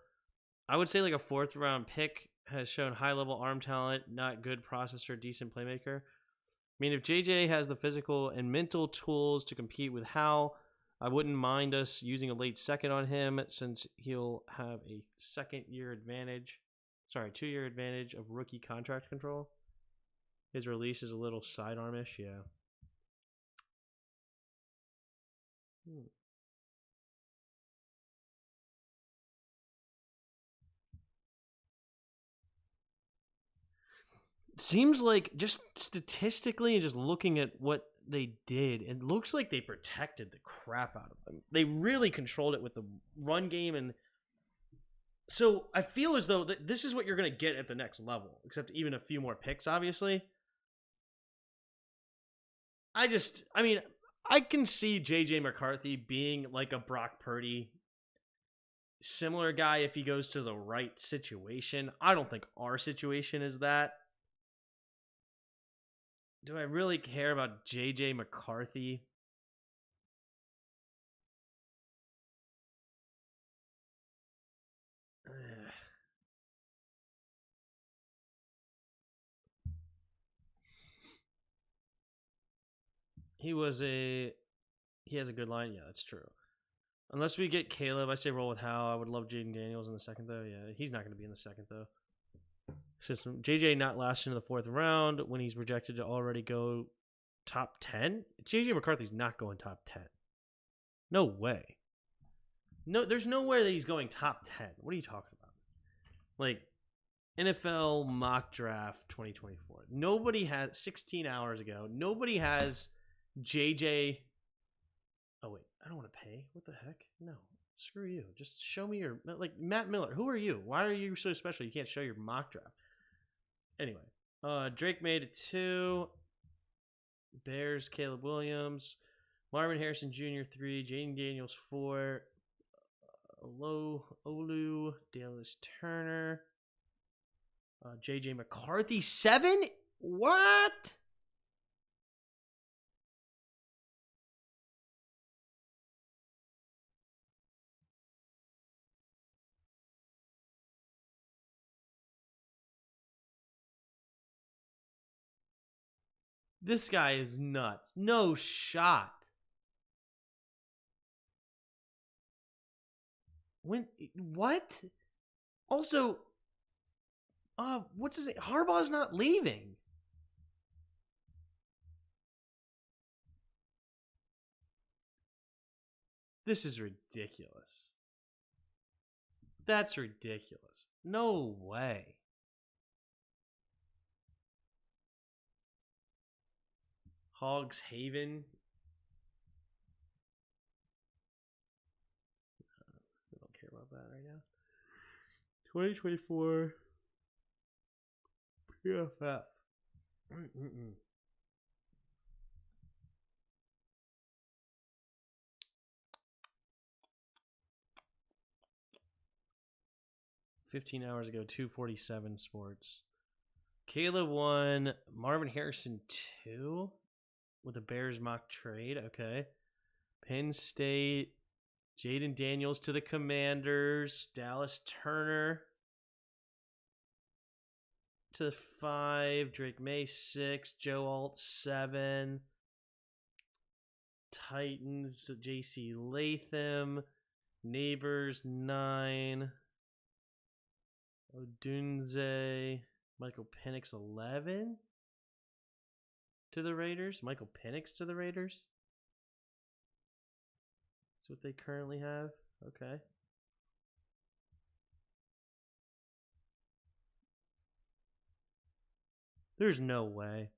I would say like a 4th round pick has shown high level arm talent, not good processor, decent playmaker. I mean, if JJ has the physical and mental tools to compete with Hal, I wouldn't mind us using a late second on him since he'll have a 2-year advantage. Sorry, 2-year advantage of rookie contract control. His release is a little sidearm-ish, yeah. Seems like just statistically and just looking at what they did, it looks like they protected the crap out of them. They really controlled it with the run game, and so I feel as though this is what you're going to get at the next level, except even a few more picks, obviously. I mean, I can see JJ McCarthy being like a Brock Purdy similar guy if he goes to the right situation. I don't think our situation is that. Do I really care about JJ McCarthy? He has a good line. Yeah, that's true. Unless we get Caleb, I say roll with Hal. I would love Jayden Daniels in the second, though. Yeah, he's not going to be in the second, though. System JJ not lasting in the 4th round when he's projected to already go top 10. JJ McCarthy's not going top 10. No way. No, there's no way that he's going top 10. What are you talking about? Like NFL mock draft 2024. Nobody has 16 hours ago. Nobody has JJ. Oh wait, I don't want to pay. What the heck? No. Screw you. Just show me your like Matt Miller. Who are you? Why are you so special? You can't show your mock draft. Anyway, Drake Maye to 2. Bears, Caleb Williams. Marvin Harrison Jr. 3. Jayden Daniels 4. Olu, Dallas Turner. JJ McCarthy 7? What? This guy is nuts. No shot. What? Also, what's his name? Harbaugh's not leaving. This is ridiculous. That's ridiculous. No way. Hogs Haven. I don't care about that right now. 2024 PFF. 15 hours ago, 247 sports. Caleb 1, Marvin Harrison 2 with the Bears mock trade. Okay. Penn State, Jayden Daniels to the Commanders. Dallas Turner to 5. Drake Maye 6. Joe Alt 7. Titans, J.C. Latham. Neighbors 9. Odunze. Michael Penix 11 to the Raiders. Michael Penix to the Raiders. That's what they currently have. Okay. There's no way.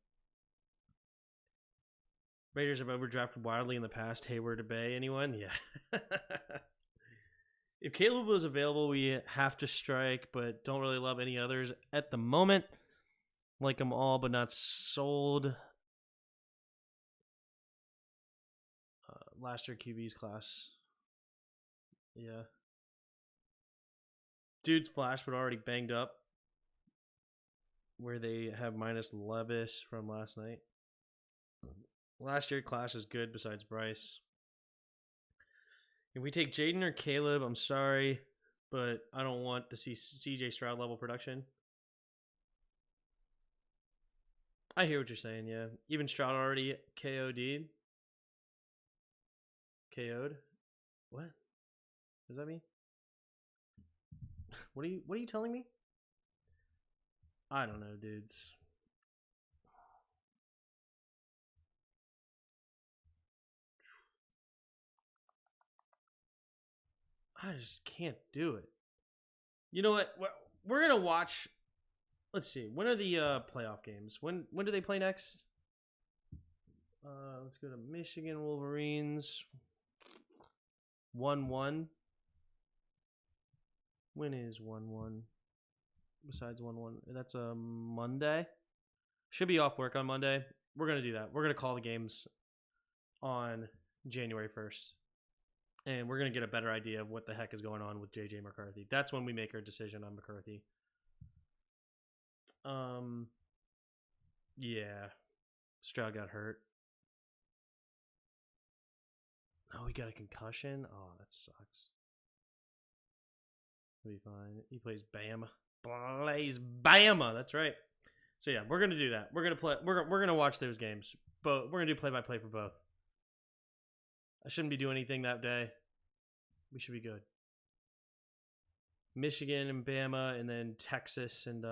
Raiders have overdrafted wildly in the past. Hayward to Bay. Anyone? Yeah. If Caleb was available, we have to strike, but don't really love any others at the moment. Like them all, but not sold. Last year QB's class. Yeah. Dude's flash, but already banged up. Where they have minus Levis from last night. Last year class is good besides Bryce. If we take Jayden or Caleb, I'm sorry, but I don't want to see CJ Stroud level production. I hear what you're saying, yeah. Even Stroud already KO'd. KO'd? What? Does that mean? What are you telling me? I don't know, dudes. I just can't do it. You know what? We're gonna watch. Let's see. When are the playoff games? When do they play next? Let's go to Michigan Wolverines. 1-1. When is 1-1? Besides 1-1, that's a Monday. Should be off work on Monday. We're gonna do that. We're gonna call the games on January 1st. And we're going to get a better idea of what the heck is going on with JJ McCarthy. That's when we make our decision on McCarthy. Yeah. Stroud got hurt. Oh, he got a concussion? Oh, that sucks. He'll be fine. He plays Bama. Plays Bama. That's right. So yeah, we're going to do that. We're going to play. We're going to watch those games. But we're going to do play-by-play for both. I shouldn't be doing anything that day. We should be good. Michigan and Bama, and then Texas and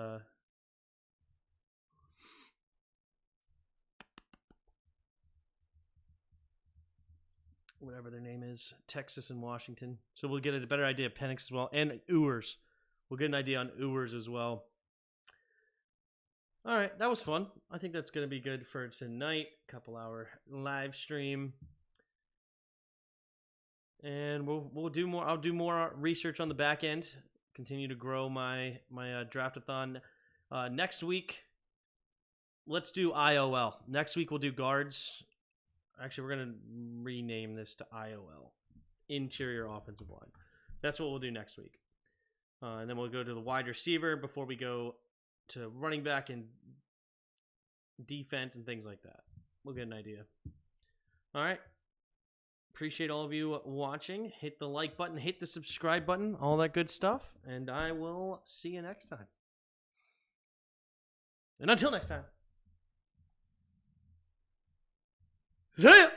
whatever their name is, Texas and Washington. So we'll get a better idea of Penix as well, and Ewers. We'll get an idea on Ewers as well. All right, that was fun. I think that's going to be good for tonight. Couple-hour live stream. And we'll do more. I'll do more research on the back end. Continue to grow my draftathon. Next week, let's do IOL. Next week we'll do guards. Actually, we're gonna rename this to IOL, interior offensive line. That's what we'll do next week. And then we'll go to the wide receiver before we go to running back and defense and things like that. We'll get an idea. All right. Appreciate all of you watching. Hit the like button, hit the subscribe button, all that good stuff. And I will see you next time. And until next time. See ya!